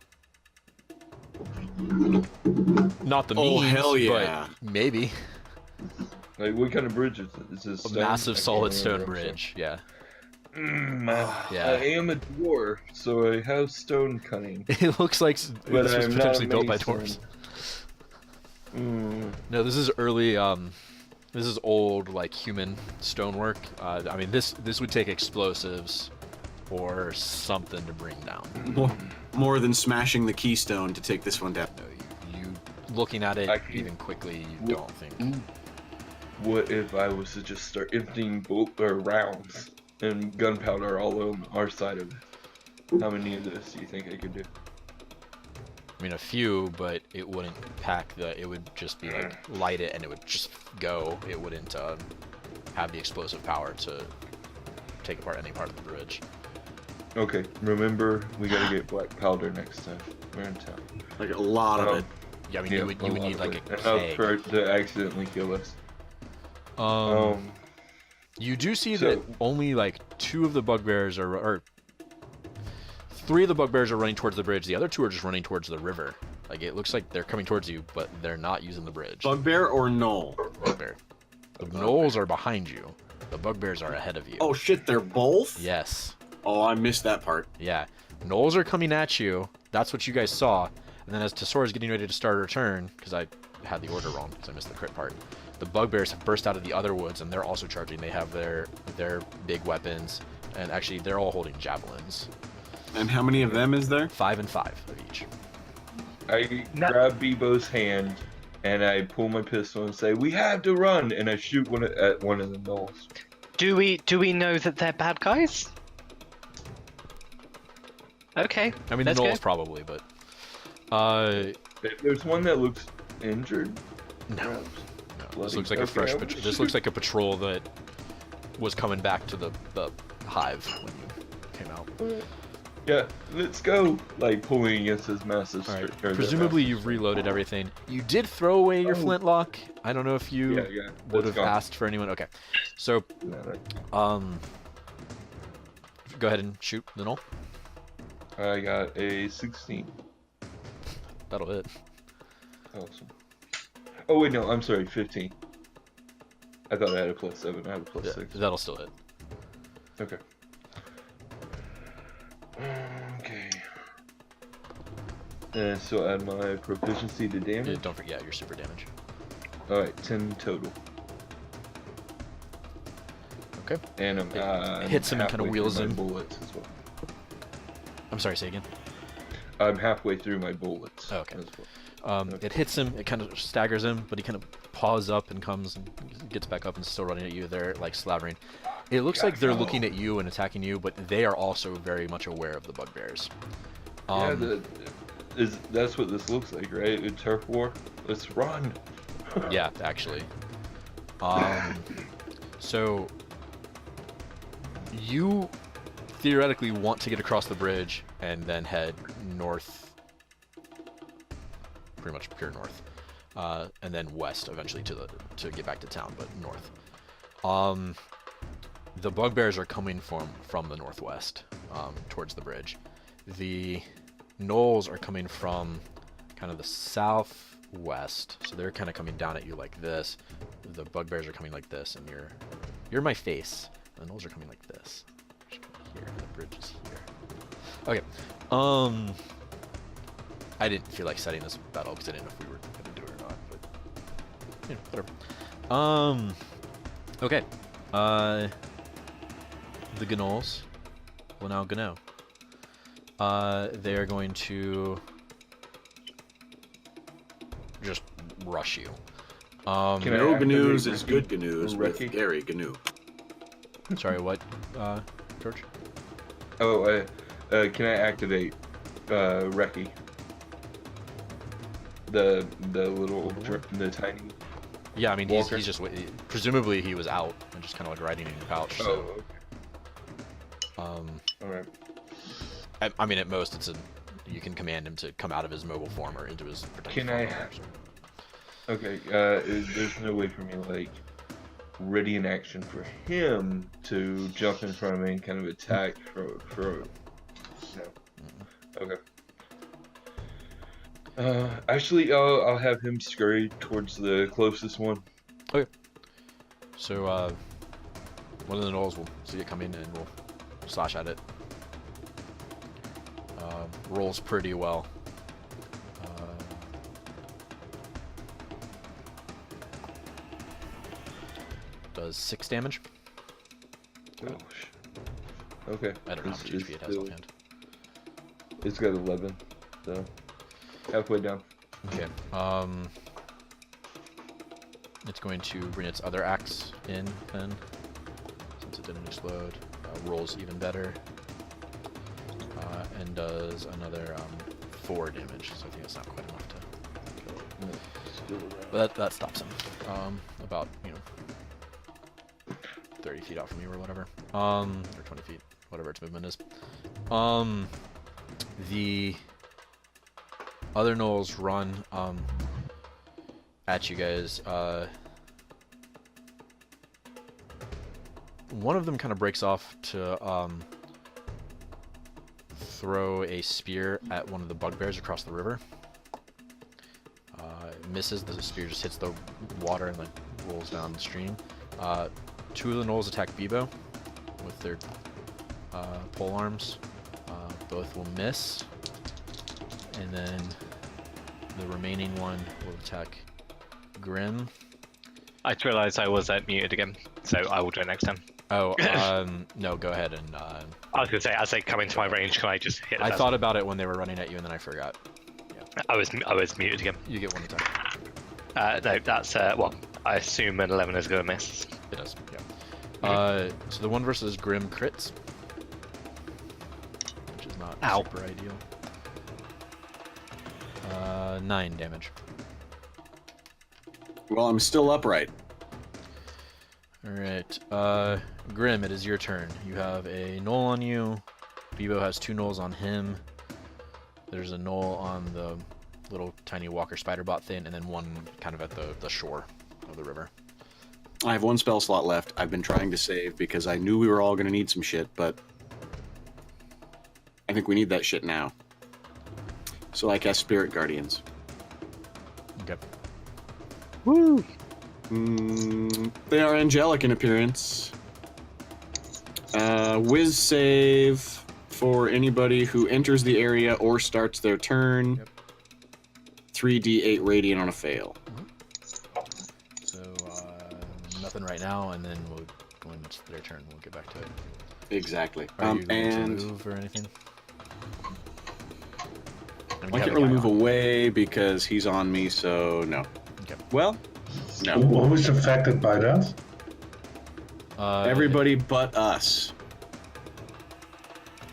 Not the Oh, means, hell yeah. but maybe. Like, what kind of bridge is it? Is it A stone? massive I can't solid stone remember, I'm bridge. Yeah. sorry. Yeah. I am a dwarf, so I have stone cutting. It looks like But this was I'm not potentially a built by mason. dwarves. Mm, No, this is early. This is old, like human stonework. I mean, this would take explosives or something to bring down. More than smashing the keystone to take this one down. No, you looking at it even quickly, you don't think. what if I was to just start emptying rounds and gunpowder all on our side of it? How many of those do you think I could do? I mean, a few, but it wouldn't pack the. It would just be like light it and it would just go. It wouldn't have the explosive power to take apart any part of the bridge. Okay, remember, we gotta get black powder next time we're in town. Like a lot of it. Yeah, I mean, Yeah, you would need like a enough keg. for it to accidentally kill us. You do see so- that only like 2 of the bugbears are, or 3 of the bugbears are running towards the bridge. The other 2 are just running towards the river. Like, it looks like they're coming towards you, but they're not using the bridge. Bugbear or gnoll? Bugbear. The gnolls are behind you. The bugbears are ahead of you. Oh shit, they're both? Yes. Oh, I missed that part. Yeah. Gnolls are coming at you. That's what you guys saw. And then as Tassora is getting ready to start her turn, because I had the order wrong, because I missed the crit part, the bugbears have burst out of the other woods, and they're also charging. They have their big weapons, and actually they're all holding javelins. And how many of them is there? 5 and 5 of each. I grab Bebo's hand and I pull my pistol and say, "We have to run!" And I shoot at one of the gnolls. Do we know that they're bad guys? Okay. I mean, the let's gnolls go. probably, but There's one that looks injured. no. perhaps. No, this Bloody. looks like a Okay, fresh. I will This shoot. looks like a patrol that was coming back to the hive when you came out. Yeah, let's go! Like pulling against his massive. All right. or their Presumably massive you've strength. reloaded everything. You did throw away your Oh. flintlock. I don't know if you Yeah, would that's have gone. asked for anyone. Okay. So, No, no. go ahead and shoot the gnoll. I got a 16. That'll hit. Awesome. Oh wait, no, I'm sorry, 15. I thought I had a +7. I have a Yeah, +6. that'll still hit. Okay. Okay. And so add my proficiency to Yeah, damage. don't forget your super damage. Alright, 10 total. Okay. And I'm hits him and kinda halfway wheels through my him. bullets as well. I'm sorry. Say again. I'm halfway through my bullets. Oh, okay. As well. Okay. It hits him. It kind of staggers him, but he kind of paws up and comes and gets back up and still running at you. They're like slavering. It looks like they're looking at you and attacking you, but they are also very much aware of the bugbears. Yeah, that's what this looks like, right? A turf war. Let's run. Yeah, actually. So you theoretically want to get across the bridge and then head north, pretty much pure north, and then west eventually to get back to town, but north. The bugbears are coming from the northwest, towards the bridge. The gnolls are coming from kind of the southwest, so they're kind of coming down at you like this. The bugbears are coming like this, and you're my face. The gnolls are coming like this. Just coming here. The bridge is here. Okay. I didn't feel like setting this battle because I didn't know if we were gonna do it or not, but yeah, whatever. Okay. The gnolls will now gno. They are going to just rush you. No gnu's is good gnu's with Gary gnu. Sorry, what, George? Oh, can I activate Reki? The little the tiny. Yeah, I mean he's just presumably he was out and just kind of like riding in your pouch. So. Oh, okay. All right. I mean, at most you can command him to come out of his mobile form or into his protected form. Okay. There's no way for me to like ready an action for him to jump in front of me and kind of attack for no. Okay. Actually, I'll have him scurry towards the closest one. Okay. So, one of the gnolls will see it coming and will slash at it. Rolls pretty well. Does 6 damage. Oh, okay. I don't know how much HP it has offhand. It's got 11, so halfway down. Okay. It's going to bring its other axe in then, since it didn't explode. Rolls even better. And does another 4 damage, so I think it's not quite enough to kill it. But that stops him. About, 30 feet out from you or whatever. Or 20 feet, whatever its movement is. The other gnolls run at you guys. One of them kind of breaks off to throw a spear at one of the bugbears across the river. It misses. The spear just hits the water and then rolls down the stream. 2 of the gnolls attack Bebo with their pole arms. Both will miss. And then the remaining one will attack Grim. I just realised I was muted again, so I will do it next time. Oh, no, go ahead and... I was going to say, as they come into my range, can I just hit I thought about it when they were running at you, and then I forgot. Yeah. I was muted again. You get 1 attack. No, that's, well, I assume an 11 is going to miss. It does, yeah. So the one versus Grim crits. Which is not super ideal. 9 damage. Well, I'm still upright. Alright, Grim, it is your turn. You have a gnoll on you. Bebo has 2 gnolls on him. There's a gnoll on the little tiny walker spider bot thing, and then one kind of at the shore of the river. I have 1 spell slot left. I've been trying to save because I knew we were all going to need some shit, but I think we need that shit now. So I cast Spirit Guardians. Okay. Woo! They are angelic in appearance. Whiz save for anybody who enters the area or starts their turn. Yep. 3d8 radiant on a fail. So, nothing right now, and then we'll go into their turn. We'll get back to it. Exactly. Are you going to move or anything? I can't really move away because he's on me, so no. Okay. Well, no. Who is affected by that? Everybody but us.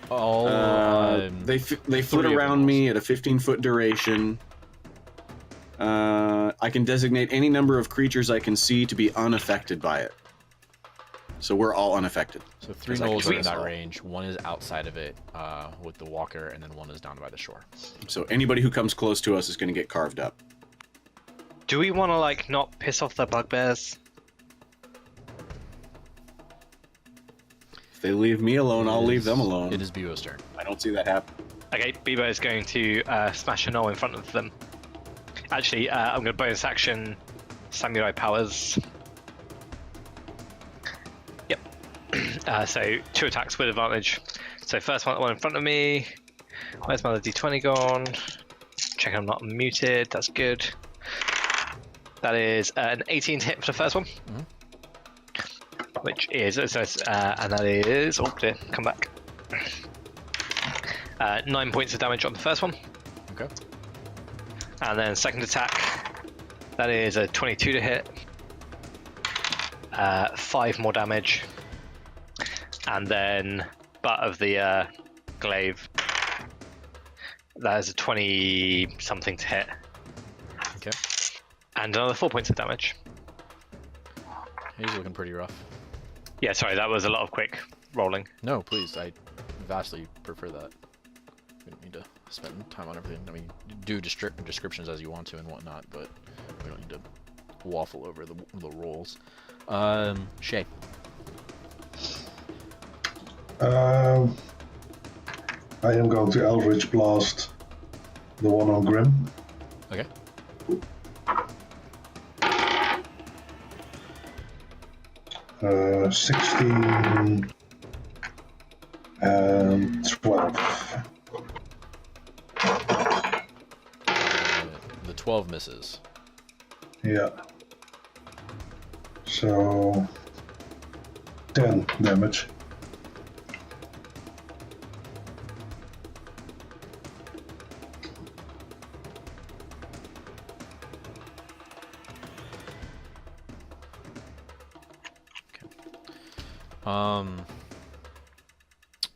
All they flit around me at a 15-foot duration. I can designate any number of creatures I can see to be unaffected by it. So we're all unaffected. So 3 gnolls are in that range. 1 is outside of it with the walker, and then 1 is down by the shore. So anybody who comes close to us is going to get carved up. Do we want to, like, not piss off the bugbears? If they leave me alone, I'll leave them alone. It is Bebo's turn. I don't see that happen. Okay, Bebo is going to smash a gnoll in front of them. Actually, I'm going to bonus action Samurai Powers. Yep. So 2 attacks with advantage. So first one in front of me. Where's my other d20 gone? Check I'm not muted. That's good. That is an 18 to hit for the first one. which is and that is dear, come back. 9 points of damage on the first one. Okay. And then second attack, that is a 22 to hit. 5 more damage. And then butt of the glaive, that is a 20 something to hit. Okay. And another 4 points of damage. He's looking pretty rough. Yeah, sorry, that was a lot of quick rolling. No, please. I vastly prefer that. We don't need to spend time on everything. I mean, do descriptions as you want to and whatnot, but we don't need to waffle over the rolls. Shae. I am going to Eldritch Blast the one on Grim. Okay. Uh, 16 and 12. The 12 misses. Yeah. So 10 damage.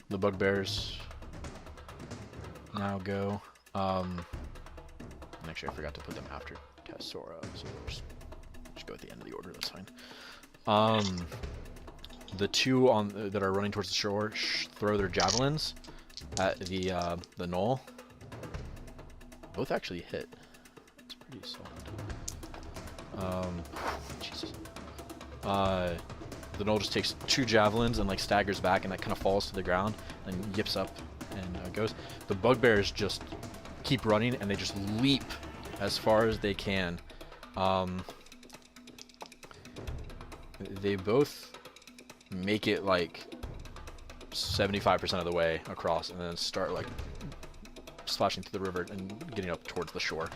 The bugbears now go. And actually, I forgot to put them after Tassora, so we'll just go at the end of the order. That's fine. The two on that are running towards the shore throw their javelins at the knoll. Both actually hit. It's pretty solid. Jesus. The knoll just takes 2 javelins and like staggers back, and that kind of falls to the ground and yips up and goes. The bugbears just keep running, and they just leap as far as they can. They both make it like 75% of the way across, and then start like splashing through the river and getting up towards the shore.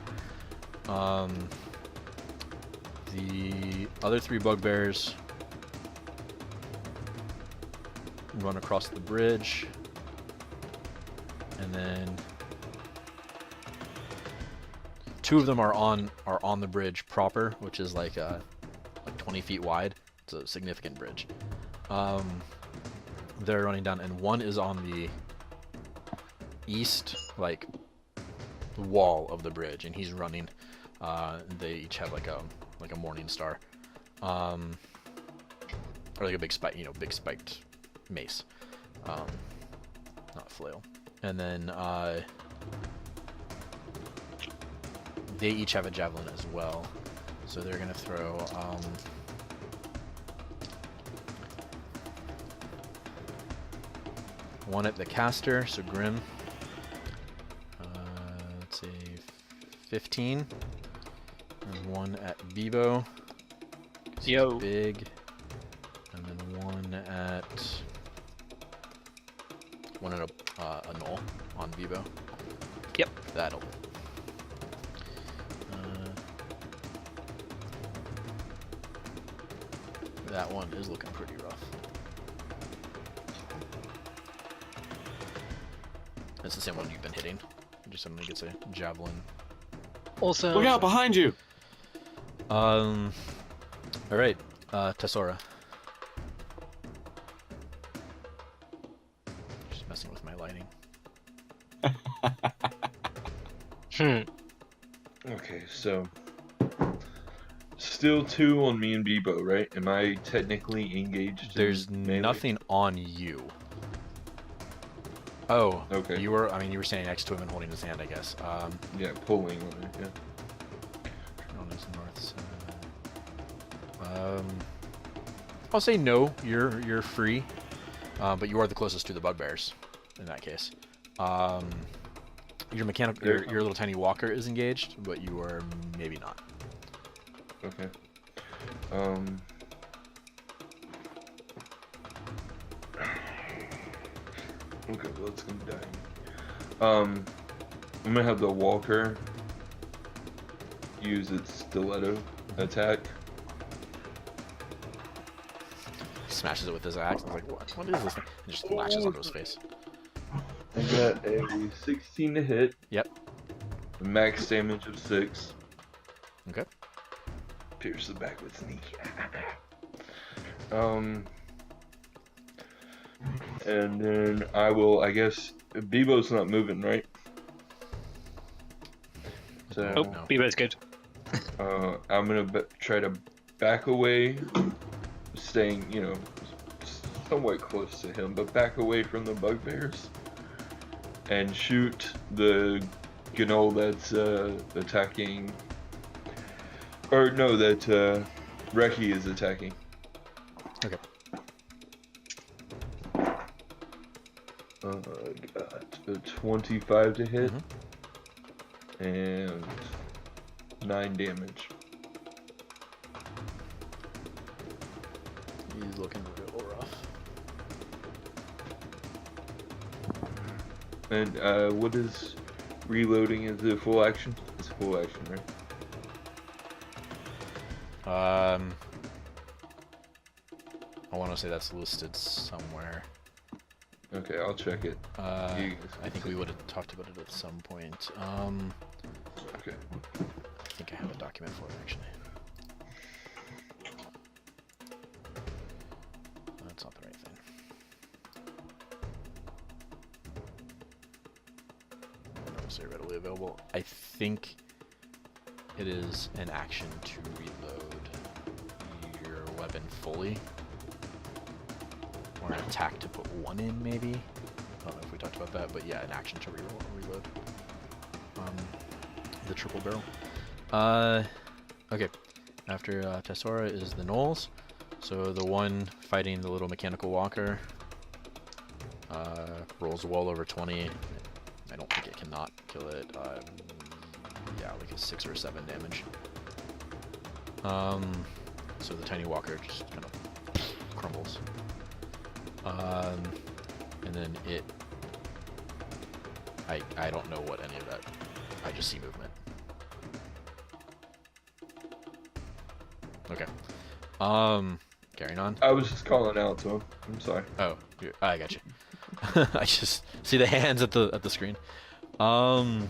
The other 3 bugbears run across the bridge, and then 2 of them are on the bridge proper, which is like 20 feet wide. It's a significant bridge. They're running down, and one is on the east like wall of the bridge, and he's running. They each have like a morning star, or like a big spike, big spiked mace, not flail. And then they each have a javelin as well, so they're gonna throw one at the caster, so Grim. Let's say 15, and one at Bebo. Yo. Big, and then one at a null on Bebo. Yep. That'll. That one is looking pretty rough. That's the same one you've been hitting. Just suddenly gets a javelin. Also, Look out behind you! Alright, Tassora. Just messing with my lighting. Okay, so still 2 on me and Bebo, right? Am I technically engaged? There's in melee? nothing on you. Oh, Okay. You were standing next to him and holding his hand, I guess. Yeah, pulling on it, yeah. On his north side. I'll say no. You're free, but you are the closest to the bugbears in that case. Your your little tiny walker is engaged, but you are maybe not. Okay. Okay, well, it's gonna die. I'm gonna have the walker use its stiletto attack. smashes it with his axe. I was like, what is this thing? And just lashes onto his face. I got a 16 to hit. Yep. Max damage of 6. Okay. Pierce the back with knee. And then I will, I guess, Bebo's not moving, right? So, Oh, No. Bebo's good. I'm gonna try to back away, staying, somewhat close to him, but back away from the bugbears, and shoot the gnoll that's attacking. Or no, that Reki is attacking. Okay. Got a 25 to hit, and 9 damage. He's looking a little rough. And what is reloading? Is it full action? It's full action, right? I want to say that's listed somewhere. Okay, I'll check it. I think we would have talked about it at some point. Okay. I think I have a document for it actually. That's not the right thing. Not necessarily readily available. I think it is an action to reload your weapon fully. Or an attack to put 1 in, maybe? I don't know if we talked about that, but yeah, an action to reload. The triple barrel. Okay. After Tassora is the gnolls. So the one fighting the little mechanical walker rolls well over 20. I don't think it cannot kill it. Yeah, like a 6 or 7 damage. So the tiny walker just kind of crumbles. And then it... I don't know what any of that... I just see movement. Okay. Carrying on. I was just calling out to him. I'm sorry. Oh, I got you. I just see the hands at the screen. The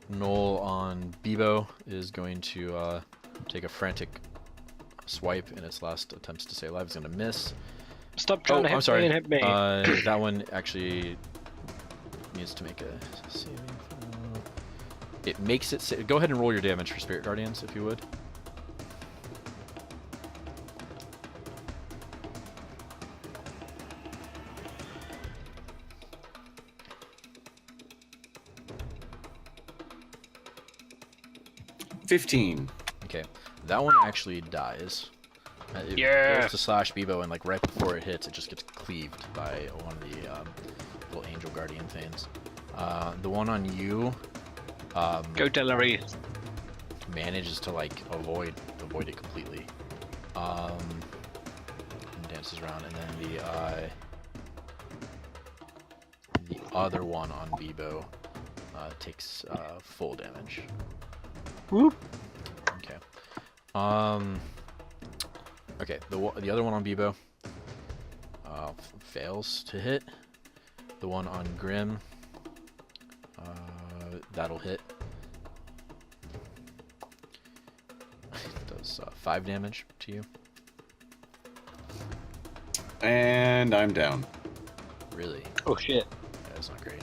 Knoll on Bebo is going to take a frantic swipe in its last attempts to stay alive. It's going to miss. Stop trying to hit me and hit me. That one actually needs to make a saving throw. It makes it... Go ahead and roll your damage for Spirit Guardians, if you would. $15. Okay. That one actually dies. It Yeah. goes to slash Bebo, and like right before it hits, it just gets cleaved by one of the little Angel Guardian things. The one on you, Go Delary. manages to like avoid it completely. And dances around, and then the other one on Bebo takes full damage. Whoop. Okay. Okay. The other one on Bebo fails to hit. The one on Grim that'll hit. Does 5 damage to you. And I'm down. Really? Oh shit. Yeah, that's not great.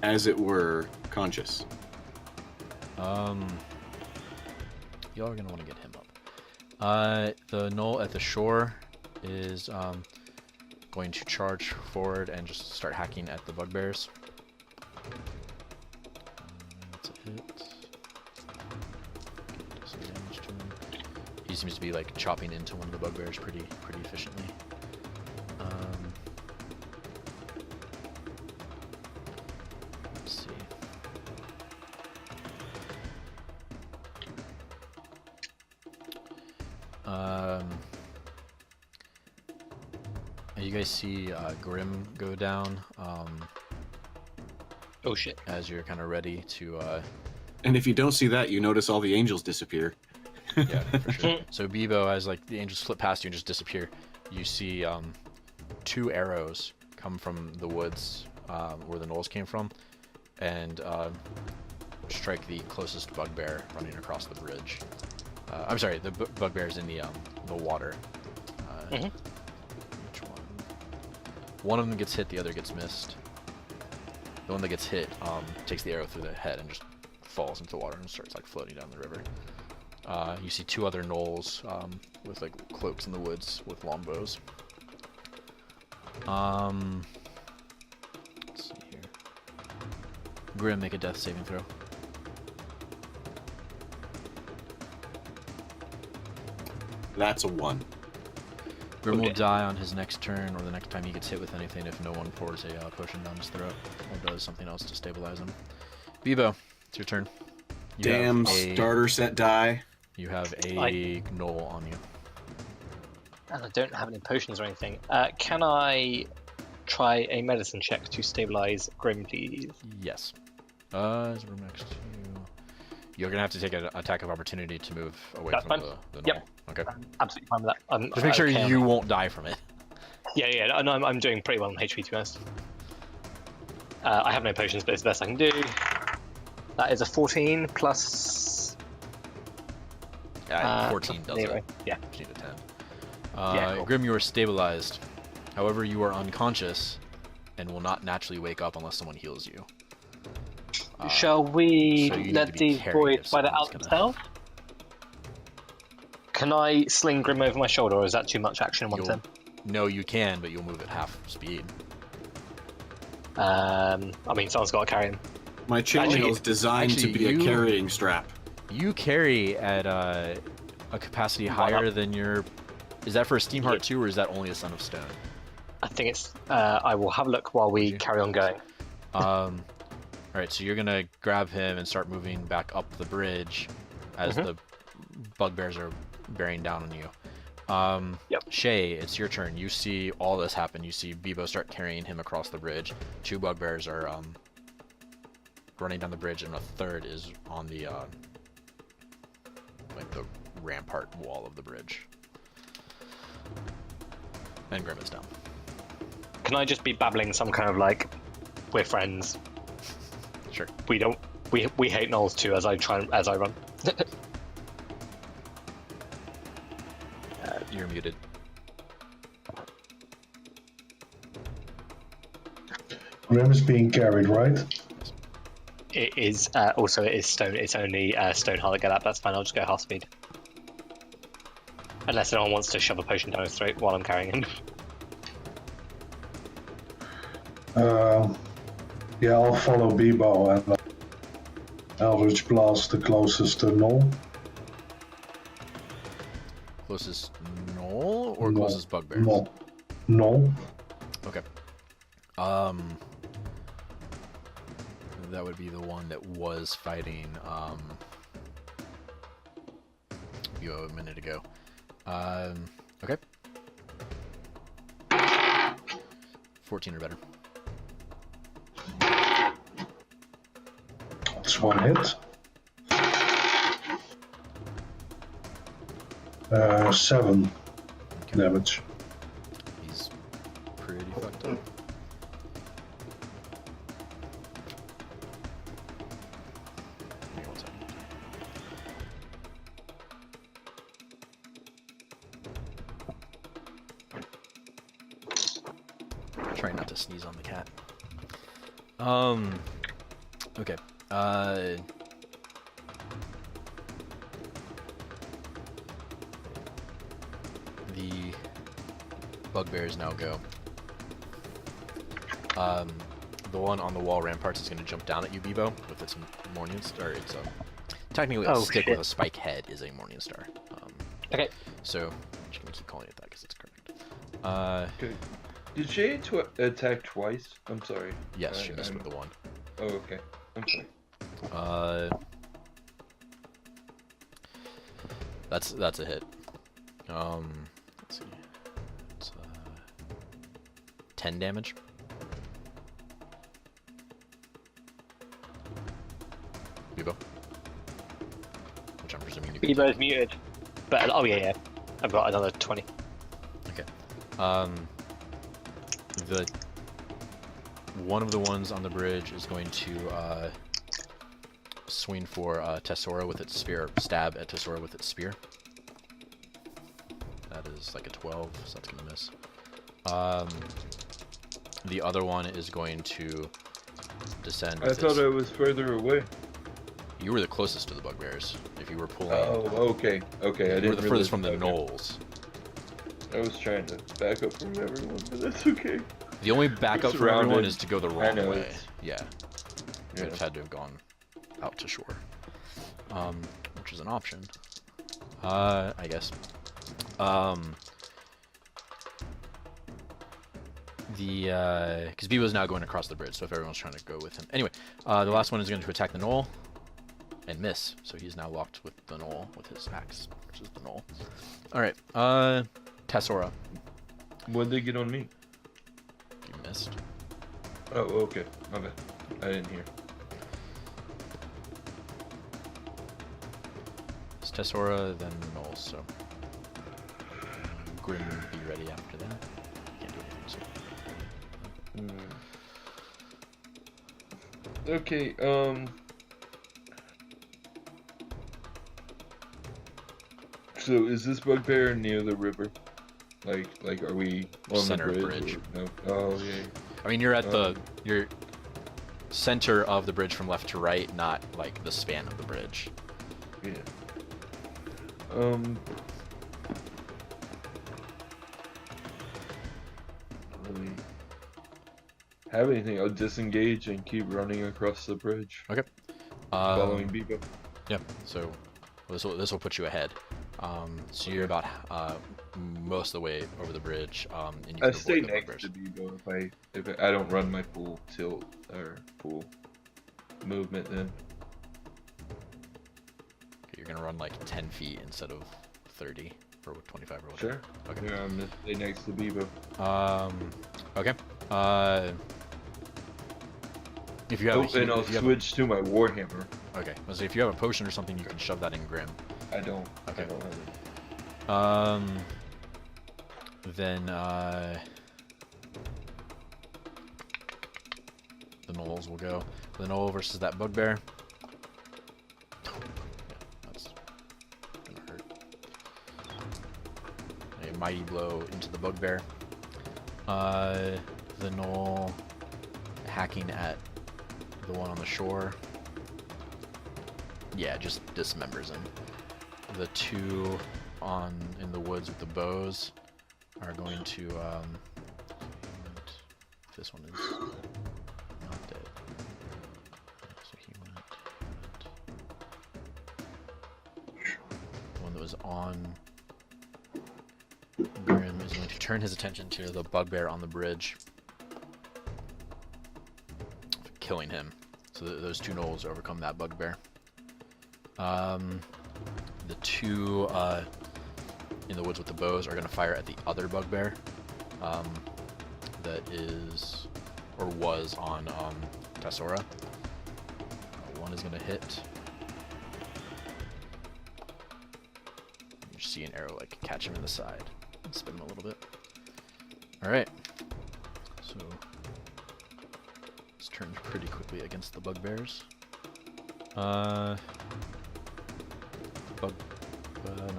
As it were, conscious. Y'all are gonna want to get him up. The Knoll at the shore is going to charge forward and just start hacking at the bugbears. That's a hit. Do some damage to him. He seems to be like chopping into one of the bugbears pretty efficiently. Let's see. You guys see Grim go down Oh shit. as you're kind of ready to And if you don't see that, you notice all the angels disappear. Yeah, for sure. So Bebo, as like the angels slip past you and just disappear, you see 2 arrows come from the woods where the gnolls came from, and strike the closest bugbear running across the bridge. I'm sorry, the bugbear's in the water. Which one? One of them gets hit, the other gets missed. The one that gets hit takes the arrow through the head and just falls into the water and starts like floating down the river. You see 2 other gnolls with like cloaks in the woods with longbows. Let's see here. Grim, make a death saving throw. That's a 1. Grim will die on his next turn or the next time he gets hit with anything if no one pours a potion down his throat or does something else to stabilize him. Bebo, it's your turn. You Damn starter set die. You have a gnoll on you. And I don't have any potions or anything. Can I try a medicine check to stabilize Grim, please? Yes. Is Grim next to you? You're gonna have to take an attack of opportunity to move away That's from fine. the gnoll. Yep. Okay. I'm absolutely fine with that. Just make sure you won't die from it. Yeah. No, I'm doing pretty well on HP, to be honest. I have no potions, but it's the best I can do. That is a 14 plus... 14 does anyway, it. yeah. You need a 10. Cool. Grim, you are stabilized. However, you are unconscious and will not naturally wake up unless someone heals you. Shall we so you let need to be these carried boys if fight it out someone's gonna- themselves? Can I sling Grim over my shoulder, or is that too much action in one turn? No, you can, but you'll move at half speed. I mean, someone's got to carry him. My chainmail is designed to be a carrying strap. You carry at a capacity higher than your... Is that for a Steamheart too, or is that only a Son of Stone? I think it's... I will have a look while we carry on going. Alright, so you're going to grab him and start moving back up the bridge as the bugbears are bearing down on you. Shae, it's your turn. You see all this happen. You see Bebo start carrying him across the bridge. 2 bugbears are running down the bridge, and a third is on the like the rampart wall of the bridge. And Grim is down. Can I just be babbling some kind of like, we're friends? Sure. We hate gnolls too. As I run. You're muted. Grim is being carried, right? It is also it is stone. It's only Stoneheart that get up. That's fine. I'll just go half speed. Unless anyone wants to shove a potion down his throat while I'm carrying him. Yeah, I'll follow Bebo and Eldritch Blast the closest to Null. Closest gnoll or closest bugbear? Null. Okay. That would be the one that was fighting you a minute ago. Okay. 14 or better. That's 1 hit. 7 damage. He's pretty fucked up. Hang on one second. Try not to sneeze on the cat. Okay. The bugbears now go. The one on the wall ramparts is going to jump down at you, Bebo, with its morning star. It's technically a stick with a spike head is a morning star. Okay. So I'm just going to keep calling it that because it's correct. Okay. Did she attack twice? I'm sorry. Yes, she missed with the 1. Oh, okay. I'm sorry. That's a hit. Let's see. It's 10 damage. Bebo. I'm presuming you can Bebo's take. muted. But, oh yeah. I've got another 20. Okay. One of the ones on the bridge is going to swing for Tassora with its spear, stab at Tassora with its spear. That is like a 12, so that's gonna miss. The other one is going to descend. I thought I was further away. You were the closest to the bugbears. If you were pulling. Oh, okay. Okay, I You didn't were the furthest realize- from the okay. knolls. I was trying to back up from everyone, but that's okay. The only backup for surrounded. everyone is to go the wrong know, way. it's- Yeah. Yeah. Would have had to have gone out to shore. Which is an option. I guess. Because Bebo's now going across the bridge, so if everyone's trying to go with him. Anyway, the last one is going to attack the knoll and miss, so he's now locked with the knoll with his axe, which is the knoll. Alright, Tassora. What'd they get on me? You missed. Oh, okay. My bad. I didn't hear. It's Tassora, then the knoll, so. Grim, be ready after that. Can't do anything, so. Okay, so is this bugbear near the river? Like, are we on Center the bridge. or- No. Oh, yeah. I mean, you're at you're center of the bridge from left to right, not like the span of the bridge. Yeah. Don't really have anything. I'll disengage and keep running across the bridge, Okay. following Bebo. Yep. So this will put you ahead. So you're about most of the way over the bridge. And you I can stay avoid the next bugbears. to Bebo if I don't run my full tilt or full movement then. Okay, you're gonna run like 10 feet instead of 30 or 25 or whatever. Sure. Okay. Yeah, I'm gonna stay next to Bebo. Okay. If you have a And I'll if you have switch to my Warhammer. okay. So if you have a potion or something, you can shove that in Grim. I don't. Okay. I don't have it. Then the gnolls will go. The gnoll versus that bugbear. Yeah, that's gonna hurt. A mighty blow into the bugbear. The gnoll hacking at the one on the shore. Yeah, just dismembers him. The two in the woods with the bows are going to this one is not dead. So he went. The one that was on Grim is going to turn his attention to the bugbear on the bridge, killing him. So those two gnolls overcome that bugbear. The two in the woods with the bows are going to fire at the other bugbear that is or was on Tassora. One is going to hit. You see an arrow like catch him in the side and spin him a little bit. Alright. So it's turned pretty quickly against the bugbears. No,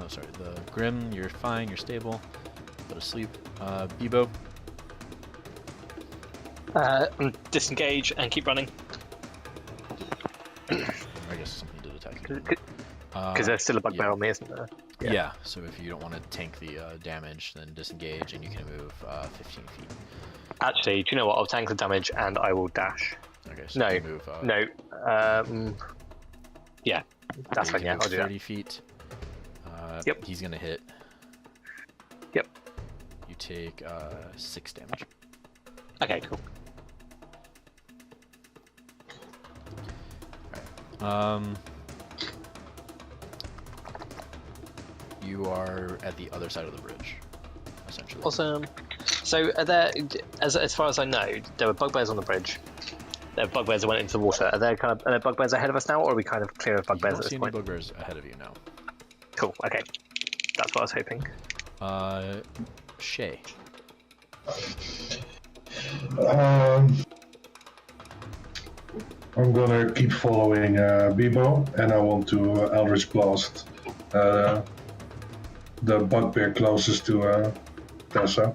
sorry. The Grim, you're fine. You're stable. Go to sleep. Bebo. Disengage and keep running. I guess something did attack you. Because there's still a bugbear on me, isn't there? Yeah. So if you don't want to tank the damage, then disengage, and you can move 15 feet. Actually, do you know what? I'll tank the damage and I will dash. Okay. So No, you can move. no. Yeah, that's you fine. can Yeah, move I'll do that. 30 feet. Yep. He's gonna hit. Yep. You take 6 damage. Okay, cool. You are at the other side of the bridge, essentially. Awesome. So, are there, as far as I know, there were bugbears on the bridge. There were bugbears that went into the water. Are there bugbears ahead of us now, or are we kind of clear of You bugbears don't at see this any point? bugbears ahead of you now. Cool. Okay, that's what I was hoping. Shae. I'm gonna keep following Bibo, and I want to Eldritch Blast the bugbear closest to Tessa.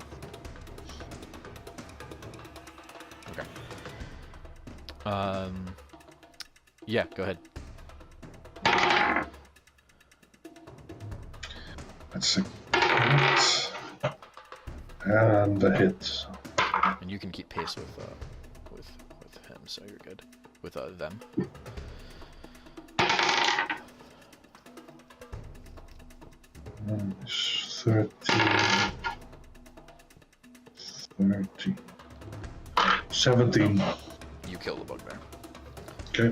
Okay. Yeah, go ahead. That's a hit. And a hit. And you can keep pace with him, so you're good. With them. It's 30, 17. You kill the bugbear. Okay.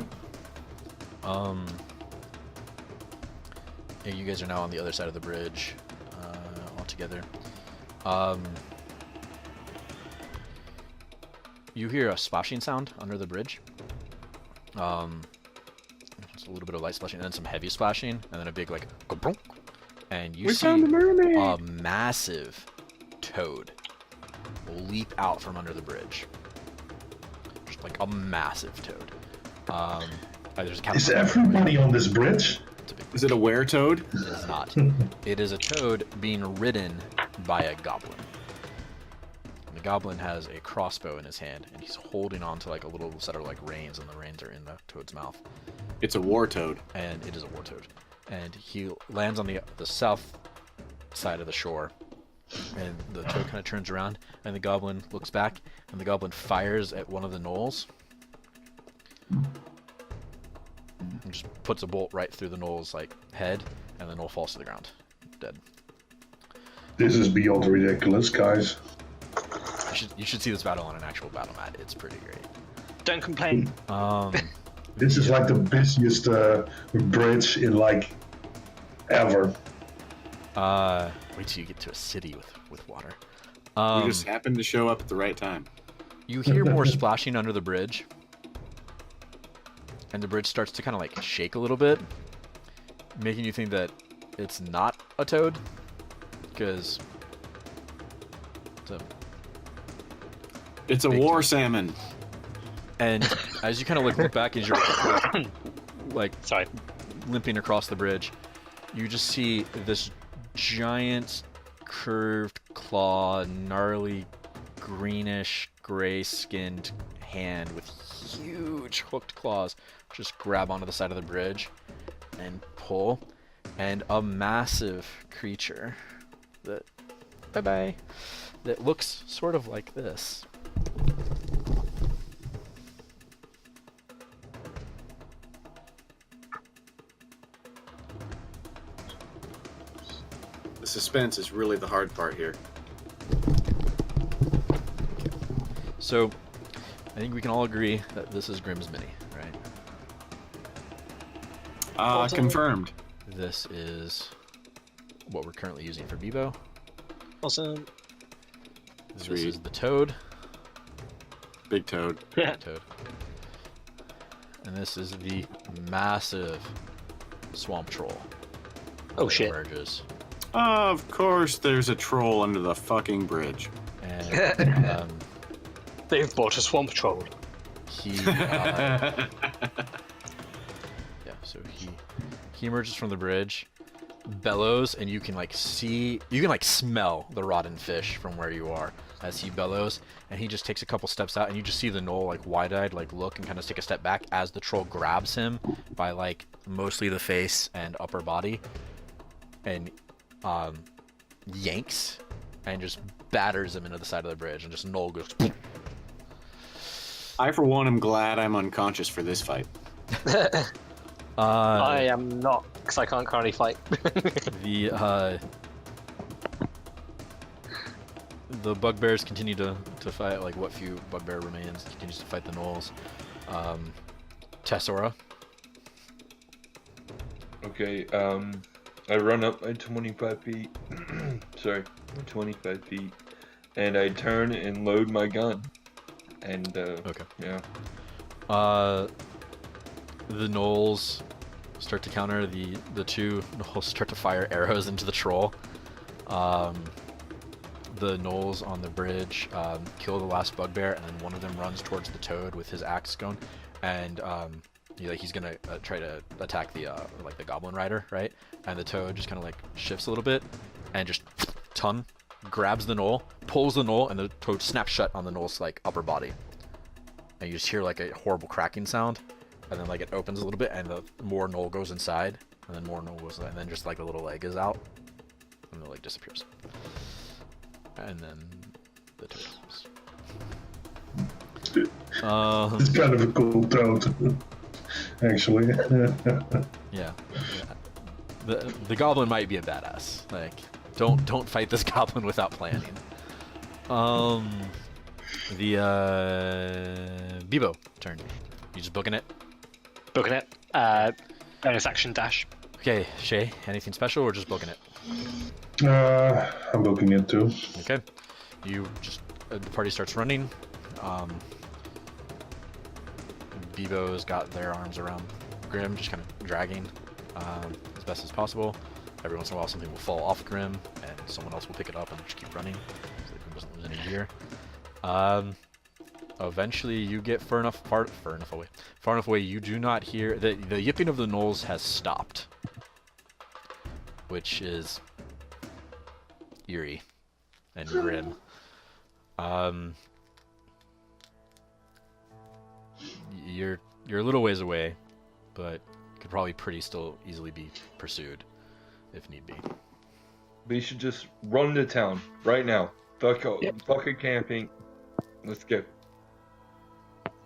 Yeah, you guys are now on the other side of the bridge, all together. You hear a splashing sound under the bridge. Just a little bit of light splashing, and then some heavy splashing, and then a big like ka-brunk, and you see a massive toad leap out from under the bridge. Just like a massive toad. There's a Is everybody on this bridge? Is it a were-toad? It is not. It is a toad being ridden by a goblin. And the goblin has a crossbow in his hand, and he's holding on to like a little set of like reins, and the reins are in the toad's mouth. It's a war-toad. And it is a war toad. And he lands on the south side of the shore, and the toad kind of turns around, and the goblin looks back, and the goblin fires at one of the gnolls. And just puts a bolt right through the gnoll's like head, and the gnoll falls to the ground, dead. This is beyond ridiculous, guys. You should see this battle on an actual battle mat. It's pretty great. Don't complain. This is like the busiest bridge in like ever. Wait till you get to a city with water. You just happened to show up at the right time. You hear more splashing under the bridge, and the bridge starts to kind of like shake a little bit, making you think that it's not a toad, because it's a big war toad. salmon. And as you kind of look back as you're like Sorry. limping across the bridge, you just see this giant curved claw, gnarly greenish gray skinned hand with huge hooked claws just grab onto the side of the bridge and pull, and a massive creature that that looks sort of like this. The suspense is really the hard part here. So I think we can all agree that this is Grimm's Mini, right? Confirmed. This is what we're currently using for Bibo. Awesome. This Sweet. is the toad. Big toad. Toad. And this is the massive swamp troll. Oh that shit. Emerges. Of course there's a troll under the fucking bridge. And They've bought a swamp troll. yeah, so he emerges from the bridge, bellows, and you can like smell the rotten fish from where you are as he bellows, and he just takes a couple steps out, and you just see the gnoll like wide-eyed like look and kind of take a step back as the troll grabs him by like mostly the face and upper body, and yanks and just batters him into the side of the bridge, and just gnoll goes. I, for one, am glad I'm unconscious for this fight. I am not, because I can't currently fight. The bugbears continue to fight, like what few bugbear remains continues to fight the gnolls. Tassora. Okay, I run up my 25 feet. Sorry, 25 feet. And I turn and load my gun. And, Okay. yeah. The gnolls start to counter. The two gnolls start to fire arrows into the troll. The gnolls on the bridge kill the last bugbear, and then one of them runs towards the toad with his axe going, and he's gonna try to attack the the goblin rider, right? And the toad just kind of like shifts a little bit, and just grabs the gnoll, pulls the gnoll, and the toad snaps shut on the gnoll's like upper body, and you just hear like a horrible cracking sound, and then like it opens a little bit, and the more gnoll goes inside, and then more gnoll goes, and then just like a little leg is out, and it like disappears. And then the toad comes. It's kind of a cool toad, actually. Yeah. The goblin might be a badass. Like, don't fight this goblin without planning. The Bebo turn. You just booking it? Booking it. Bonus action dash. Okay, Shae, anything special or just booking it? I'm booking it too. Okay. You just the party starts running. Bebo's got their arms around Grim, just kind of dragging as best as possible. Every once in a while, something will fall off Grim, and someone else will pick it up and just keep running, so that Grim doesn't lose any gear. Eventually, you get far enough away. You do not hear the yipping of the gnolls has stopped, which is eerie and grim. You're a little ways away, but could probably still easily be pursued if need be. We should just run to town right now. Fuck a camping. Let's go.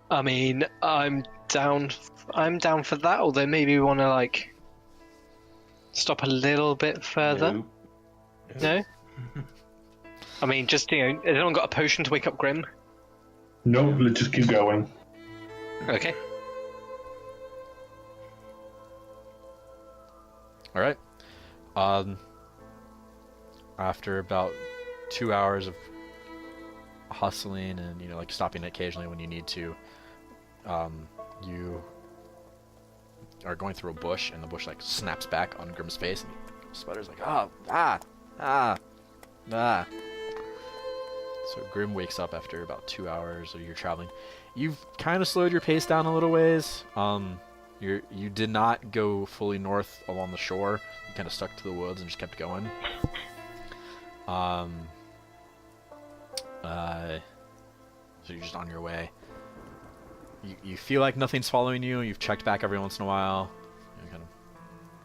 I mean, I'm down for that. Although maybe we want to like stop a little bit further. Nope. No. I mean, just has anyone got a potion to wake up Grim? Nope, let's just keep going. Okay. All right. After about 2 hours of hustling and like stopping occasionally when you need to, you are going through a bush, and the bush like snaps back on Grim's face, and he sputters like ah. So Grim wakes up after about 2 hours of your traveling. You've kind of slowed your pace down a little ways. You did not go fully north along the shore. You kind of stuck to the woods and just kept going. So you're just on your way. You feel like nothing's following you. You've checked back every once in a while.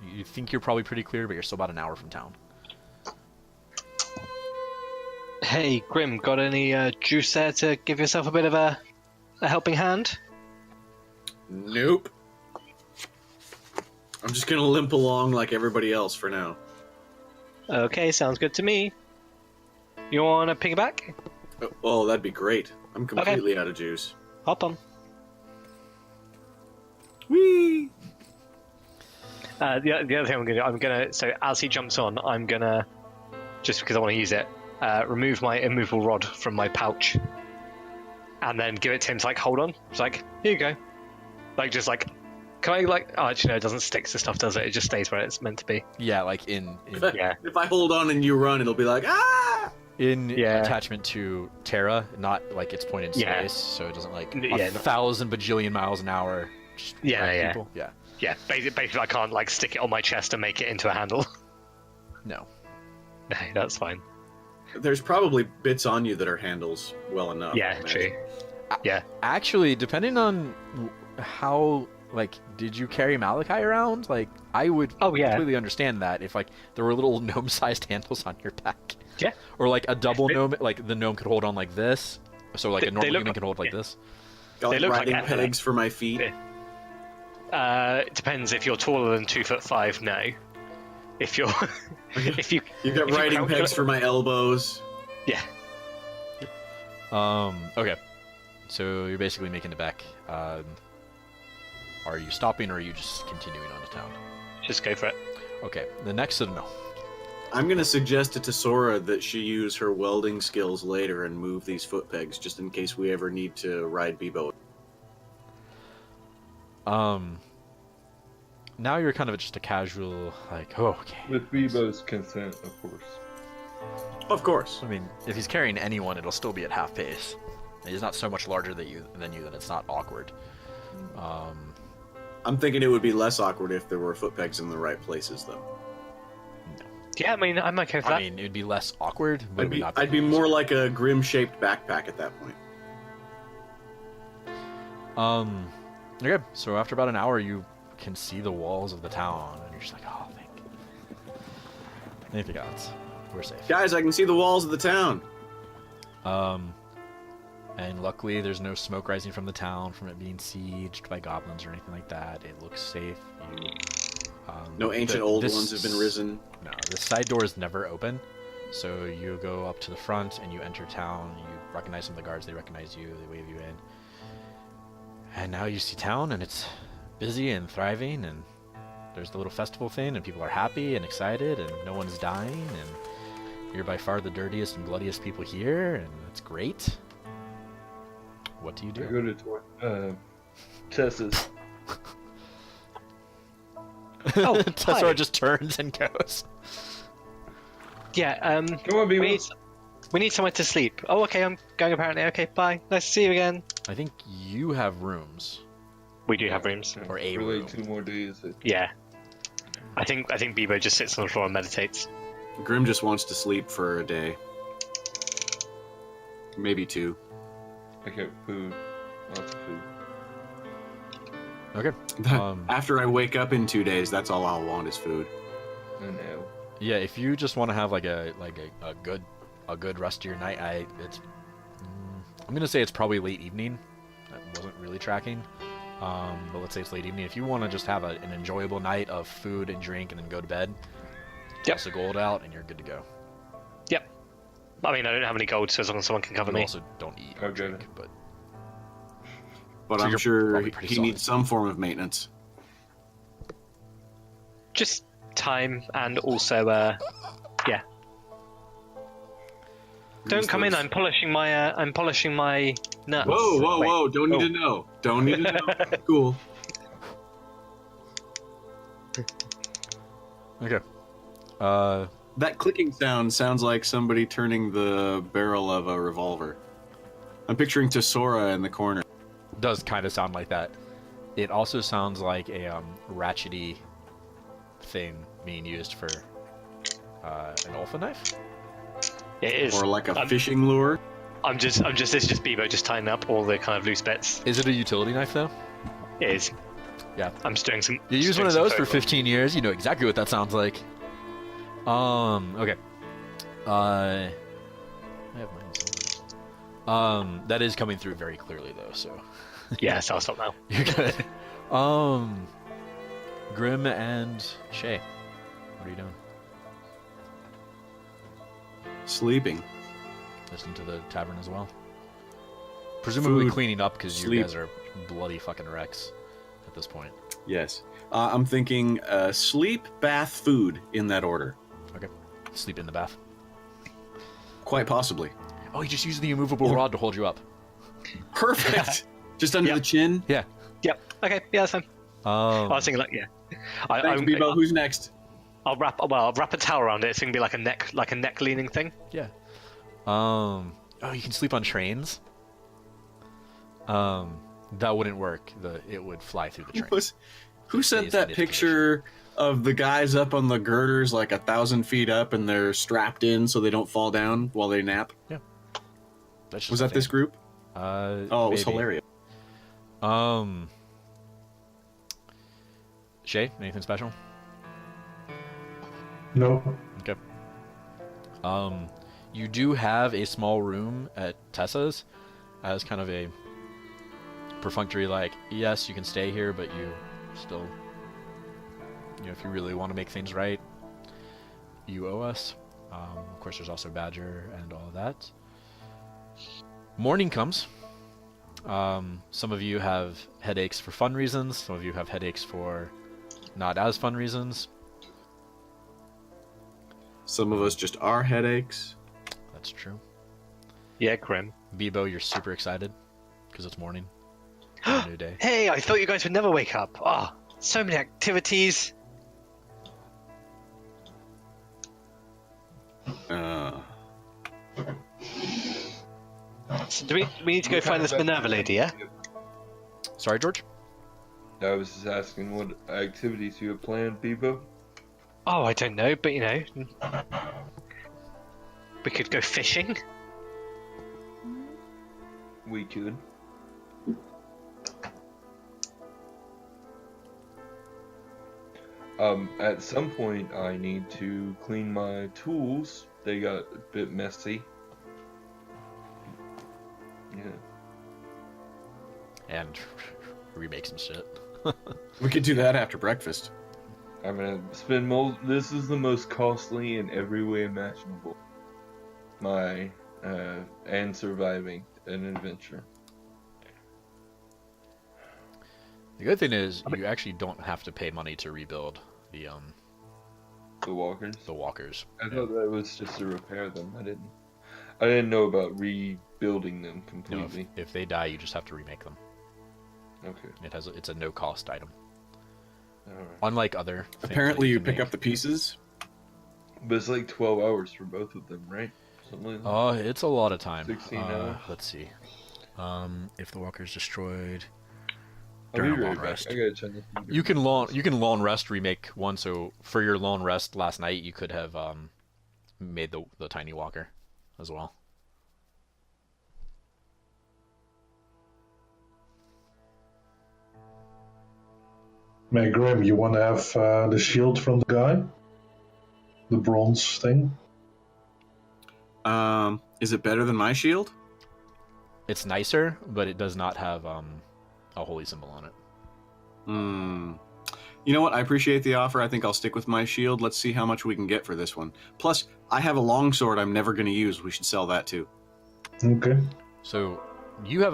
You think you're probably pretty clear, but you're still about an hour from town. Hey, Grim, got any juice there to give yourself a bit of a helping hand? Nope. I'm just gonna limp along like everybody else for now. Okay, sounds good to me. You want to piggyback? Oh, that'd be great. I'm completely out of juice. Hop on. Whee! The other thing I'm gonna so as he jumps on, I'm gonna, just because I want to use it, remove my immovable rod from my pouch, and then give it to him to like hold on. It's like, here you go. Like just like, can I like? Oh, actually no, it doesn't stick to stuff, does it? It just stays where it's meant to be. Yeah, like in Yeah. If I hold on and you run, it'll be like attachment to Terra, not like it's pointed in space, so it doesn't like 1,000 bajillion miles an hour. Just people. Yeah. Basically, I can't like stick it on my chest and make it into a handle. No. No, that's fine. There's probably bits on you that are handles well enough. Yeah, true. Yeah. Actually, depending on how, like, did you carry Malachi around? Like, I would completely understand that if, like, there were little gnome-sized handles on your back. Yeah. Or, like, a double gnome, like, the gnome could hold on like this. So, like, a normal human could hold like this. Got They look like riding pegs for my feet. It depends. If you're taller than 2'5", no. If you're, You got riding pegs for my elbows. Yeah. Okay. So you're basically making it back. Are you stopping, or are you just continuing on to town? Just go for it. Okay. The next to no. I'm gonna suggest to Tassora that she use her welding skills later and move these foot pegs just in case we ever need to ride Bebo. now you're kind of just a casual, like, oh, okay. With Bebo's consent, of course. Of course. I mean, if he's carrying anyone, it'll still be at half pace. He's not so much larger than you that it's not awkward. I'm thinking it would be less awkward if there were foot pegs in the right places, though. Yeah, I mean, I'm okay with that. I mean, it'd be less awkward, but I'd be more like a grim-shaped backpack at that point. Okay, so after about an hour, you can see the walls of the town, and you're just like, oh, thank God, we're safe. Guys, I can see the walls of the town. And luckily, there's no smoke rising from the town from it being sieged by goblins or anything like that. It looks safe. No ancient old ones have been risen. No, the side door is never open. So you go up to the front and you enter town. You recognize some of the guards. They recognize you. They wave you in. And now you see town, and it's busy and thriving. And there's the little festival thing, and people are happy and excited, and no one's dying. And you're by far the dirtiest and bloodiest people here, and that's great. What do you do? I go to Tessa's. Oh, Tassora hi. just turns and goes. Yeah, Come on, Bebo. we need somewhere to sleep. Oh, okay, I'm going apparently. Okay, bye. Nice to see you again. I think you have rooms. We do have rooms. Or a Really, room. 2 more days. Yeah. I think Bebo just sits on the floor and meditates. Grim just wants to sleep for a day. Maybe 2. I kept food. Lots of food. Okay. After I wake up in 2 days, that's all I'll want is food. I know. Yeah, if you just want to have like a good rest of your night, I'm gonna say it's probably late evening. I wasn't really tracking, but let's say it's late evening. If you want to just have an enjoyable night of food and drink and then go to bed, toss the gold out and you're good to go. Yep. I mean, I don't have any gold, so as long as someone can cover You me. also don't eat or Okay. drink, but But So I'm you're sure probably pretty he solid. needs some form of maintenance. Just time and also, yeah. Don't come in. I'm polishing my nuts. Whoa, whoa, Wait. whoa! Don't need to know. Don't need to know. Cool. okay. That clicking sound sounds like somebody turning the barrel of a revolver. I'm picturing Tassora in the corner. Does kind of sound like that. It also sounds like a ratchety thing being used for an Ulfa knife. It is. Or like a fishing lure. This is just Bebo just tying up all the kind of loose bits. Is it a utility knife though? It is. Yeah. I'm just doing some. You use one of those for 15 years, you know exactly what that sounds like. Okay. I have mine somewhere. That is coming through very clearly though, so Yeah, so I'll stop now. you're good. Grim and Shae, what are you doing? Sleeping. Listening to the tavern as well. Presumably Food, cleaning up because you sleep. guys are bloody fucking wrecks at this point. Yes. I'm thinking sleep, bath, food in that order. Okay. Sleep in the bath. Quite possibly. Oh, you just use the immovable rod to hold you up. Perfect. Just under Yep. the chin. Yeah. Yep. Okay. Yeah, that's fine. I was thinking like, yeah. Thanks, Bebo. Who's next? I'll wrap a towel around it. It's gonna be like a neck leaning thing. Yeah. Oh, you can sleep on trains. That wouldn't work. It would fly through the train. Who sent Stays that in picture of the guys up on the girders like 1,000 feet up and they're strapped in so they don't fall down while they nap? That's just Was a that this thing. group? Oh, Oh, it was hilarious. Shae, anything special? No. Okay. You do have a small room at Tessa's as kind of a perfunctory, like, yes, you can stay here, but you still, if you really want to make things right, you owe us. Of course, there's also Badger and all of that. Morning comes. Some of you have headaches for fun reasons. Some of you have headaches for not as fun reasons. Some of us just are headaches. That's true. Yeah, Grim. Bebo, you're super excited because it's morning. A new day. Hey, I thought you guys would never wake up. Ah. So many activities. So do we need to go find this Minerva lady, yeah? Sorry, George? I was just asking what activities you have planned, Bebo. Oh, I don't know, but you know, we could go fishing. We could. At some point, I need to clean my tools. They got a bit messy. Yeah. And remake some shit. We could do that after breakfast. I'm gonna spend this is the most costly in every way imaginable. And surviving an adventure. The good thing is, you actually don't have to pay money to rebuild the walkers. The walkers. I thought that was just to repair them. I didn't know about rebuilding them completely. If they die, you just have to remake them. Okay. It's a no cost item. Alright. Unlike other things Apparently, that you can pick make. up the pieces. But it's like 12 hours for both of them, right? Something like that. It's a lot of time. 16 hours. Let's see. If the walker's destroyed I'll be during a right long back. rest. I gotta check this. You can long rest remake one. So for your long rest last night, you could have made the tiny walker as well. Hey, Grim, you want to have the shield from the guy? The bronze thing? Is it better than my shield? It's nicer, but it does not have a holy symbol on it. You know what? I appreciate the offer. I think I'll stick with my shield. Let's see how much we can get for this one. Plus, I have a longsword I'm never going to use. We should sell that too. Okay. So you have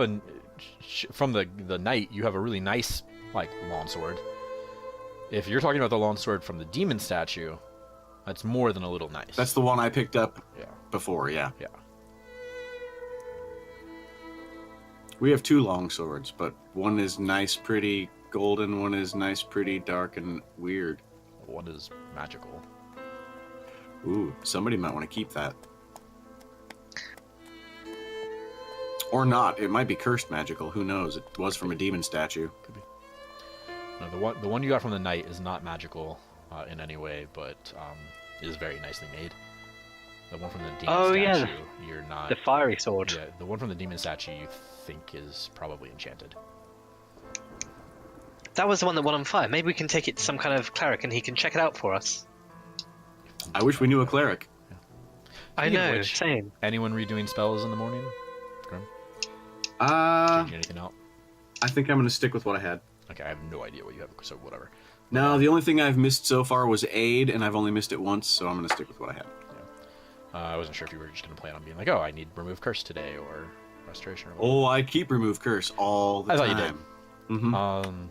from the knight, you have a really nice longsword. If you're talking about the longsword from the demon statue, that's more than a little nice. That's the one I picked up Yeah. before, yeah. Yeah. We have two longswords, but one is nice, pretty golden, one is nice, pretty dark and weird. One is magical. Ooh, somebody might want to keep that. Or not. It might be cursed magical. Who knows? It was from a demon statue. Could be. No, the one you got from the knight is not magical in any way, but is very nicely made. The one from the demon statue, you're not. The fiery sword. Yeah, the one from the demon statue you think is probably enchanted. That was the one that won on fire. Maybe we can take it to some kind of cleric and he can check it out for us. I wish we knew a cleric. I Speaking of know, which, same. Anyone redoing spells in the morning? Grim? Changing anything out? I think I'm going to stick with what I had. Okay, I have no idea what you have, so whatever. No, the only thing I've missed so far was aid, and I've only missed it once, so I'm going to stick with what I had. I wasn't sure if you were just going to plan on being like, oh, I need remove curse today, or restoration, or whatever. Oh, I keep remove curse all the I time. thought you did. Mm-hmm.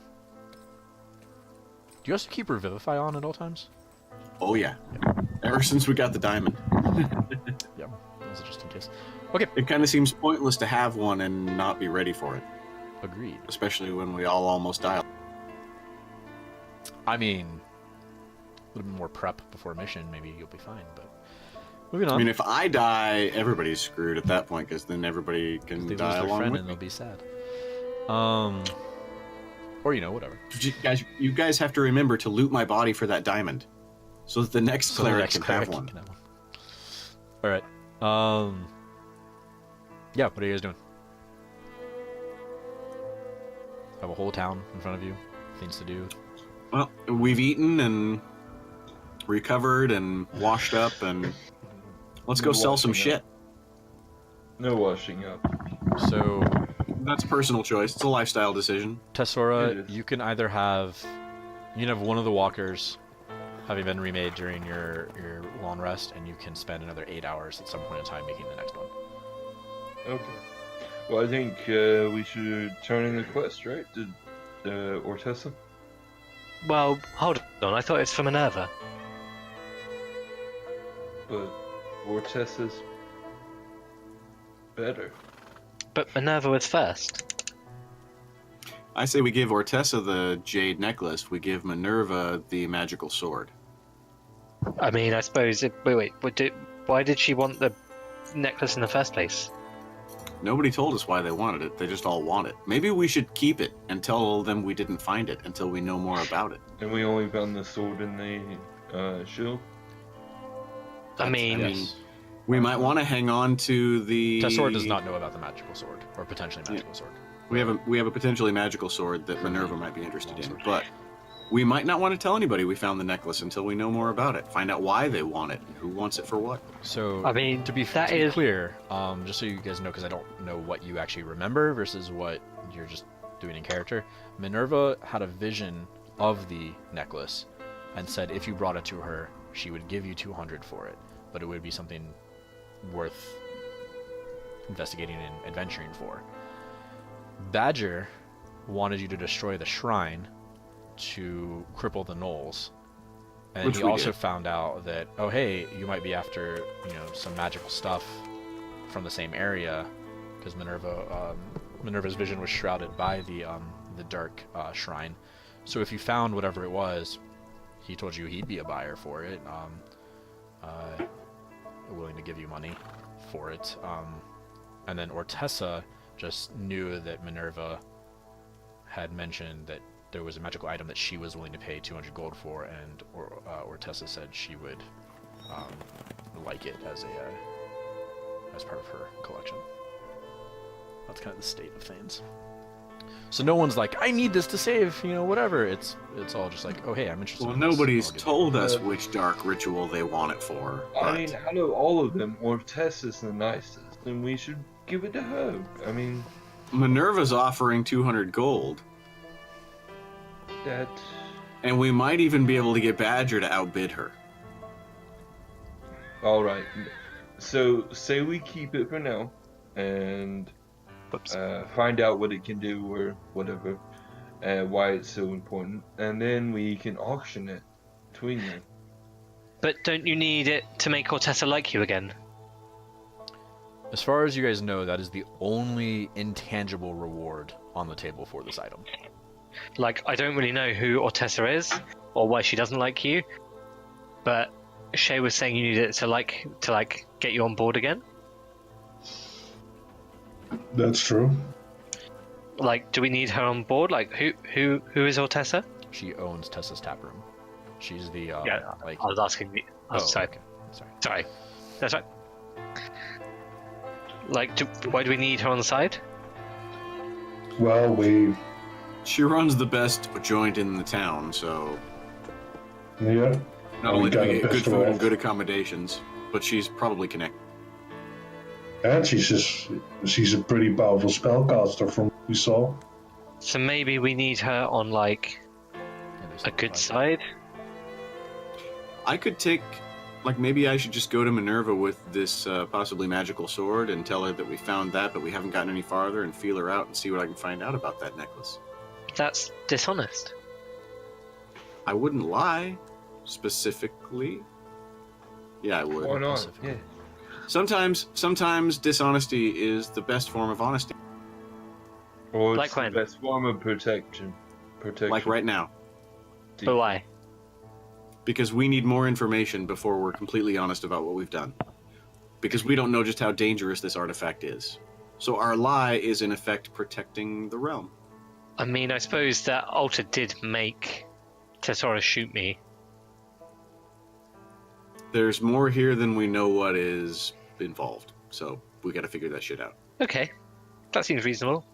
Do you also keep revivify on at all times? Oh, yeah. Ever since we got the diamond. Yep. That's just in case. Okay. It kind of seems pointless to have one and not be ready for it. Agreed. Especially when we all almost die. I mean, a little bit more prep before mission, maybe you'll be fine, but moving I on. mean, if I die, everybody's screwed at that point, because then everybody can they lose die their along friend with and me. they'll be sad. Or, whatever. You guys have to remember to loot my body for that diamond, so that the next cleric can have one. All right. Yeah. What are you guys doing? Have a whole town in front of you. Things to do. Well, we've eaten and recovered and washed up, and let's go No sell some washing shit. up. No washing up. So, That's a personal choice. It's a lifestyle decision. Tassora, It is. you can either have one of the walkers having been remade during your long rest, and you can spend another 8 hours at some point in time making the next one. Okay. Well, I think we should turn in the quest, right? To Ortessa? Well, hold on. I thought it was for Minerva. But Ortessa's better. But Minerva was first. I say we give Ortessa the jade necklace. We give Minerva the magical sword. I mean, I suppose. Wait. Why did she want the necklace in the first place? Nobody told us why they wanted it. They just all want it. Maybe we should keep it and tell them we didn't find it until we know more about it. And we only found the sword in the shield. I mean, Yes. We might want to hang on to the. Tassora does not know about the magical sword, or potentially magical sword. We have a potentially magical sword that Minerva might be interested in, but we might not want to tell anybody we found the necklace until we know more about it. Find out why they want it and who wants it for what. So, I mean, to be clear, just so you guys know, because I don't know what you actually remember versus what you're just doing in character, Minerva had a vision of the necklace and said if you brought it to her, she would give you 200 for it, but it would be something worth investigating and adventuring for. Badger wanted you to destroy the shrine to cripple the gnolls, and Which he we also did. found out that, oh hey, you might be after, you know, some magical stuff from the same area, because Minerva's vision was shrouded by the dark shrine. So if you found whatever it was, he told you he'd be a buyer for it, willing to give you money for it. And then Ortessa just knew that Minerva had mentioned that there was a magical item that she was willing to pay 200 gold for, and Ortessa said she would like it as part of her collection. That's kind of the state of things. So no one's like, I need this to save, you know, whatever. It's all just like, oh hey, I'm interested. Well, in this. nobody's I'll give told it. us which dark ritual they want it for. I but- mean, out of all of them, Ortessa's the nicest, and we should give it to her. I mean, Minerva's offering 200 gold, that. and we might even be able to get Badger to outbid her. All right. So say we keep it for now, and Whoops. find out what it can do or whatever, why it's so important, and then we can auction it between them. But don't you need it to make Ortessa like you again? As far as you guys know, that is the only intangible reward on the table for this item. Like, I don't really know who Ortessa is or why she doesn't like you, but Shae was saying you need it to get you on board again. That's true. Like, do we need her on board? Like, who is Ortessa? She owns Tessa's tap room. She's the Yeah, like. I was asking the. Oh, sorry. okay. Sorry. Sorry. That's right. Like, why do we need her on the side? Well, we She runs the best joint in the town, so yeah. not We only do got we a get good pistol food and off. good accommodations, but she's probably connected. And she's a pretty powerful spellcaster from what we saw. So maybe we need her on like Yeah, there's a good 75. side. I could take, like, maybe I should just go to Minerva with this possibly magical sword and tell her that we found that, but we haven't gotten any farther, and feel her out and see what I can find out about that necklace. That's dishonest. I wouldn't lie, specifically. Yeah, I would. Why not? Specifically. Yeah. Sometimes dishonesty is the best form of honesty. Or it's Like the when? best form of protection. Like right now, But why? because we need more information before we're completely honest about what we've done. Because we don't know just how dangerous this artifact is. So our lie is in effect protecting the realm. I mean, I suppose that altar did make Tassora shoot me. There's more here than we know what is involved. So we got to figure that shit out. Okay, that seems reasonable.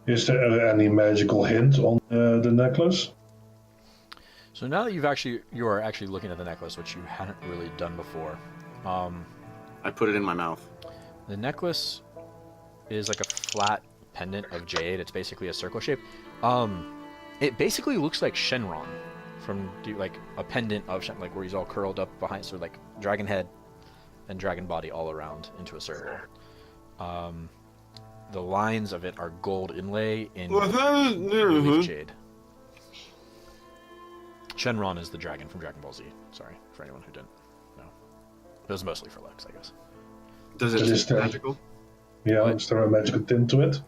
Is there any magical hint on the necklace? So now that you are actually looking at the necklace, which you hadn't really done before, I put it in my mouth. the necklace is like a flat pendant of jade. It's basically a circle shape. It basically looks like Shenron from like a pendant of like where he's all curled up behind, so like dragon head and dragon body all around into a circle. The lines of it are gold inlay in relief jade. Shenron is the dragon from Dragon Ball Z. Sorry for anyone who didn't know. It was mostly for Lex, I guess. Does it Is taste there- magical? Yeah, What? is there a magical tint to it?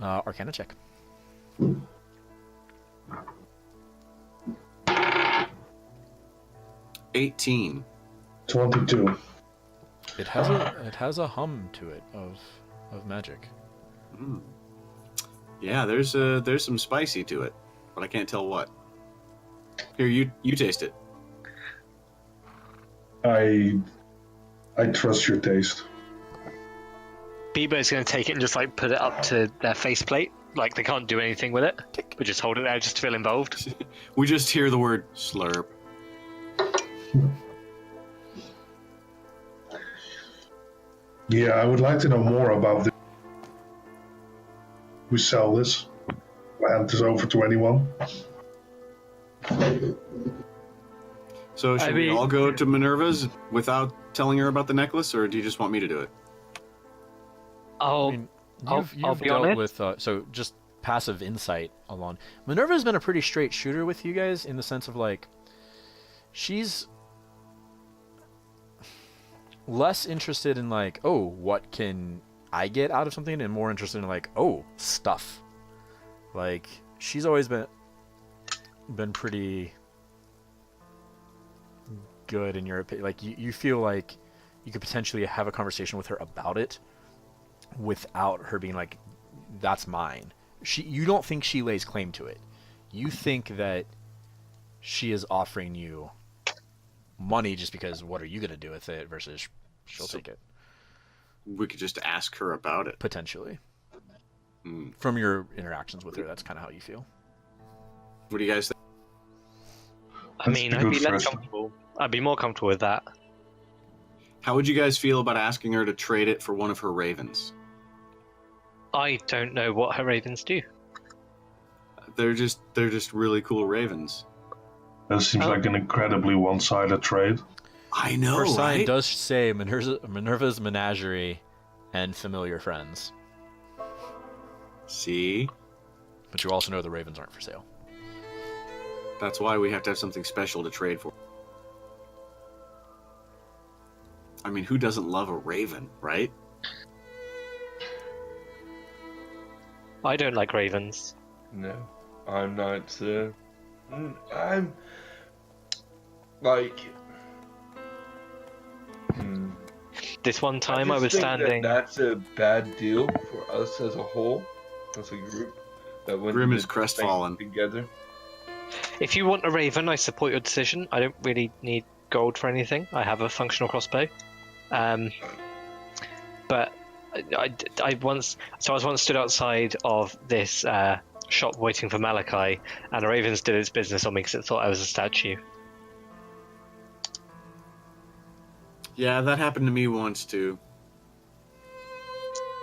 Arcana check. 18. 22. It has a hum to it of magic. Mm. Yeah, there's some spicy to it, but I can't tell what. Here, you taste it. I trust your taste. Bebo's going to take it and just like put it up to their faceplate. Like they can't do anything with it. We just hold it there just to feel involved. We just hear the word slurp. Yeah, I would like to know more about this. We sell this. Hand this over to anyone. So should we all go to Minerva's without telling her about the necklace, or do you just want me to do it? I'll You've be dealt honest. with so just passive insight alone. Minerva's been a pretty straight shooter with you guys in the sense of like she's less interested in like, oh, what can I get out of something, and more interested in like, oh, stuff. Like she's always been pretty good in your opinion. Like you feel like you could potentially have a conversation with her about it without her being like, that's mine. You don't think she lays claim to it. You think that she is offering you money just because what are you going to do with it versus she'll take it. We could just ask her about it. Potentially. Mm. From your interactions with her, that's kind of how you feel. What do you guys think? I mean, I'd be less comfortable. I'd be more comfortable with that. How would you guys feel about asking her to trade it for one of her ravens? I don't know what her ravens do. They're just really cool ravens. That seems like an incredibly one-sided trade. I know, Her sign right? does say Minerva's Menagerie and familiar friends. See? But you also know the ravens aren't for sale. That's why we have to have something special to trade for. I mean, who doesn't love a raven, right? I don't like ravens. No, I'm not. I'm like. This one time I just was think standing. That's a bad deal for us as a whole, as a group. That when Grim we is did crestfallen. things together. If you want a raven, I support your decision. I don't really need gold for anything. I have a functional crossbow. But I once stood outside of this shop waiting for Malachi, and a raven did its business on me because it thought I was a statue. Yeah, that happened to me once too.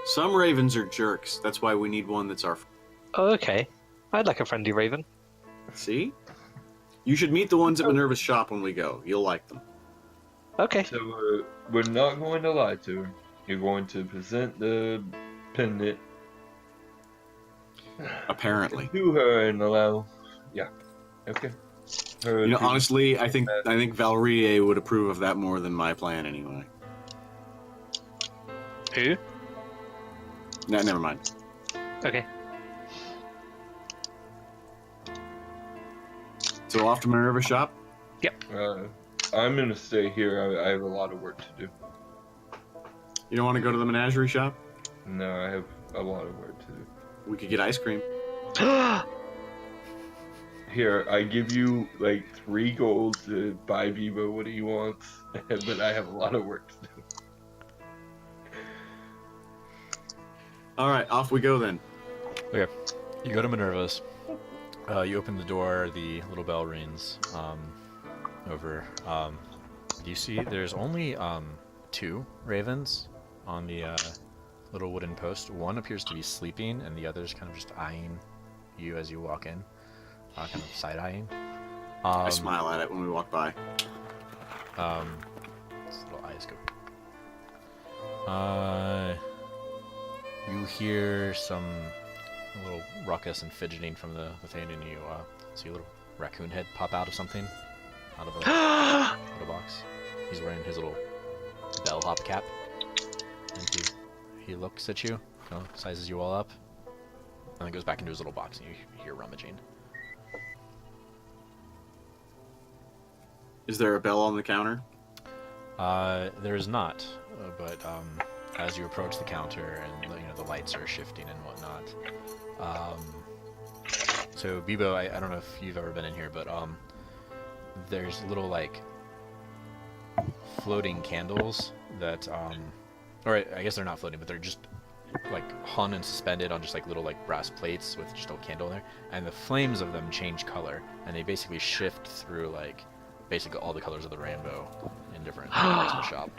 Some ravens are jerks. That's why we need one that's our. Oh, okay. I'd like a friendly raven. See? You should meet the ones at Minerva's shop when we go. You'll like them. Okay. So we're not going to lie to her. You're going to present the pendant Apparently. to her and allow. Yeah. Okay. Her You know, to- honestly, I think Valerie would approve of that more than my plan anyway. Who? No, never mind. Okay. So off to Minerva's shop? I'm gonna stay here. I have a lot of work to do. You don't want to go to the menagerie shop? No, I have a lot of work to do. We could get ice cream. Here, I give you like 3 gold to buy Bebo what he wants, but I have a lot of work to do. Alright, off we go then. Okay. You go to Minerva's. You open the door, the little bell rings over. You see there's only 2 ravens on the little wooden post. One appears to be sleeping, and the other's kind of just eyeing you as you walk in, kind of side-eyeing. I smile at it when we walk by. Its little eyes go. You hear some little ruckus and fidgeting from the thing, and you see a little raccoon head pop out of something, out of a little box. He's wearing his little bellhop cap, and he looks at you, sizes you all up. and then goes back into his little box, and you hear rummaging. Is there a bell on the counter? There is not, but as you approach the counter, and the lights are shifting and whatnot. So Bebo, I don't know if you've ever been in here, but there's little like floating candles that or I guess they're not floating, but they're just like hung and suspended on just like little like brass plates with just a candle there, and the flames of them change color, and they basically shift through like basically all the colors of the rainbow in different parts of the shop.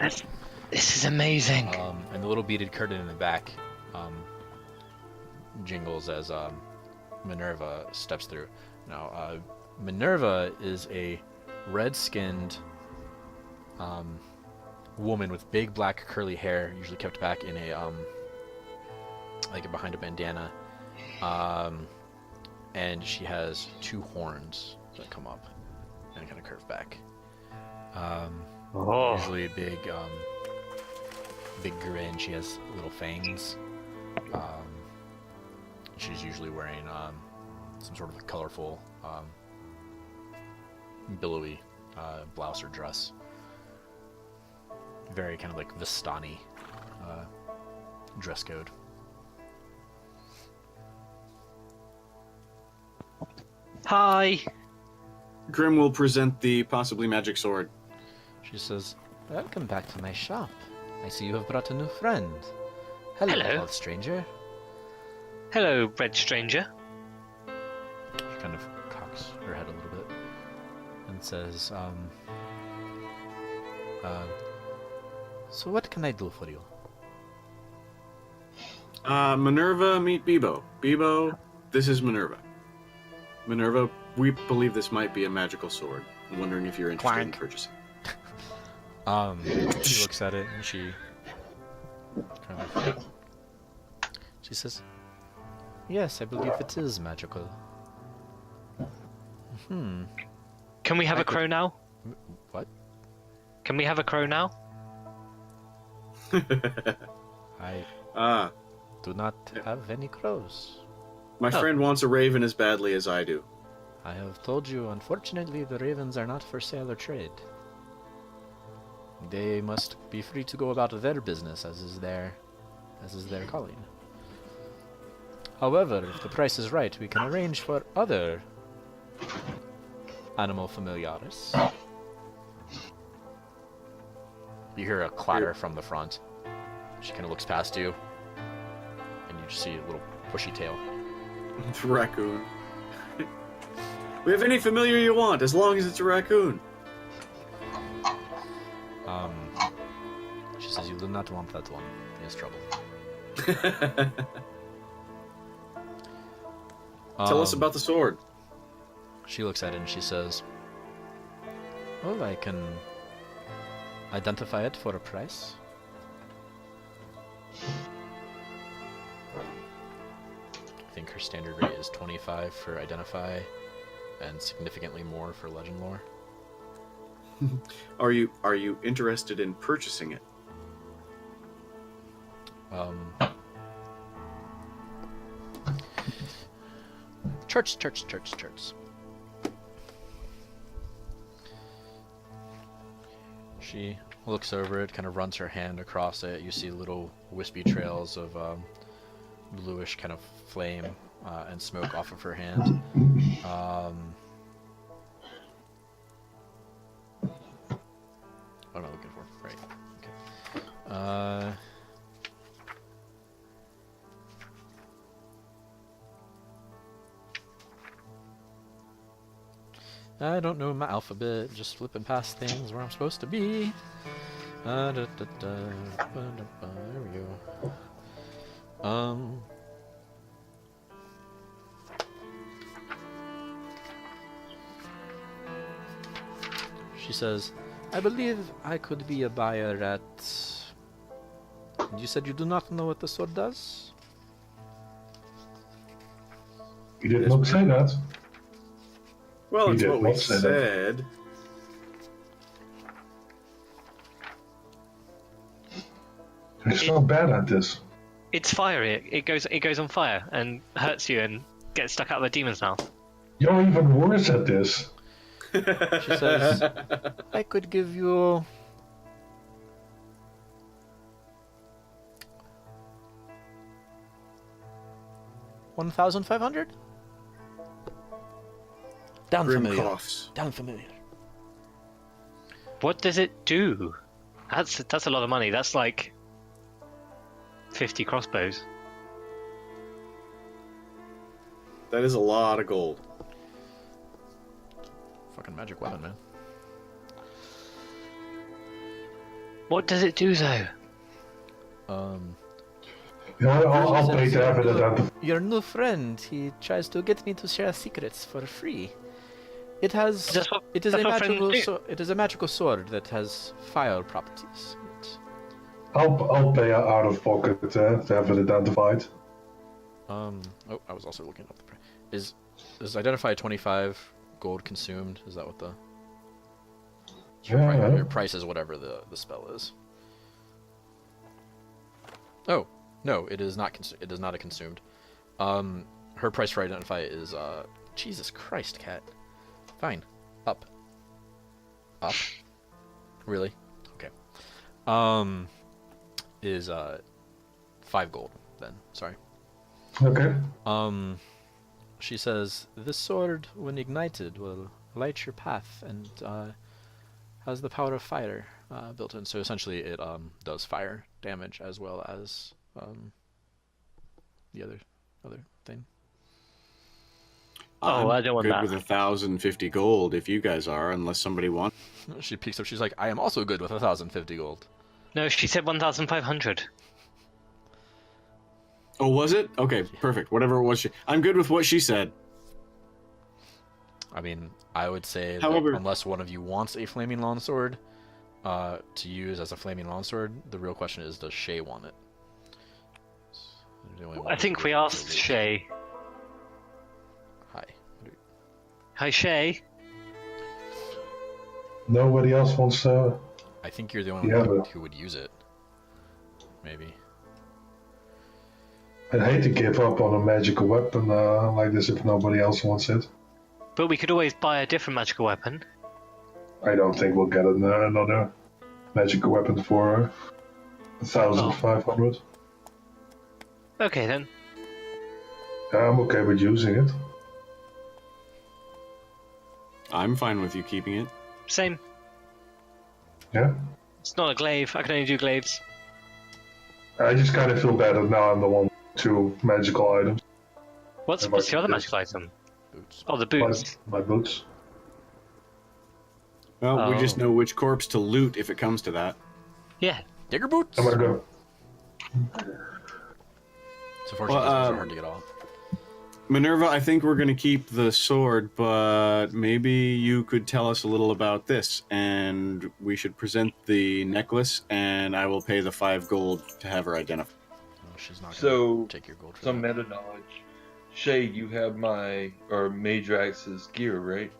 This is amazing. And the little beaded curtain in the back jingles as Minerva steps through. Now, Minerva is a red-skinned woman with big black curly hair, usually kept back in a like behind a bandana, and she has 2 horns that come up and kind of curve back. Usually a big grin. She has little fangs. She's usually wearing some sort of a colorful, billowy blouse or dress. Very kind of like Vistani dress code. Hi. Grim will present the possibly magic sword. She says, "Welcome back to my shop. I see you have brought a new friend. Hello, Hello. tall stranger." Hello, red stranger. She kind of cocks her head a little bit and says, "So what can I do for you?" Minerva, meet Bebo. Bebo, this is Minerva. Minerva, we believe this might be a magical sword. I'm wondering if you're interested in Clank. purchasing. She looks at it and she kind of, she says, "Yes, I believe it is magical." Can we have a crow now? What? Can we have a crow now? I do not have any crows. My friend wants a raven as badly as I do. I have told you, unfortunately, the ravens are not for sale or trade. They must be free to go about their business, as is their calling. However, if the price is right, we can arrange for other animal familiaris. You hear a clatter from the front. She kind of looks past you, and you just see a little bushy tail. It's a raccoon. We have any familiar you want, as long as it's a raccoon. She says, "You do not want that one. He has trouble." Tell us about the sword. She looks at it and she says, "Well, I can identify it for a price." I think her standard rate is 25 for identify, and significantly more for legend lore. Are you interested in purchasing it? Church. She looks over it, kind of runs her hand across it. You see little wispy trails of bluish kind of flame and smoke off of her hand. What am I looking for? Right. Okay. I don't know my alphabet, just flipping past things where I'm supposed to be. There we go. She says, "I believe I could be a buyer at..." You said you do not know what the sword does? You did not say that. Well, We it's did what we not say that. said. You're so bad at this. It's fiery. It goes on fire and hurts you and gets stuck out of the demon's mouth. You're even worse at this. She says, I could give you... $1,500? Down Grim familiar. coughs. Down familiar. What does it do? That's a lot of money. That's like 50 crossbows. That is a lot of gold. Fucking magic weapon, man. What does it do though? I'll pay to have it identified. Your new friend, he tries to get me to share secrets for free. It has. That's what- It is that's a what friends magical. do. It is a magical sword that has fire properties. I'll pay out of pocket to have it identified. Oh, I was also looking up the price. Is identify 25 gold consumed? Is that what the? Yeah. Your price is whatever the spell is. Oh no, it is not. It is not a consumed. Her price for identify is Jesus Christ, cat. Fine, up. Really? Okay. Is 5 gold then? Sorry. Okay. She says this sword, when ignited, will light your path and has the power of fire built in. So essentially, it does fire damage as well as the other thing. Oh, I don't want good that. with 1,050 gold if you guys are, unless somebody wants. She peeks up. She's like, I am also good with 1,050 gold. No, she said 1,500. Oh, was it? Okay, perfect. Whatever it was, I'm good with what she said. I mean, I would say However- that unless one of you wants a flaming longsword to use as a flaming longsword, the real question is, does Shae want it? The only one I think who we would asked really- Shae. Hi. Hi, Shae. Nobody else wants to. I think you're the only Yeah, one but- who would use it. Maybe. I'd hate to give up on a magical weapon like this if nobody else wants it. But we could always buy a different magical weapon. I don't think we'll get another magical weapon for 1,500. Okay then. I'm okay with using it. I'm fine with you keeping it. Same. Yeah. It's not a glaive. I can only do glaives. I just kind of feel bad that now I'm the one with 2 magical items. What's the other magical item? Boots. Oh, the boots. My boots. Well, we Oh. just know which corpse to loot if it comes to that. Yeah. Digger boots. I'm gonna go. So fortunately, Well, those are hard to get off. Minerva, I think we're going to keep the sword, but maybe you could tell us a little about this, and we should present the necklace, and I will pay the 5 gold to have her identified. Oh, she's not gonna So, take your gold for some that. meta knowledge. Shae, you have my Madrax's gear, right?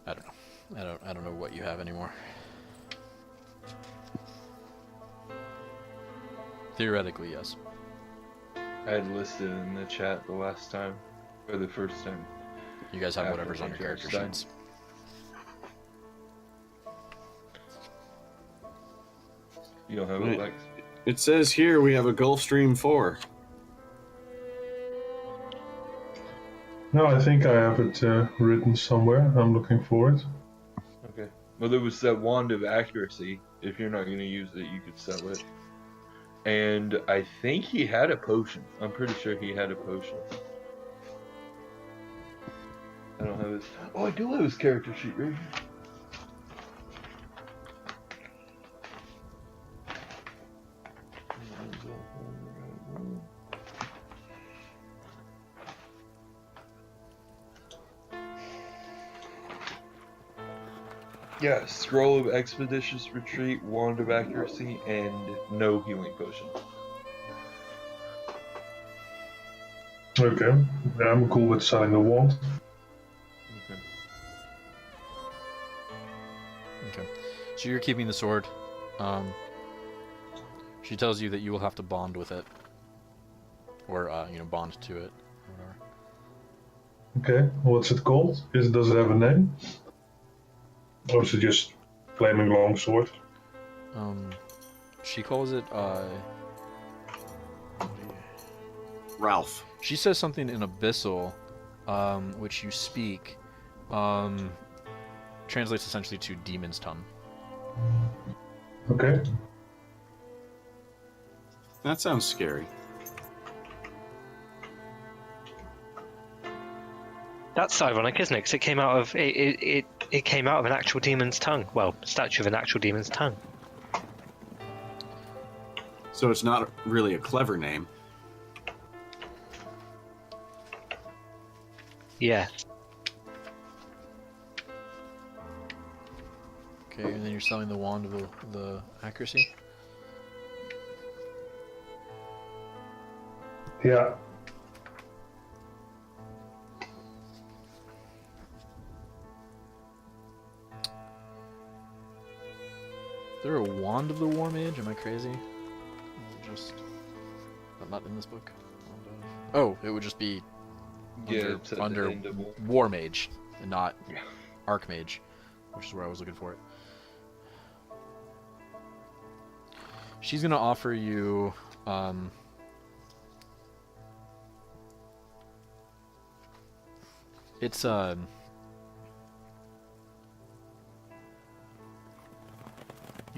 I don't know. I don't know what you have anymore. Theoretically, yes. I had listed in the chat the last time, or the first time. You guys have After whatever's on your Matriarch's character done. sheets. You don't have Right. it, Lex? It says here we have a Gulfstream 4. No, I think I have it written somewhere. I'm looking for it. Okay. Well, there was that wand of accuracy. If you're not going to use it, you could sell it. And I think he had a potion. I'm pretty sure he had a potion. I don't have his. Oh, I do have his character sheet right here. Yeah, Scroll of Expeditious Retreat, Wand of Accuracy, and no healing potion. Okay. Yeah, I'm cool with selling the wand. Okay. Okay. So you're keeping the sword. She tells you that you will have to bond with it, or bond to it. Or whatever. Okay, what's it called? Does it have a name? Or is it just flaming longsword? She calls it Ralph. She says something in Abyssal, which you speak, translates essentially to Demon's Tongue. Okay. That sounds scary. That's ironic, isn't it? Because it came out of it came out of an actual demon's tongue. Well, statue of an actual demon's tongue. So it's not really a clever name. Yeah. Okay, and then you're selling the wand of the accuracy. Yeah. Is there a wand of the War Mage? Am I crazy? Just not in this book. Oh, it would just be It's at the under end of War Mage and not Archmage, which is where I was looking for it. She's gonna offer you it's you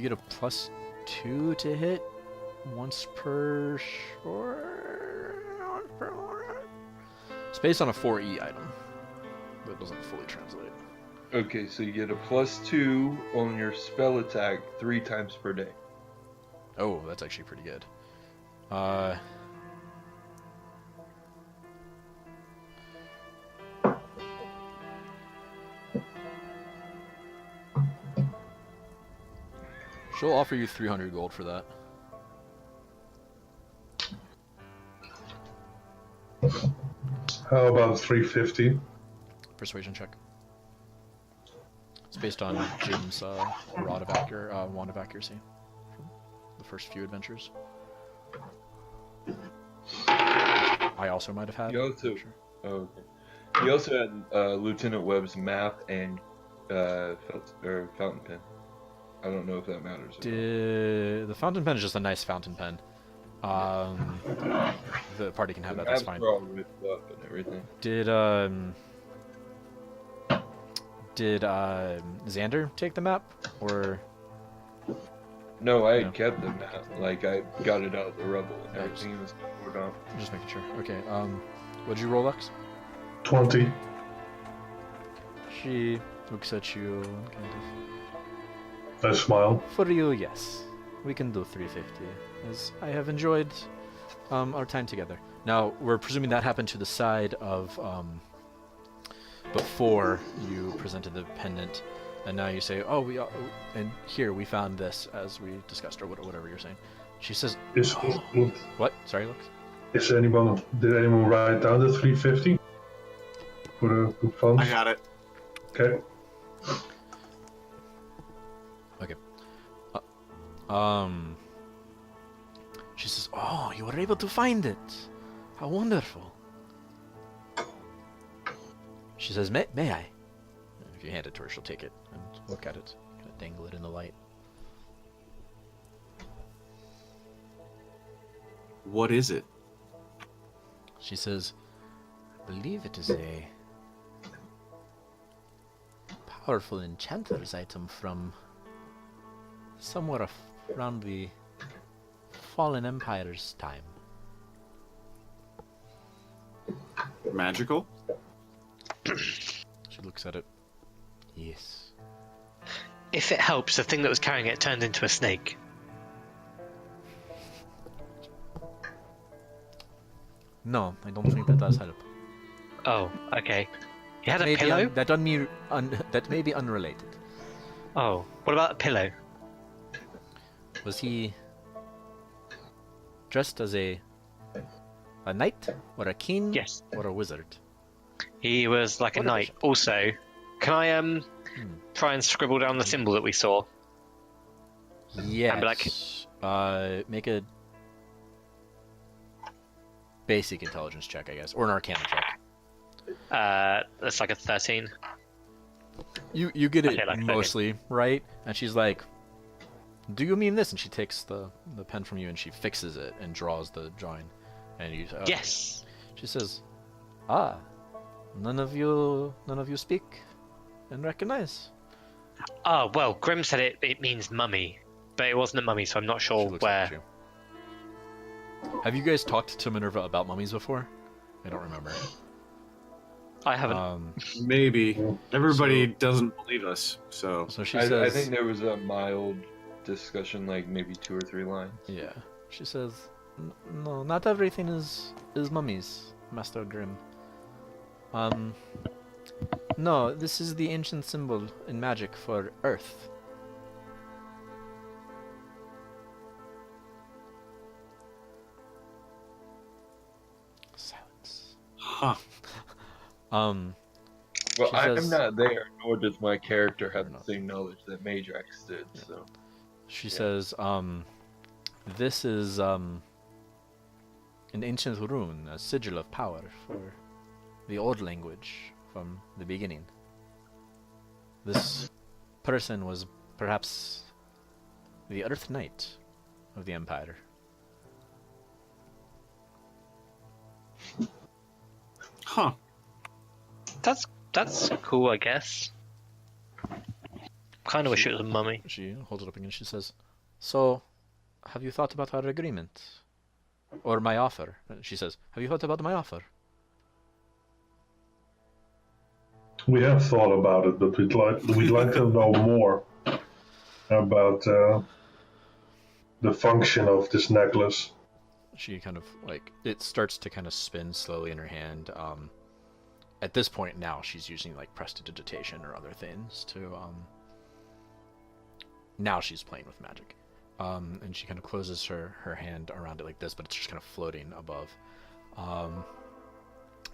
get a +2 to hit once per It's based on a 4E item, but it doesn't fully translate. Okay, so you get a +2 on your spell attack 3 times per day. Oh, that's actually pretty good. She'll offer you 300 gold for that. How about 350? Persuasion check. It's based on Jim's wand of accuracy from the first few adventures. I also might have had. You also, Sure. oh, okay. You also had Lieutenant Webb's map and fountain pen. I don't know if that matters. The fountain pen is just a nice fountain pen. The party can have that. That's fine. All ripped up and everything. Did Xander take the map, or? No, I had No. kept the map. Like, I got it out of the rubble and Yeah, everything was stored off. Just making sure. Okay. What did you roll, Lex? 20. She looks at you and kind of. I smile. For you, yes. We can do 350, as I have enjoyed our time together. Now, we're presuming that happened to the side of before you presented the pendant, and now you say, "Oh, and here we found this as we discussed," or whatever you're saying. She says, Is "What? Sorry, Lex." did anyone write down the 350 for the good funds? I got it. Okay. Okay. She says, "Oh, you were able to find it. How wonderful." She says, may I? And if you hand it to her, she'll take it and look at it, kind of dangle it in the light. What is it? She says, "I believe it is a powerful enchanter's item from somewhere around the Fallen Empire's time." Magical? She looks at it. Yes. If it helps, the thing that was carrying it turned into a snake. No, I don't think that does help. Oh, okay. You had a Maybe pillow? that may be unrelated. Oh, what about a pillow? Was he dressed as a knight, or a king, Yes. or a wizard? He was like a What a knight. bishop. Also, can I try and scribble down the symbol that we saw? Yes. like, Make a basic intelligence check, I guess, or an Arcana check. That's like a 13. You get it Okay, like mostly right, and she's like, "Do you mean this?" And she takes the pen from you and she fixes it and draws the drawing, and you say, "Okay." Yes. She says, "Ah, none of you speak and recognize." Oh, well, Grim said it means mummy, but it wasn't a mummy, so I'm not She sure looks at where. you. Have you guys talked to Minerva about mummies before? I don't remember. I haven't. Maybe everybody doesn't believe us, so So she I says, think there was a mild discussion, like maybe 2 or 3 lines. yeah. She says, No, not everything is mummies, Master Grimm. No, this is the ancient symbol in magic for Earth. Silence. huh. Um, Well, She I'm says- not there, nor does my character have Fair the enough. same knowledge that Madrax did. So she Yeah. says, this is, an ancient rune, a sigil of power for the old language from the beginning. This person was perhaps the Earth Knight of the Empire. Huh. That's cool, I guess. Kind of wish it was a mummy. She holds it up again. She says, "So, have you thought about our agreement, or my offer?" She says, "Have you thought about my offer?" We have thought about it, but we'd like to know more about the function of this necklace. She kind of like it starts to kind of spin slowly in her hand. At this point now, she's using like prestidigitation or other things to. Now she's playing with magic, and she kind of closes her hand around it like this, but it's just kind of floating above.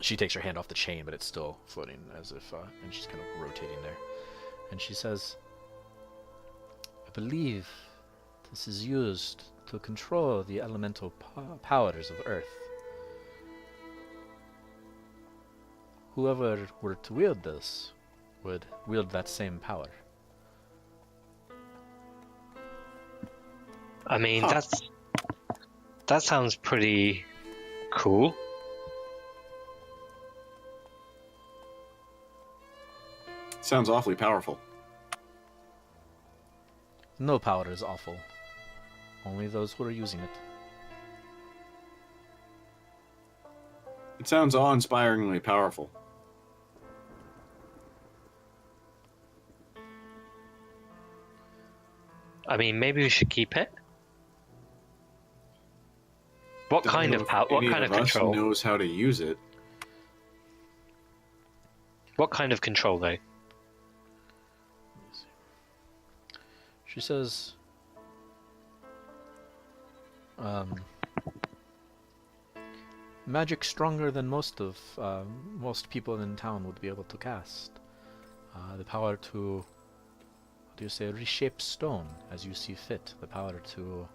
She takes her hand off the chain, but it's still floating as if, and she's kind of rotating there. And she says, "I believe this is used to control the elemental powers of Earth. Whoever were to wield this would wield that same power." I mean, Huh. that sounds pretty cool. Sounds awfully powerful. No power is awful. Only those who are using it. It sounds awe-inspiringly powerful. I mean, maybe we should keep it. What Don't kind know of if power? What any kind of us control? knows how to use it. What kind of control, though? She says, magic stronger than most people in town would be able to cast. The power to, how do you say, reshape stone as you see fit. The power to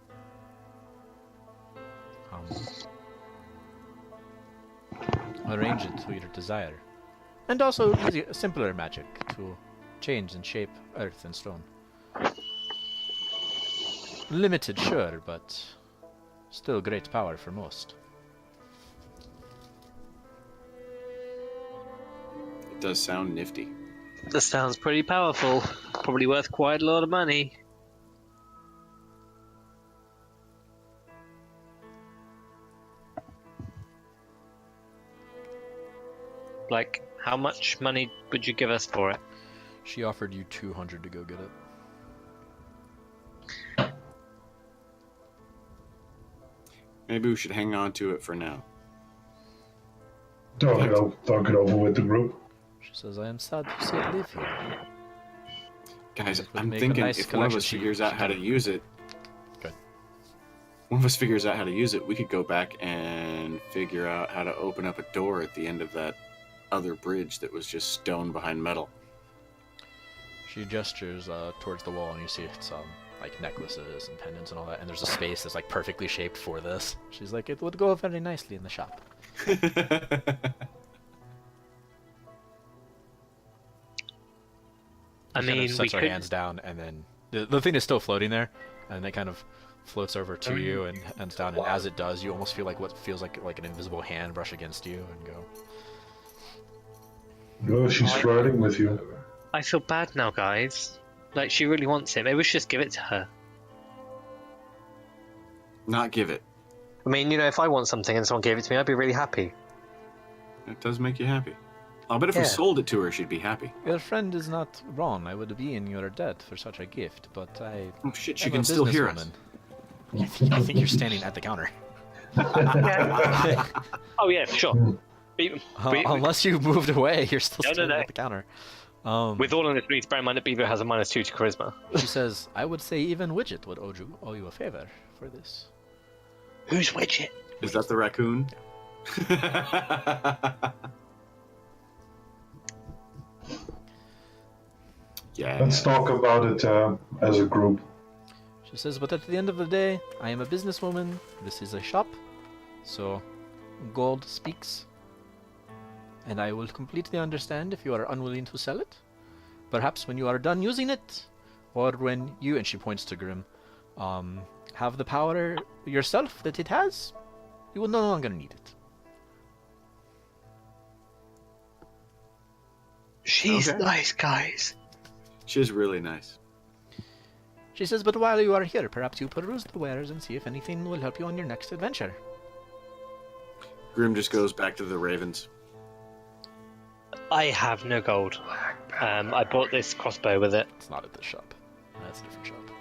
arrange it to your desire. And also simpler magic to change and shape earth and stone. Limited, sure, but still great power for most. It does sound nifty. This sounds pretty powerful. Probably worth quite a lot of money. Like, how much money would you give us for it? She offered you 200 to go get it. Maybe we should hang on to it for now. Talk it over with the group. She says, "I am sad to see it leave here." Guys, It would I'm make a thinking nice if one of collection us sheet. figures out how to use it, Good. one of us figures out how to use it, we could go back and figure out how to open up a door at the end of that other bridge that was just stone behind metal. She gestures towards the wall, and you see it's like necklaces and pendants and all that, and there's a space that's like perfectly shaped for this. She's like, it would go very nicely in the shop. I She kind mean, of sets we her could. hands down, and then the thing is still floating there, and it kind of floats over to you and hands down. And as it does, you almost feel like what feels like an invisible hand brush against you and go. Oh, she's flirting with you. I feel bad now, guys. Like, she really wants it. Maybe we should just give it to her. Not give it. I mean, if I want something and someone gave it to me, I'd be really happy. It does make you happy. I'll bet if we Yeah. sold it to her, she'd be happy. Your friend is not wrong. I would be in your debt for such a gift, but I. Oh shit, she am a can still hear us. businesswoman. I think you're standing at the counter. Oh, yeah, sure. Unless you moved away, you're still No, standing no. at the counter. With all of this, we need to bear in mind that Beaver has a -2 to charisma. She says, I would say even Widget would owe you a favor for this. Who's Widget? Is that the raccoon? Yeah. Let's talk about it as a group. She says, but at the end of the day, I am a businesswoman. This is a shop. So, gold speaks. And I will completely understand if you are unwilling to sell it. Perhaps when you are done using it, or when you, and she points to Grim, have the power yourself that it has, you will no longer need it. She's Okay. nice, guys. She's really nice. She says, but while you are here, perhaps you peruse the wares and see if anything will help you on your next adventure. Grim just goes back to the ravens. I have no gold. I bought this crossbow with it. It's not at this shop. That's a different shop.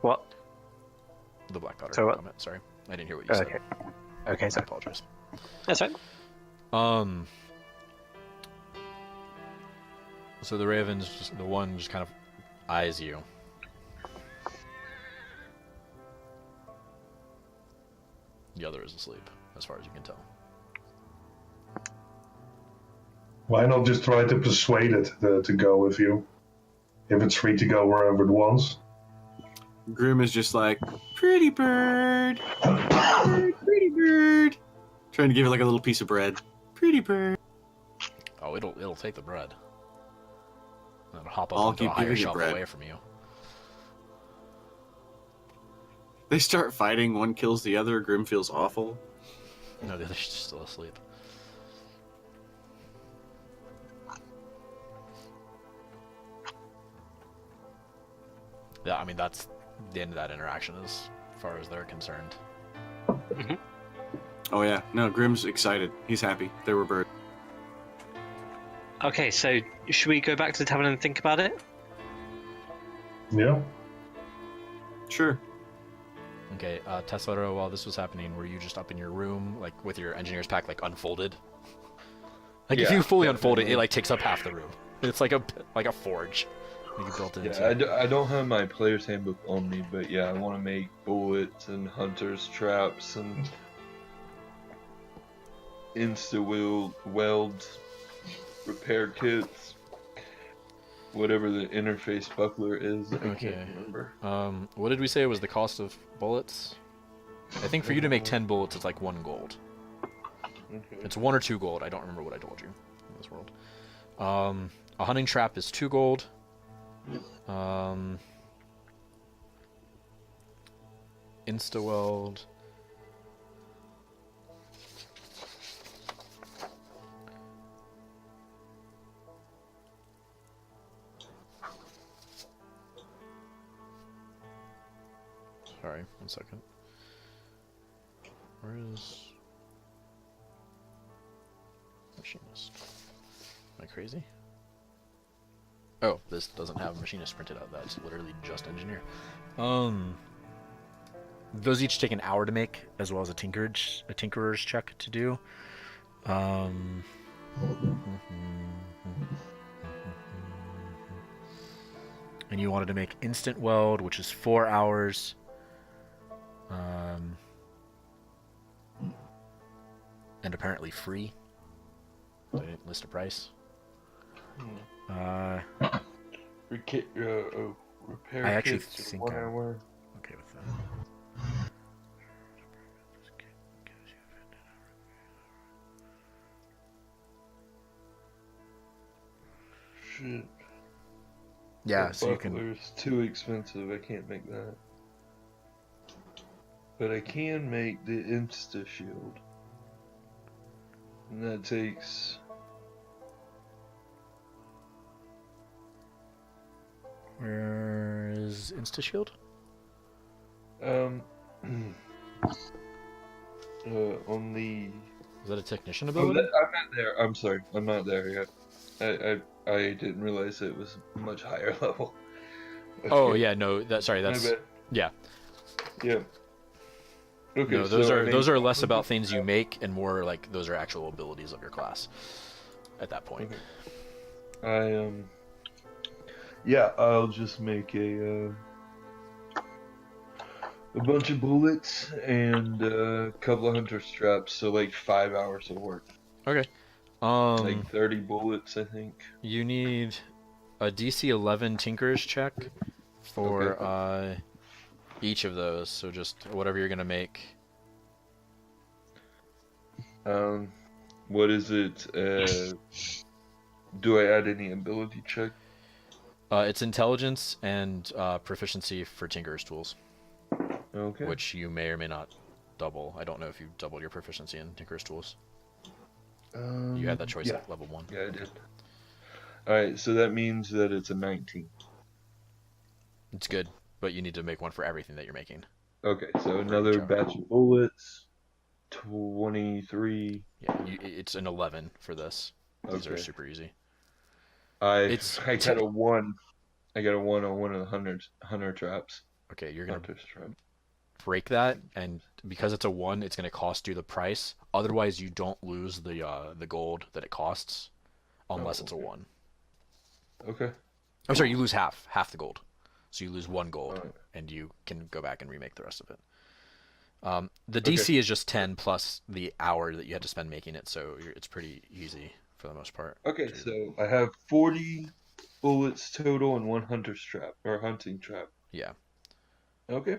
What? The Black Otter So what? comment, sorry. I didn't hear what you said. Okay. Okay, I so apologize. that's right. So the ravens, the one just kind of eyes you. The other is asleep, as far as you can tell. Why not just try to persuade it to go with you? If it's free to go wherever it wants. Grim is just like, pretty bird, pretty bird. Trying to give it like a little piece of bread. Pretty bird. Oh, it'll take the bread. It'll hop I'll up into a keep higher giving it shelf bread. away from you. They start fighting, one kills the other, Grim feels awful. No, the other's still asleep. Yeah, I mean, that's the end of that interaction as far as they're concerned. Oh yeah, no, Grim's excited. He's happy. There were birds. Okay, so should we go back to the tavern and think about it? Yeah. Sure. Okay, Tassora, while this was happening, were you just up in your room, like, with your engineer's pack, like, unfolded? Like, if Yeah, you fully unfold it, definitely. it, like, takes up half the room. It's like a forge. Like, you built it Yeah, into. I don't have my player's handbook on me, but yeah, I want to make bullets and hunter's traps and weld repair kits, whatever the interface buckler is. I Okay. can't remember. What did we say was the cost of bullets? I think for you to make 10 bullets, it's like 1 gold. Okay. It's 1 or 2 gold. I don't remember what I told you in this world. A hunting trap is 2 gold. Insta-weld. Sorry, 1 second. Where is Machinist? Am I crazy? Oh, this doesn't have Machinist printed out. That's literally just Engineer. Those each take an hour to make, as well as a tinkerer's check to do. And you wanted to make instant weld, which is 4 hours. And apparently free. They didn't list a price. Repair I actually kits are think 1 I'm- hour. Okay with that. Shit. Yeah, The so you can. buckler's too expensive. I can't make that. But I can make the Insta Shield. And that takes. Where is Insta Shield? On the. Is that a technician Oh, ability? I'm not there. I'm sorry. I'm not there yet. I didn't realize it was much higher level. Oh Okay, yeah, no. Sorry, my that's bad. yeah. Yeah. Okay, No, those so are I those made- are less about things you make and more like those are actual abilities of your class. At that point. Okay. Yeah, I'll just make a bunch of bullets and a couple of hunter straps, so like 5 hours of work. Okay. Like 30 bullets, I think. You need a DC 11 Tinker's check for Okay. each of those. So just whatever you're gonna make. What is it? Do I add any ability check? It's intelligence and proficiency for Tinker's tools, Okay. which you may or may not double. I don't know if you doubled your proficiency in Tinker's tools. You had that choice yeah. at level 1. Yeah, I did. Alright, so that means that it's a 19. It's good, but you need to make one for everything that you're making. Okay, so another batch of bullets. 23. Yeah, it's an 11 for this. These are Okay. super easy. I got a 1. I got a 1 on one of the hunter traps. Okay, you're gonna Hunter's trap. break that, and because it's a 1, it's gonna cost you the price. Otherwise, you don't lose the gold that it costs, unless it's a 1. Okay. I'm sorry, you lose half the gold. So you lose 1 gold, Alright. and you can go back and remake the rest of it. The DC is just 10 plus the hour that you had to spend making it, so it's pretty easy for the most part. Okay, so I have 40 bullets total and 1 hunter's trap, or hunting trap. Yeah. Okay.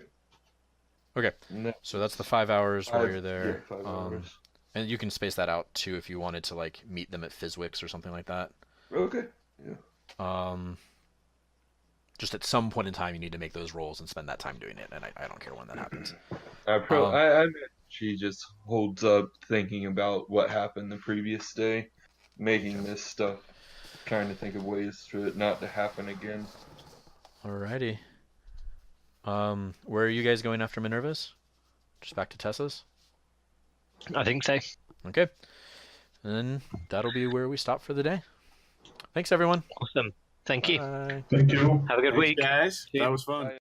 Okay. No, So that's the 5 hours while you're there. Yeah, 5 hours. And you can space that out too if you wanted to like meet them at Fizzwicks or something like that. Okay. Yeah. Just at some point in time, you need to make those rolls and spend that time doing it, and I don't care when that happens. I imagine she just holds up thinking about what happened the previous day, making this stuff, trying to think of ways for it not to happen again. Alrighty. Where are you guys going after Minerva's? Just back to Tessa's? I think so. Okay. And then that'll be where we stop for the day. Thanks, everyone. Awesome. Thank you. Bye. Thank you. Have a good Thanks, week. guys. See you. That was fun. Bye.